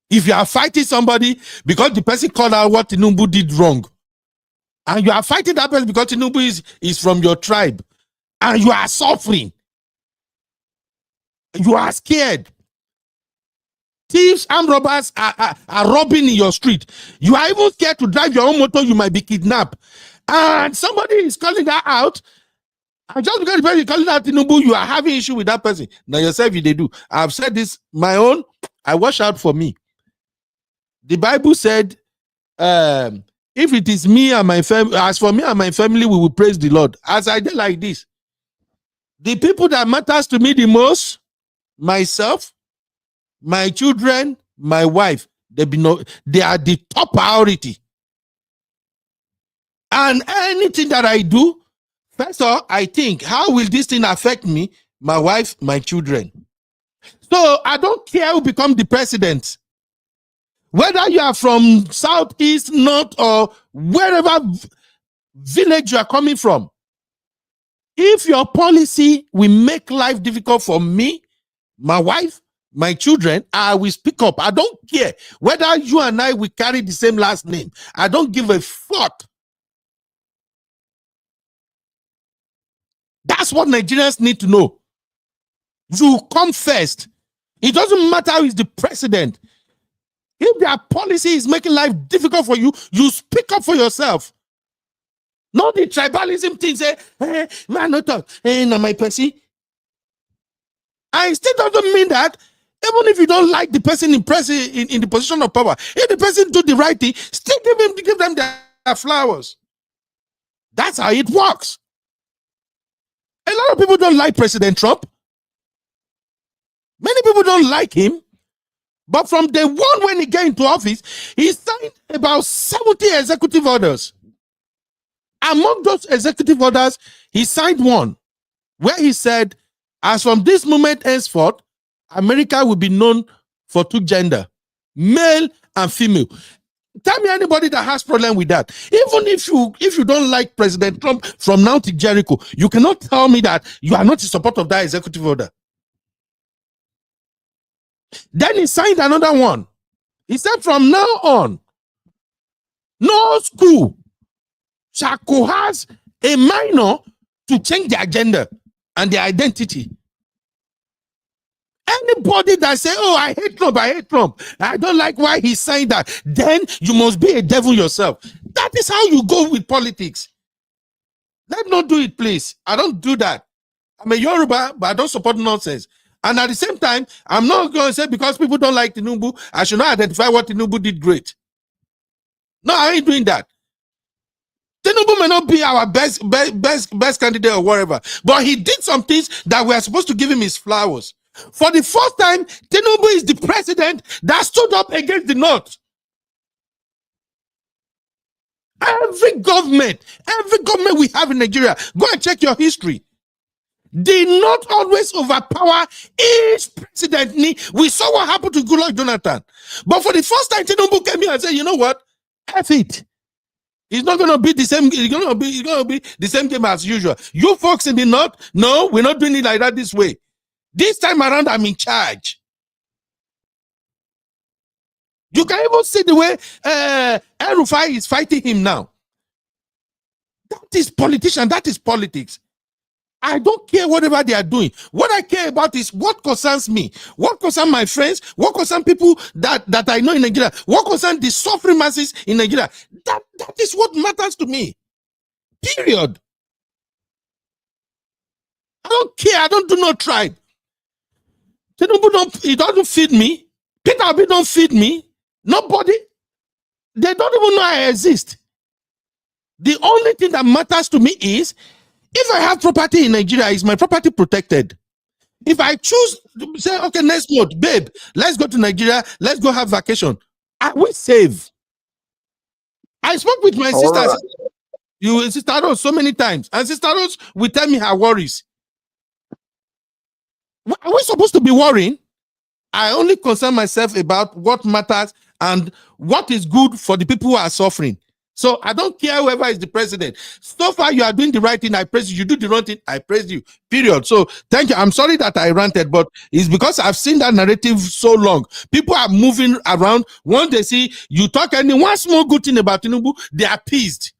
If you are fighting somebody because the person called out what Tinubu did wrong, and you are fighting that person because Tinubu is from your tribe, and you are suffering, you are scared. Thieves, armed robbers are robbing in your street. You are even scared to drive your own motor, you might be kidnapped. And somebody is calling that out. And just because the person is calling out Tinubu, you are having issue with that person. Now yourself, they do. I've said this, my own, I watch out for me. The Bible said, if it is me and my family, as for me and my family, we will praise the Lord. As I did like this, the people that matters to me the most, myself, my children, my wife, they are the top priority. And anything that I do, first of all, I think, how will this thing affect me, my wife, my children? So I don't care who become the president. Whether you are from south, east, north, or wherever village you are coming from, if your policy will make life difficult for me, my wife, my children, I will speak up. I don't care whether you and I will carry the same last name. I don't give a fuck. That's what Nigerians need to know. You come first. It doesn't matter who is the president. If their policy is making life difficult for you, you speak up for yourself. Not the tribalism thing, say, man, no talk, no my person. And it still doesn't mean that even if you don't like the person in the position of power, if the person do the right thing, still give them their flowers. That's how it works. A lot of people don't like President Trump. Many people don't like him. But from the one when he came into office, he signed about 70 executive orders. Among those executive orders, he signed one where he said, as from this moment henceforth, America will be known for two gender, male and female. Tell me anybody that has problem with that. Even if you don't like President Trump from now to Jericho, you cannot tell me that you are not in support of that executive order. Then he signed another one. He said from now on, no school shall coerce a minor to change their gender and their identity. Anybody that say, oh, I hate Trump, I don't like why he signed that, then you must be a devil yourself. That is how you go with politics. Let's not do it, please. I don't do that. I'm a Yoruba, but I don't support nonsense. And at the same time, I'm not going to say because people don't like Tinubu, I should not identify what Tinubu did great. No, I ain't doing that. Tinubu may not be our best candidate or whatever, but he did some things that we are supposed to give him his flowers. For the first time, Tinubu is the president that stood up against the North. Every government we have in Nigeria, go and check your history, did not always overpower each president. We saw what happened to Goodluck Jonathan. But for the first time, Tinubu came here and said, you know what? F it. It's not going to be the same. It's going to be the same game as usual. You folks in the North, no, we're not doing it like that this way. This time around, I'm in charge. You can even see the way El-Rufai is fighting him now. That is politician. That is politics. I don't care whatever they are doing. What I care about is what concerns me, what concerns my friends, what concerns people that I know in Nigeria, what concerns the suffering masses in Nigeria. That is what matters to me. Period. I don't care. I don't do no tribe. He doesn't feed me. Peter Obi don't feed me. Nobody. They don't even know I exist. The only thing that matters to me is if I have property in Nigeria, is my property protected? If I choose to say, okay, next month, babe, let's go to Nigeria, let's go have vacation, I will save. I spoke with my sisters, Sister Rose, so many times, and Sister Rose will tell me her worries. Are we supposed to be worrying? I only concern myself about what matters and what is good for the people who are suffering. So I don't care whoever is the president. So far, you are doing the right thing. I praise you. You do the wrong thing. I praise you. Period. So thank you. I'm sorry that I ranted, but it's because I've seen that narrative so long. People are moving around. Once they see you talk any one small good thing about Tinubu, they are appeased.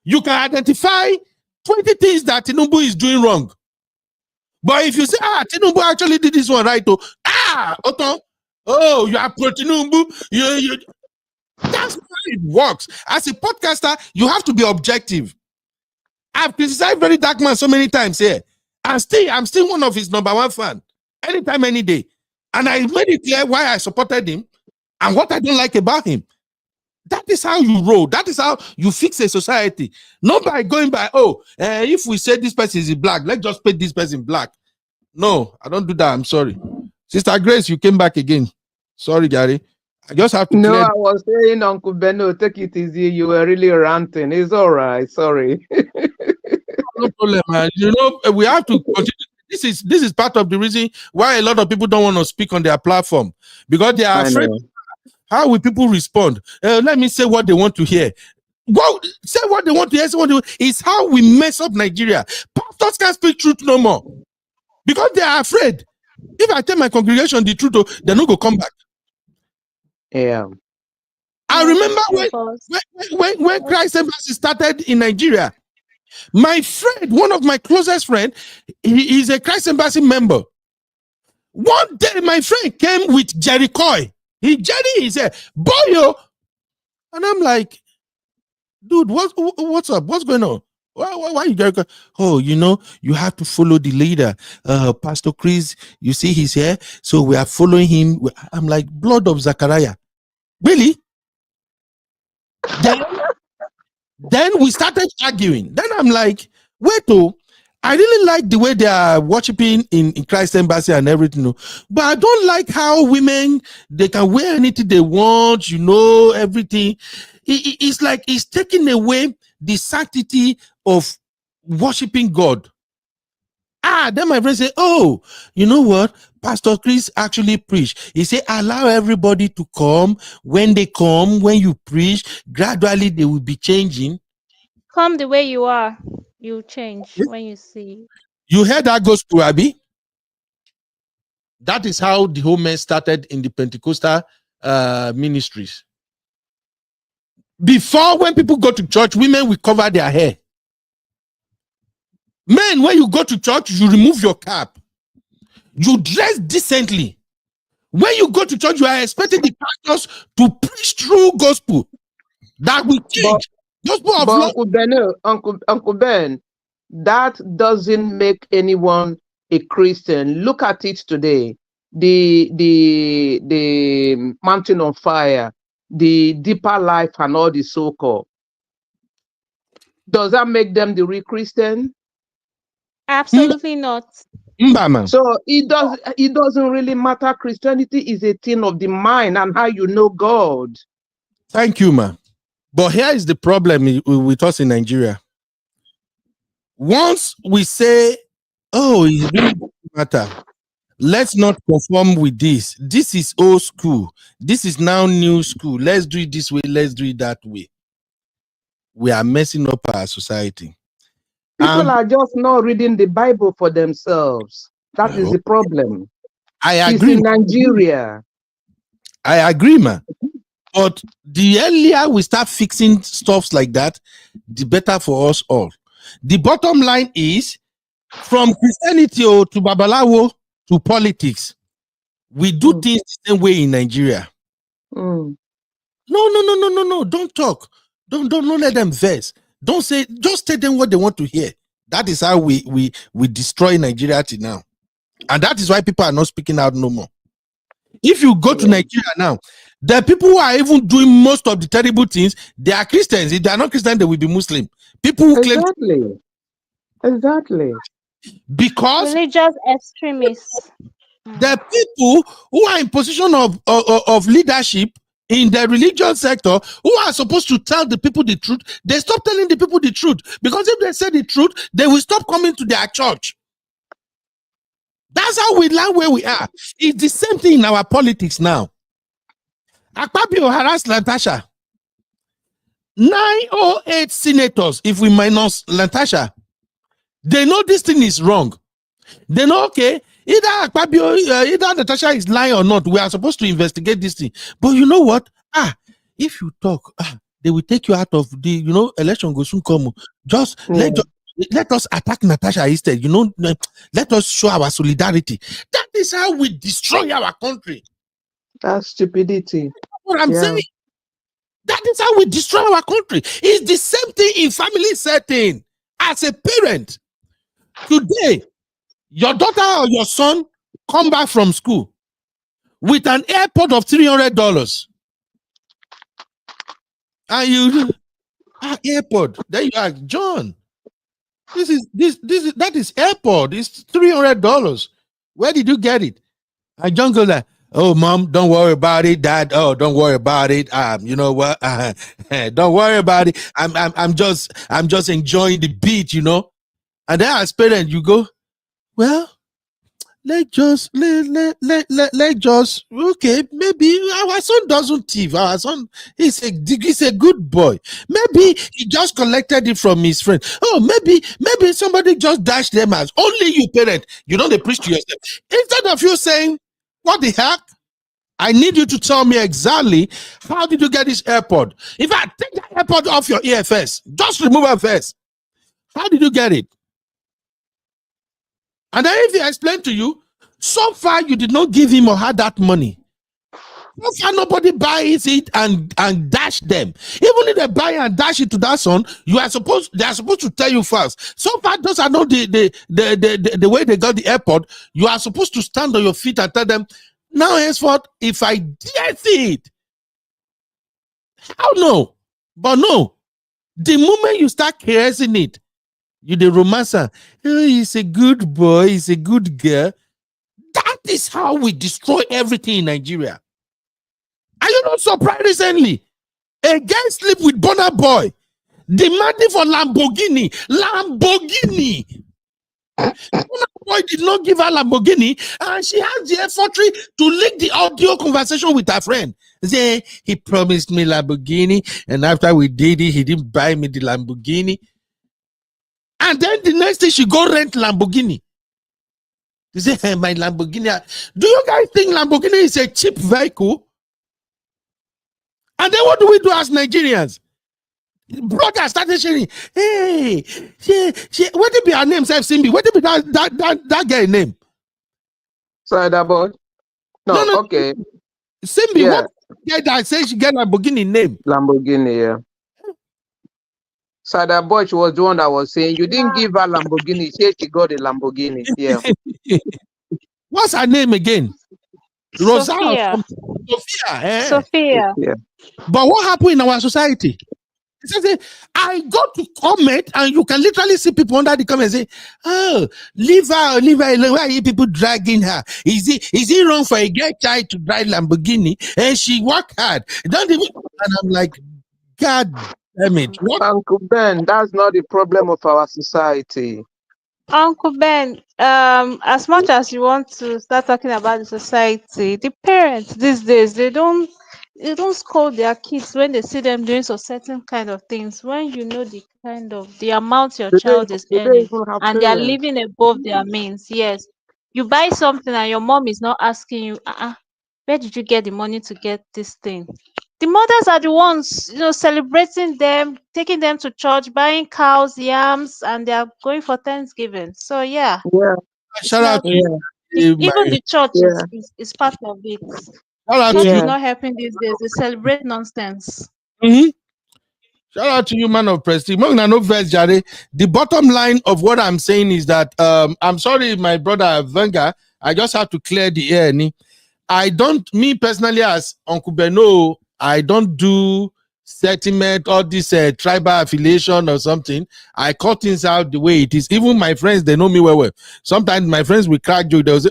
You can identify 20 things that Tinubu is doing wrong. But if you say, Tinubu actually did this one right, Otto, oh, you are pro Tinubu, that's how it works. As a podcaster, you have to be objective. I've criticized Very Dark Man so many times here. I'm still one of his #1 fan. Anytime, any day. And I made it clear why I supported him and what I don't like about him. That is how you roll. That is how you fix a society. Not by going by, if we say this person is black, let's just put this person black. No, I don't do that. I'm sorry. Sister Grace, you came back again. Sorry, Gary. I just have to No, I was saying, Uncle Beno, take it easy. You were really ranting. It's all right. Sorry. No problem, man. You know, we have to continue. This is part of the reason why a lot of people don't want to speak on their platform, because they are afraid. How will people respond? Let me say what they want to hear. Well, say what they want to hear. Say what they want. It's how we mess up Nigeria. Pastors can't speak truth no more because they are afraid. If I tell my congregation the truth, they're not going to come back. Yeah. I remember when Christ Embassy started in Nigeria, my friend, one of my closest friends, he is a Christ Embassy member. One day, my friend came with Jericho. He said, "Boyo," and I'm like, "Dude, what's up? What's going on? Why you Jericho? Oh, you know, you have to follow the leader, Pastor Chris. You see, he's here, so we are following him." I'm like, blood of Zachariah, really? Then we started arguing. Then I'm like, wait, I really like the way they are worshiping in Christ Embassy and everything, but I don't like how women, they can wear anything they want, everything. It's like it's taking away the sanctity of worshiping God. Then my friend said, "Oh, you know what? Pastor Chris actually preached. He said, allow everybody to come. When they come, when you preach, gradually they will be changing." Come the way you are, you change when you see. You heard that gospel, Abby? That is how the whole mess started in the Pentecostal ministries. Before, when people go to church, women will cover their hair. Men, when you go to church, you remove your cap. You dress decently. When you go to church, you are expecting the pastors to preach true gospel that will change. Gospel of love. Uncle Ben, that doesn't make anyone a Christian. Look at it today. The Mountain on Fire, the Deeper Life, and all the so-called. Does that make them the real Christian? Absolutely not. So it doesn't really matter. Christianity is a thing of the mind and how you know God. Thank you, ma. But here is the problem with us in Nigeria. Once we say, "Oh, it really doesn't matter. Let's not conform with this. This is old school. This is now new school. Let's do it this way. Let's do it that way." We are messing up our society. People are just not reading the Bible for themselves. That is the problem. I agree. It's in Nigeria. I agree, man. But the earlier we start fixing stuffs like that, the better for us all. The bottom line is, from Christianity to Babalawo to politics, we do things the same way in Nigeria. No. Don't talk. Don't let them vex. Don't say, just tell them what they want to hear. That is how we destroy Nigeria till now. And that is why people are not speaking out no more. If you go to Nigeria now, the people who are even doing most of the terrible things, they are Christians. If they are not Christian, they will be Muslim. People who claim Exactly. Because religious extremists. The people who are in position of leadership in the religious sector, who are supposed to tell the people the truth, they stop telling the people the truth. Because if they say the truth, they will stop coming to their church. That's how we land where we are. It's the same thing in our politics now. Akpabio harassed Latasha. 908 senators, if we minus Latasha, they know this thing is wrong. They know, okay, either Akpabio, either Natasha is lying or not, we are supposed to investigate this thing. But you know what? If you talk, they will take you out of the, election goes soon come. Just let us attack Natasha instead. Let us show our solidarity. That is how we destroy our country. That's stupidity. That's what I'm saying. That is how we destroy our country. It's the same thing in family setting. As a parent, today, your daughter or your son come back from school with an airport of $300. And you airport. There you are, John. That is airport. It's $300. Where did you get it? And John goes like, oh, mom, don't worry about it. Dad, oh, don't worry about it. You know what? Don't worry about it. I'm just enjoying the beat, you know. And then as parent, you go, well, let just okay, maybe our son doesn't thief. Our son he's a good boy. Maybe he just collected it from his friend. Oh, maybe somebody just dashed them out. Only you parent, you don't preach to yourself. Instead of you saying, what the heck? I need you to tell me exactly how did you get this AirPod? If I take the AirPod off your ear first, just remove it first. How did you get it? And then if he explained to you, so far you did not give him or her that money. So far nobody buys it and dash them. Even if they buy and dash it to that son, they are supposed to tell you first. So far those are not the way they got the AirPod. You are supposed to stand on your feet and tell them, now henceforth, if I dare see it, how no? But no, the moment you start caressing it, you the romancer. Oh, he's a good boy, he's a good girl. That is how we destroy everything in Nigeria. Are you not surprised recently? A guy sleep with Burna Boy, demanding for Lamborghini. Burna Boy did not give her Lamborghini, and she has the effrontery to leak the audio conversation with her friend. Say he promised me Lamborghini, and after we did it, he didn't buy me the Lamborghini. And then the next day she go rent Lamborghini. They say, hey, my Lamborghini. Do you guys think Lamborghini is a cheap vehicle? And then what do we do as Nigerians? Brothers started sharing. Hey, what did be her name? Simbi. What did be that guy name? Sorry, that boy. No, okay. Simbi, yeah. What guy that says she get Lamborghini name? Lamborghini, yeah. Sada Boy was the one that was saying you didn't give her Lamborghini. She got a Lamborghini. Yeah. What's her name again? Sophia. Sophia. Yeah. But what happened in our society? It says, I go to comment, and you can literally see people under the comment say, "Oh, leave her. Why are you people dragging her? Is it wrong for a girl child to drive Lamborghini? And she work hard. Don't even." And I'm like, God damn it! What? Uncle Ben, that's not the problem of our society. Uncle Ben, as much as you want to start talking about the society, the parents these days they don't scold their kids when they see them doing some certain kind of things. When you know the amount your child is earning and they are living above their means, yes, you buy something and your mom is not asking you, where did you get the money to get this thing? The mothers are the ones, celebrating them, taking them to church, buying cows, yams, and they are going for Thanksgiving. So yeah, shout out to you. Even the church is part of it. Church is not helping these days. They celebrate nonsense. Mm-hmm. Shout out to you, man of prestige. The bottom line of what I'm saying is that I'm sorry, my brother Venga. I just have to clear the air. Me personally, as Uncle Beno, I don't do sentiment or this tribal affiliation or something. I cut things out the way it is. Even my friends, they know me well. Sometimes my friends will crack joke. They'll say,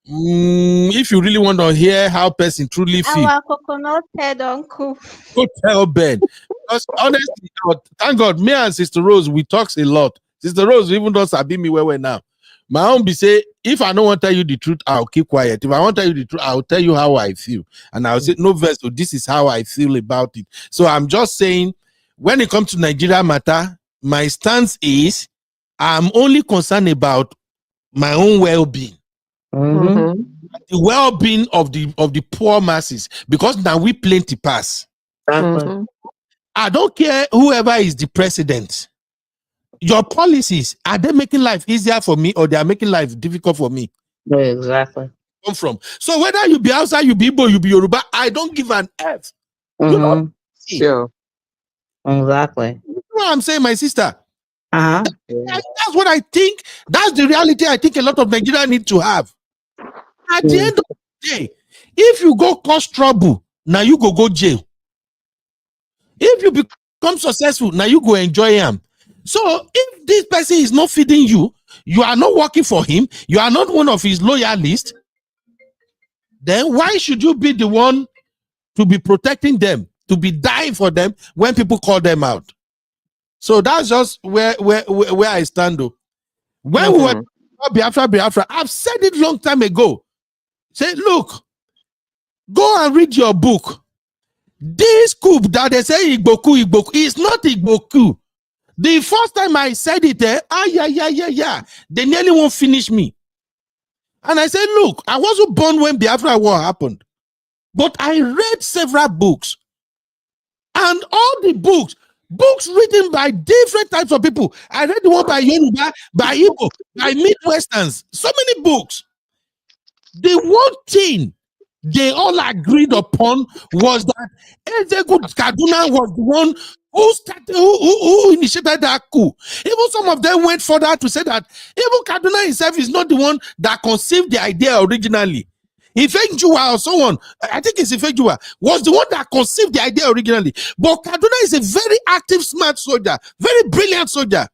if you really want to hear how person truly feel, our coconut head uncle, go tell Ben. Because honestly, thank God, me and Sister Rose, we talks a lot. Sister Rose even does sabi me well now. My own be say, if I don't want to tell you the truth, I'll keep quiet. If I want to tell you the truth, I'll tell you how I feel. And I'll say, no verse, so this is how I feel about it. So I'm just saying, when it comes to Nigeria matter, my stance is, I'm only concerned about my own well-being. Mm-hmm. The well-being of the poor masses, because now we plenty pass. Mm-hmm. I don't care whoever is the president. Your policies, are they making life easier for me, or they are making life difficult for me? Yeah, exactly. Come from. So whether you be outside, you be Igbo, you be Yoruba, I don't give an F. You know? Sure. Exactly. You know what I'm saying, my sister? Uh-huh. That's what I think. That's the reality I think a lot of Nigerians need to have. At the end of the day, if you go cause trouble, now you go jail. If you become successful, now you go enjoy him. So if this person is not feeding you, you are not working for him, you are not one of his loyalists, then why should you be the one to be protecting them, to be dying for them when people call them out? So that's just where I stand though. When we were Biafra, I've said it long time ago. Say, look, go and read your book. This coup that they say Igboku is not Igboku. The first time I said it, they nearly won't finish me. And I said, look, I wasn't born when Biafra War happened, but I read several books. And all the books written by different types of people. I read the one by Yoruba, by Igbo, by Midwesterns, so many books. The one thing they all agreed upon was that Ezegu Kaduna was the one who initiated that coup. Even some of them went further to say that even Kaduna himself is not the one that conceived the idea originally. Ifejua or someone, I think it's Ifejua, was the one that conceived the idea originally. But Kaduna is a very active, smart soldier, very brilliant soldier.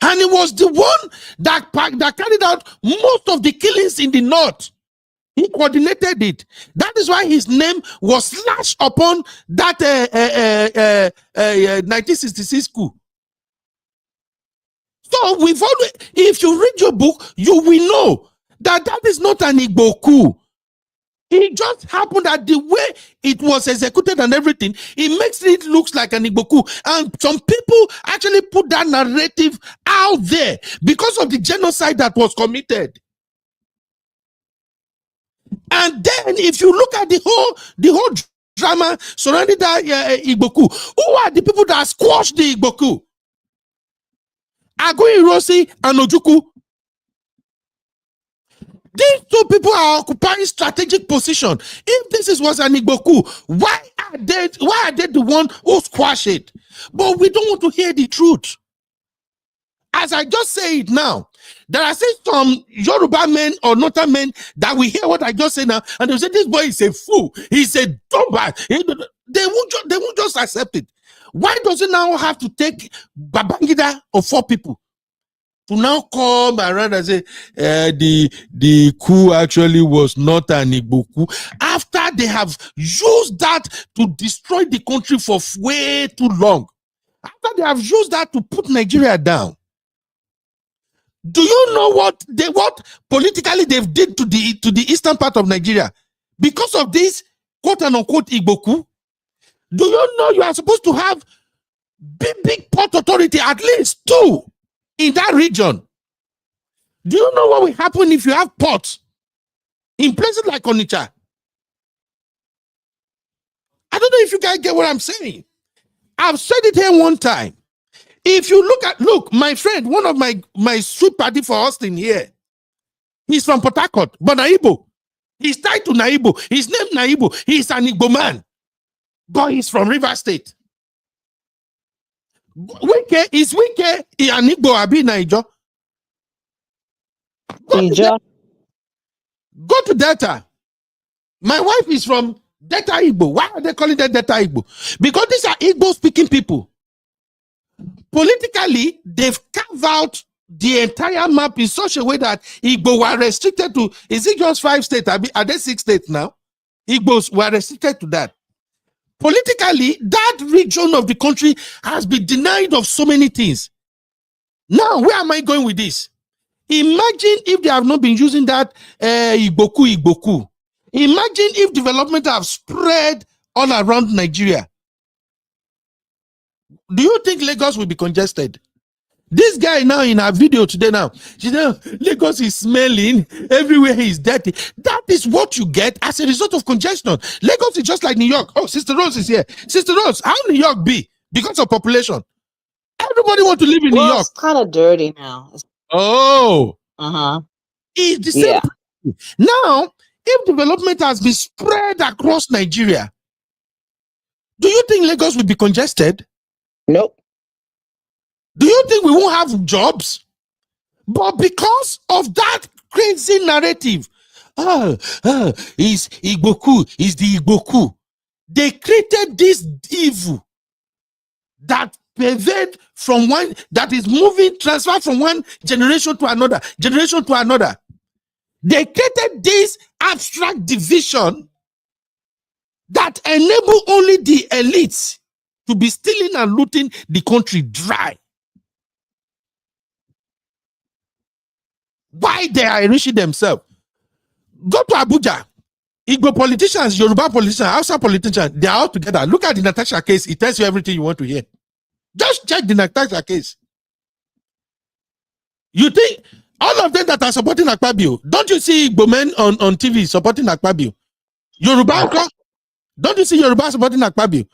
And it was the one that carried out most of the killings in the north. He coordinated it. That is why his name was slashed upon that 1966 coup. So we've always, if you read your book, you will know that that is not an Igbo coup. It just happened that the way it was executed and everything, it makes it look like an Igbo coup. And some people actually put that narrative out there because of the genocide that was committed. And then if you look at the whole drama surrounding that Igbo coup, who are the people that squashed the Igbo coup? Agoy Ironsi and Ojukwu. These two people are occupying strategic position. If this was an Igbo coup, why are they the one who squash it? But we don't want to hear the truth. As I just say it now, there are still some Yoruba men or Northern men that will hear what I just say now, and they'll say, this boy is a fool. He's a dumbass. They won't just accept it. Why does it now have to take Babangida or 4 people to now come around and say the coup actually was not an Igbo coup, after they have used that to destroy the country for way too long? After they have used that to put Nigeria down. Do you know what politically they've did to the eastern part of Nigeria because of this quote and unquote Igbo coup? Do you know you are supposed to have big port authority, at least 2 in that region? Do you know what will happen if you have ports in places like Onitsha? I don't know if you guys get what I'm saying. I've said it here one time. If you look, my friend, one of my sweet party for Austin here, he's from Port Harcourt, but Naibo. He's tied to Naibo. His name Naibo. He's an Igbo man, but he's from River State. Wike an Igbo abi Niger? Go to Delta. My wife is from Delta Igbo. Why are they calling that Delta Igbo? Because these are Igbo speaking people. Politically, they've carved out the entire map in such a way that Igbo were restricted to, is it just 5 states? Are there 6 states now? Igbos were restricted to that. Politically, that region of the country has been denied of so many things. Now, where am I going with this? Imagine if they have not been using that Igboku. Imagine if development have spread all around Nigeria. Do you think Lagos will be congested? This guy now in our video today now, you know, Lagos is smelling, everywhere is dirty. That is what you get as a result of congestion. Lagos is just like New York. Oh, Sister Rose is here. Sister Rose, how New York be? Because of population. Everybody want to live in New York. It's kind of dirty now. Oh. Uh-huh. It's the same. Yeah. Now, if development has been spread across Nigeria, do you think Lagos will be congested? Nope. Do you think we won't have jobs? But because of that crazy narrative, is Igboku, is the Igboku. They created this evil that pervade from one, that is moving, transfer from one generation to another, generation to another. They created this abstract division that enable only the elites to be stealing and looting the country dry. Why they are enriching themselves? Go to Abuja. Igbo politicians, Yoruba politicians, Hausa politicians, they are all together. Look at the Natasha case. It tells you everything you want to hear. Just check the Natasha case. You think all of them that are supporting Akpabio, don't you see Igbo men on TV supporting Akpabio? Yoruba, don't you see Yoruba supporting Akpabio?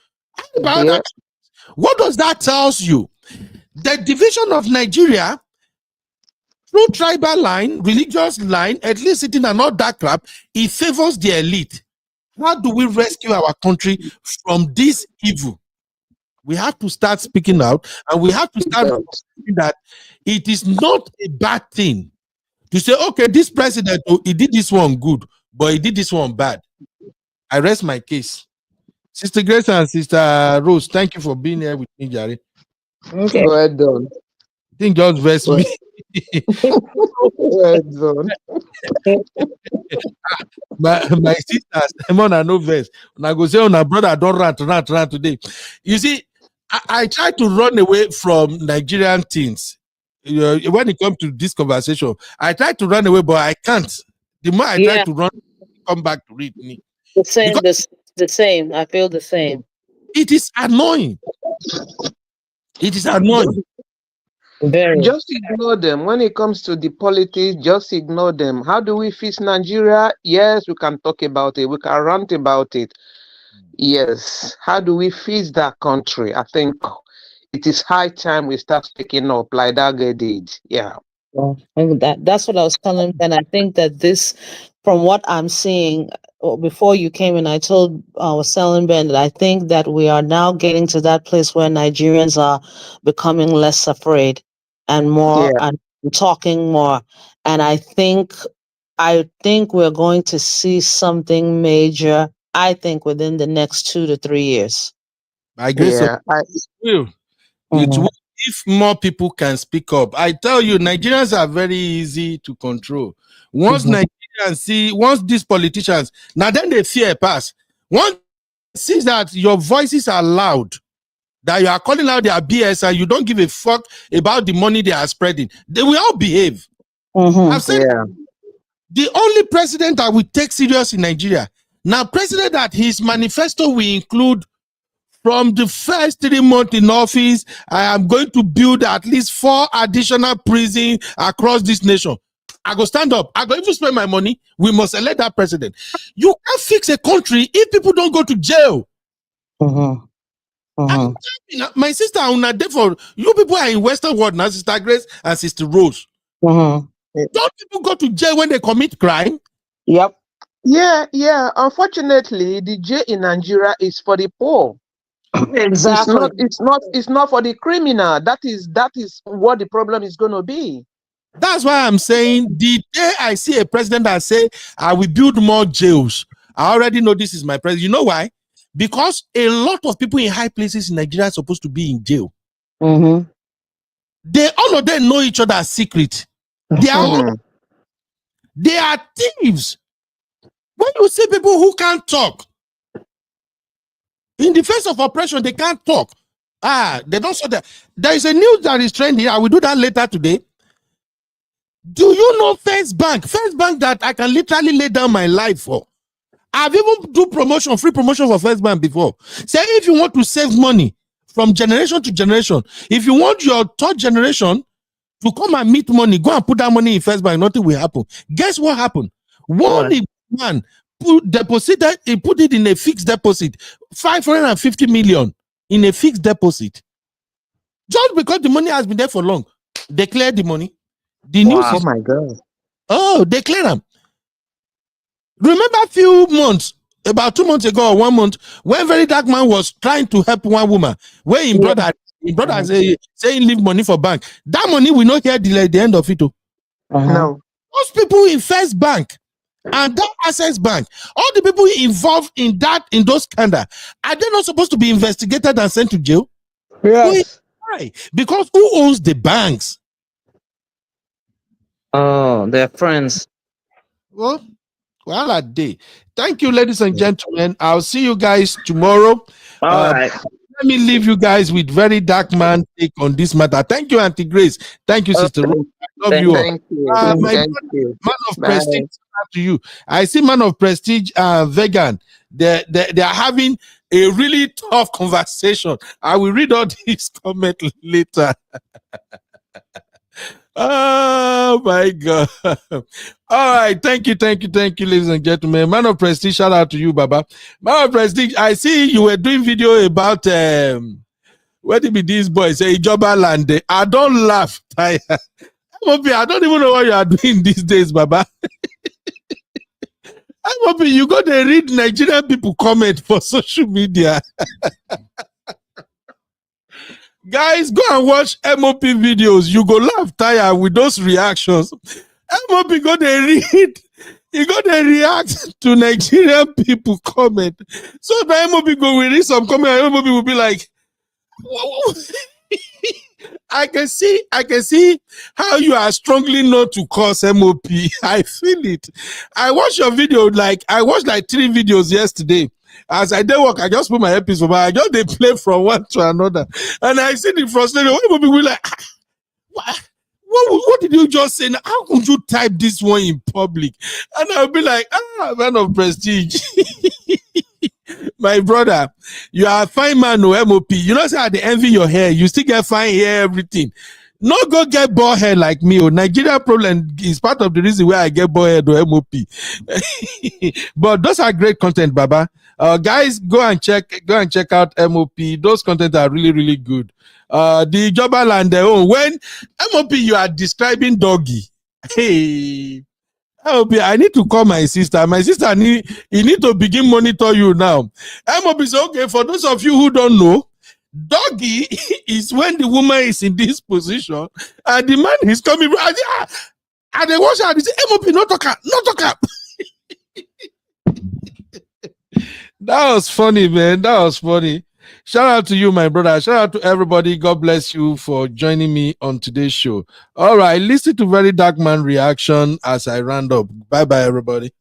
Yeah. What does that tell you? The division of Nigeria through tribal line, religious line, ethnicity, and all that crap, it favors the elite. How do we rescue our country from this evil? We have to start speaking out, and we have to start saying that it is not a bad thing to say, okay, this president, he did this one good, but he did this one bad. I rest my case. Sister Grace and Sister Rose, thank you for being here with me, Jerry. Okay. Well done. I think just rest me. Well done. my sisters, Simon and no verse. And I go say, oh, my brother, don't rant today. You see, I try to run away from Nigerian things. When it comes to this conversation, I try to run away, but I can't. The more I try to run, come back to read me. The same, the same. I feel the same. It is annoying. It is annoying. Very. Just ignore them. When it comes to the politics, just ignore them. How do we fix Nigeria? Yes, we can talk about it. We can rant about it. Yes. How do we fix that country? I think it is high time we start speaking up like that guy did. Yeah. Well, that's what I was telling them. And I think that this, from what I'm seeing, before you came in, I was telling Ben that I think that we are now getting to that place where Nigerians are becoming less afraid and more and talking more. And I think we're going to see something major, I think, within the next 2 to 3 years. I guess it will. It will if more people can speak up. I tell you, Nigerians are very easy to control. Once Nigerians see, once these politicians, now then they fear pass. Once they see that your voices are loud, that you are calling out their BS and you don't give a fuck about the money they are spreading, they will all behave. I've said the only president that we take serious in Nigeria, now president that his manifesto will include, from the first 3 months in office, I am going to build at least 4 additional prisons across this nation. I go stand up. I go even spend my money. We must elect that president. You can't fix a country if people don't go to jail. My sister, for you people are in Western world now, Sister Grace and Sister Rose. Don't people go to jail when they commit crime? Yep. Yeah. Unfortunately, the jail in Nigeria is for the poor. Exactly. It's not for the criminal. That is what the problem is going to be. That's why I'm saying the day I see a president that say I will build more jails, I already know this is my president. You know why? Because a lot of people in high places in Nigeria are supposed to be in jail. They all of them know each other's secret. They are thieves. When you see people who can't talk, in the face of oppression, they can't talk. They don't say that. There is a news that is trending. I will do that later today. Do you know First Bank? First Bank that I can literally lay down my life for. I've even do promotion, free promotion for First Bank before. Say if you want to save money from generation to generation, if you want your third generation to come and meet money, go and put that money in First Bank, nothing will happen. Guess what happened? One man put it in a fixed deposit, 550 million in a fixed deposit. Just because the money has been there for long, they cleared the money. The news is, oh my God. Oh, they cleared them. Remember a few months, about 2 months ago or 1 month, when Very Dark Man was trying to help one woman, where his brother saying leave money for bank. That money will not hear the end of it. No. Most people in First Bank And that Access Bank, all the people involved in those scandals, are they not supposed to be investigated and sent to jail? Yes. Why? Because who owns the banks? Oh, they're friends. Well, a day. Thank you, ladies and gentlemen. I'll see you guys tomorrow. All right. Let me leave you guys with very dark man take on this matter. Thank you, Auntie Grace. Thank you, Sister Rose. I love you all. Thank you. My Thank you. man of Bye. prestige to you. I see man of prestige vegan. They are having a really tough conversation. I will read all these comments later. Oh my God. All right. Thank you, ladies and gentlemen. Man of prestige, shout out to you, Baba. Man of prestige, I see you were doing video about what did be these boys say Ijoba Land. I don't laugh. I don't even know what you are doing these days, Baba. I'm hoping you got to read Nigerian people comment for social media. Guys, go and watch MOP videos. You go laugh tire with those reactions. MOP go to read. You got to react to Nigerian people comment. So the MOP go will read some comment and MOP will be like, I can see how you are strongly not to cause MOP. I feel it. I watched your video, I watched 3 videos yesterday. As I did work, I just put my earpiece over. I just they play from one to another. And I see the frustration. When people will like, what did you just say? How could you type this one in public? And I'll be like, man of prestige. My brother, you are a fine man, no MOP. You know, say they envy your hair. You still get fine hair, everything. No go get bald hair like me. Oh, Nigeria problem is part of the reason why I get bald hair to MOP. But those are great content, Baba. Guys, go and check out MOP. Those content are really, really good. The Ijoba Land, when MOP you are describing doggy. Hey. I need to call my sister. My sister need to begin monitor you now. MOP is okay. For those of you who don't know, doggy is when the woman is in this position and the man is coming. And they watch her and they say, MOP, no talker. That was funny, man. That was funny. Shout out to you, my brother. Shout out to everybody. God bless you for joining me on today's show. All right, listen to Very Dark Man reaction as I round up. Bye-bye, everybody.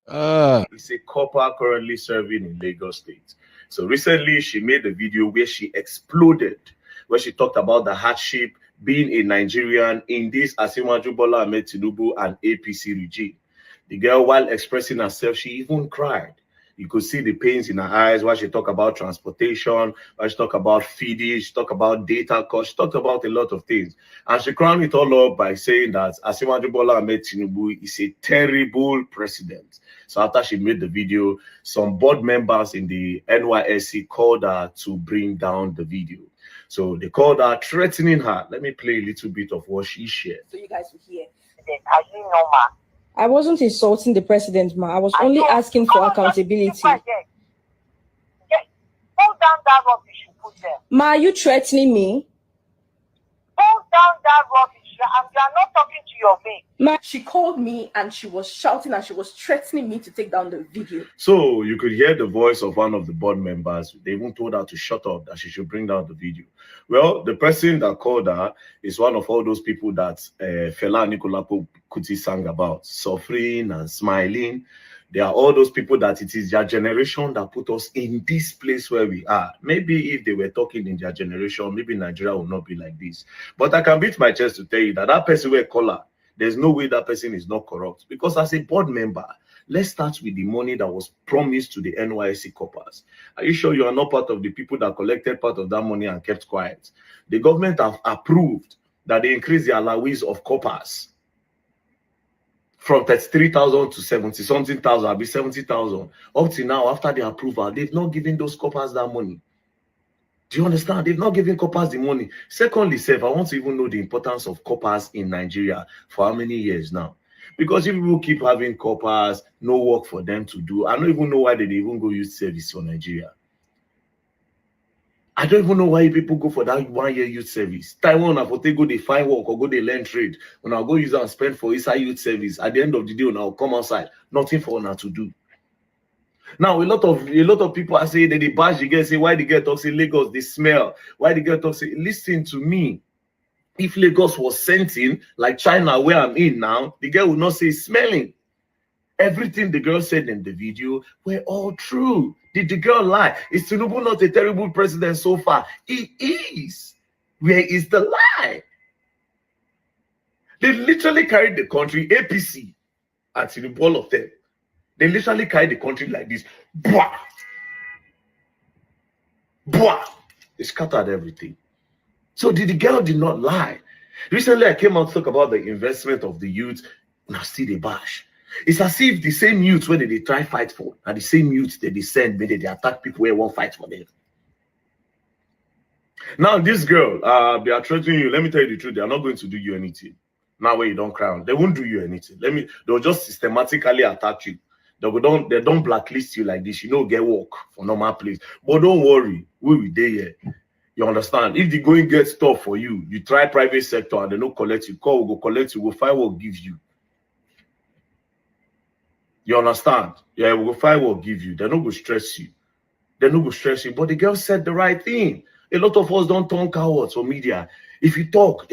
It's a copper currently serving in Lagos State. So recently, she made a video where she exploded, where she talked about the hardship being a Nigerian in this Asiwaju Bola Ahmed Tinubu and APC regime. The girl, while expressing herself, she even cried. You could see the pains in her eyes while she talked about transportation, while she talked about feeding, she talked about data cost, she talked about a lot of things. And she crowned it all up by saying that Asiwaju Bola Ahmed Tinubu is a terrible president. So after she made the video, some board members in the NYSC called her to bring down the video. So they called her, threatening her. Let me play a little bit of what she shared. So you guys will hear. Are you normal? I wasn't insulting the president, ma. I was only asking for accountability. Hold down that rubbish you put there. Ma, are you threatening me? Hold down that rubbish. You are not talking to your mate. Ma, she called me and she was shouting and she was threatening me to take down the video. So you could hear the voice of one of the board members. They even told her to shut up, that she should bring down the video. Well, the person that called her is one of all those people that Fela Anikulapo Kuti sang about, suffering and smiling. They are all those people that it is their generation that put us in this place where we are. Maybe if they were talking in their generation, maybe Nigeria would not be like this. But I can beat my chest to tell you that that person will call her. There's no way that person is not corrupt. Because as a board member, let's start with the money that was promised to the NYSC coppers. Are you sure you are not part of the people that collected part of that money and kept quiet? The government have approved that they increase the allowance of coppers from 33,000 to 70-something thousand, I'll be 70,000. Up to now, after the approval, they've not given those coppers that money. Do you understand? They've not given coppers the money. Secondly, Seth, I want to even know the importance of coppers in Nigeria for how many years now? Because if people keep having coppers, no work for them to do, I don't even know why they even go use service for Nigeria. I don't even know why people go for that 1 year youth service. Taiwan, if they go, they find work or go, they learn trade. When I go use and spend for inside youth service, at the end of the day, when I'll come outside, nothing for now to do. Now, a lot of people are saying that they bash the girl, say, why the girl talks in Lagos, they smell. Why the girl talks, listen to me. If Lagos was scenting, like China, where I'm in now, the girl would not say smelling. Everything the girl said in the video were all true. Did the girl lie? Is Tinubu not a terrible president so far? He is. Where is the lie? They literally carried the country, APC, and Tinubu, all of them. They literally carried the country like this. Bwah! Bwah! They scattered everything. So the girl did not lie. Recently, I came out to talk about the investment of the youth. Now see the bash. It's as if the same youth when they try fight for, and the same youth that they send, maybe they attack people who won't fight for them. Now this girl, they are threatening you. Let me tell you the truth. They are not going to do you anything. Now when you don't cry, they won't do you anything. They'll just systematically attack you. They don't blacklist you like this. You know, get work for normal place. But don't worry, we will be here. You understand? If the going gets tough for you, you try private sector and they don't collect you. Call, we'll go collect you, we'll find what give you. You understand? Yeah, we'll find what give you. They're not going to stress you. They're not going to stress you. But the girl said the right thing. A lot of us don't turn cowards for media. If you talk,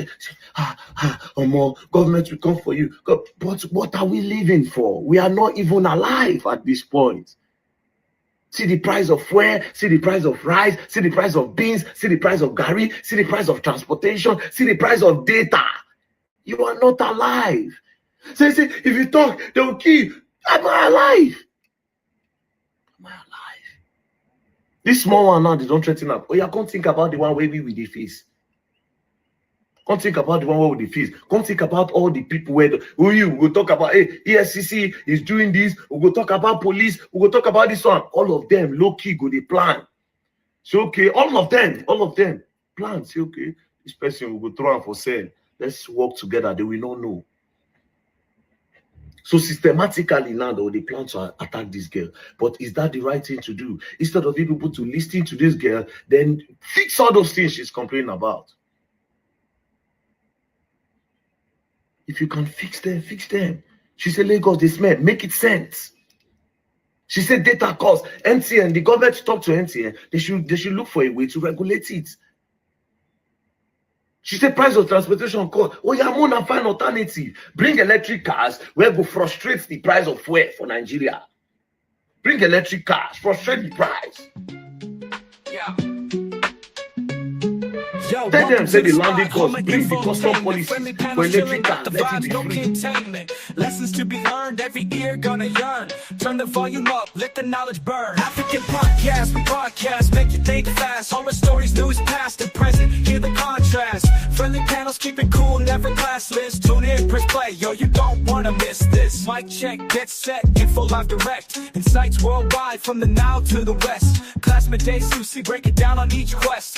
more government will come for you. But what are we living for? We are not even alive at this point. See the price of fuel, see the price of rice, see the price of beans, see the price of garri, see the price of transportation, see the price of data. You are not alive. So if you talk, they will kill you. Am I alive? Am I alive? This small one now, they don't threaten up. Oh, yeah, come think about the one where we with the face. Come think about the one with the face. Come think about all the people where we'll talk about, hey, ESCC is doing this. We'll talk about police. We'll talk about this one. All of them, low key, go they plan. So, okay, all of them, plan. Say, okay, this person will go throw him for sale. Let's work together. They will not know. So systematically now, they plan to attack this girl. But is that the right thing to do? Instead of people to listen to this girl, then fix all those things she's complaining about. If you can fix them, fix them. She said, Lagos, they smell. Make it sense. She said, data cost. NTN, the government to talk to NTN. They should look for a way to regulate it. She said, price of transportation cost. Oh, yeah, I'm gonna find alternative. Bring electric cars where go frustrate the price of fuel for Nigeria. Bring electric cars, frustrate the price. Yeah. Yo, tell them, say the landing cost, bring the custom policy for electric cars, let it be free. Lessons to be learned, every ear gonna yearn. Turn the volume up, let the knowledge burn. African podcast, we broadcast, make you think fast. Horror stories, news past and present, hear the contrast. Friendly panels, keep it cool, never classless. Tune in, press play, yo, you don't wanna miss this. Mic check, get set, info live direct. Insights worldwide, from the now to the west. Classmate Day, Susie, break it down on each quest.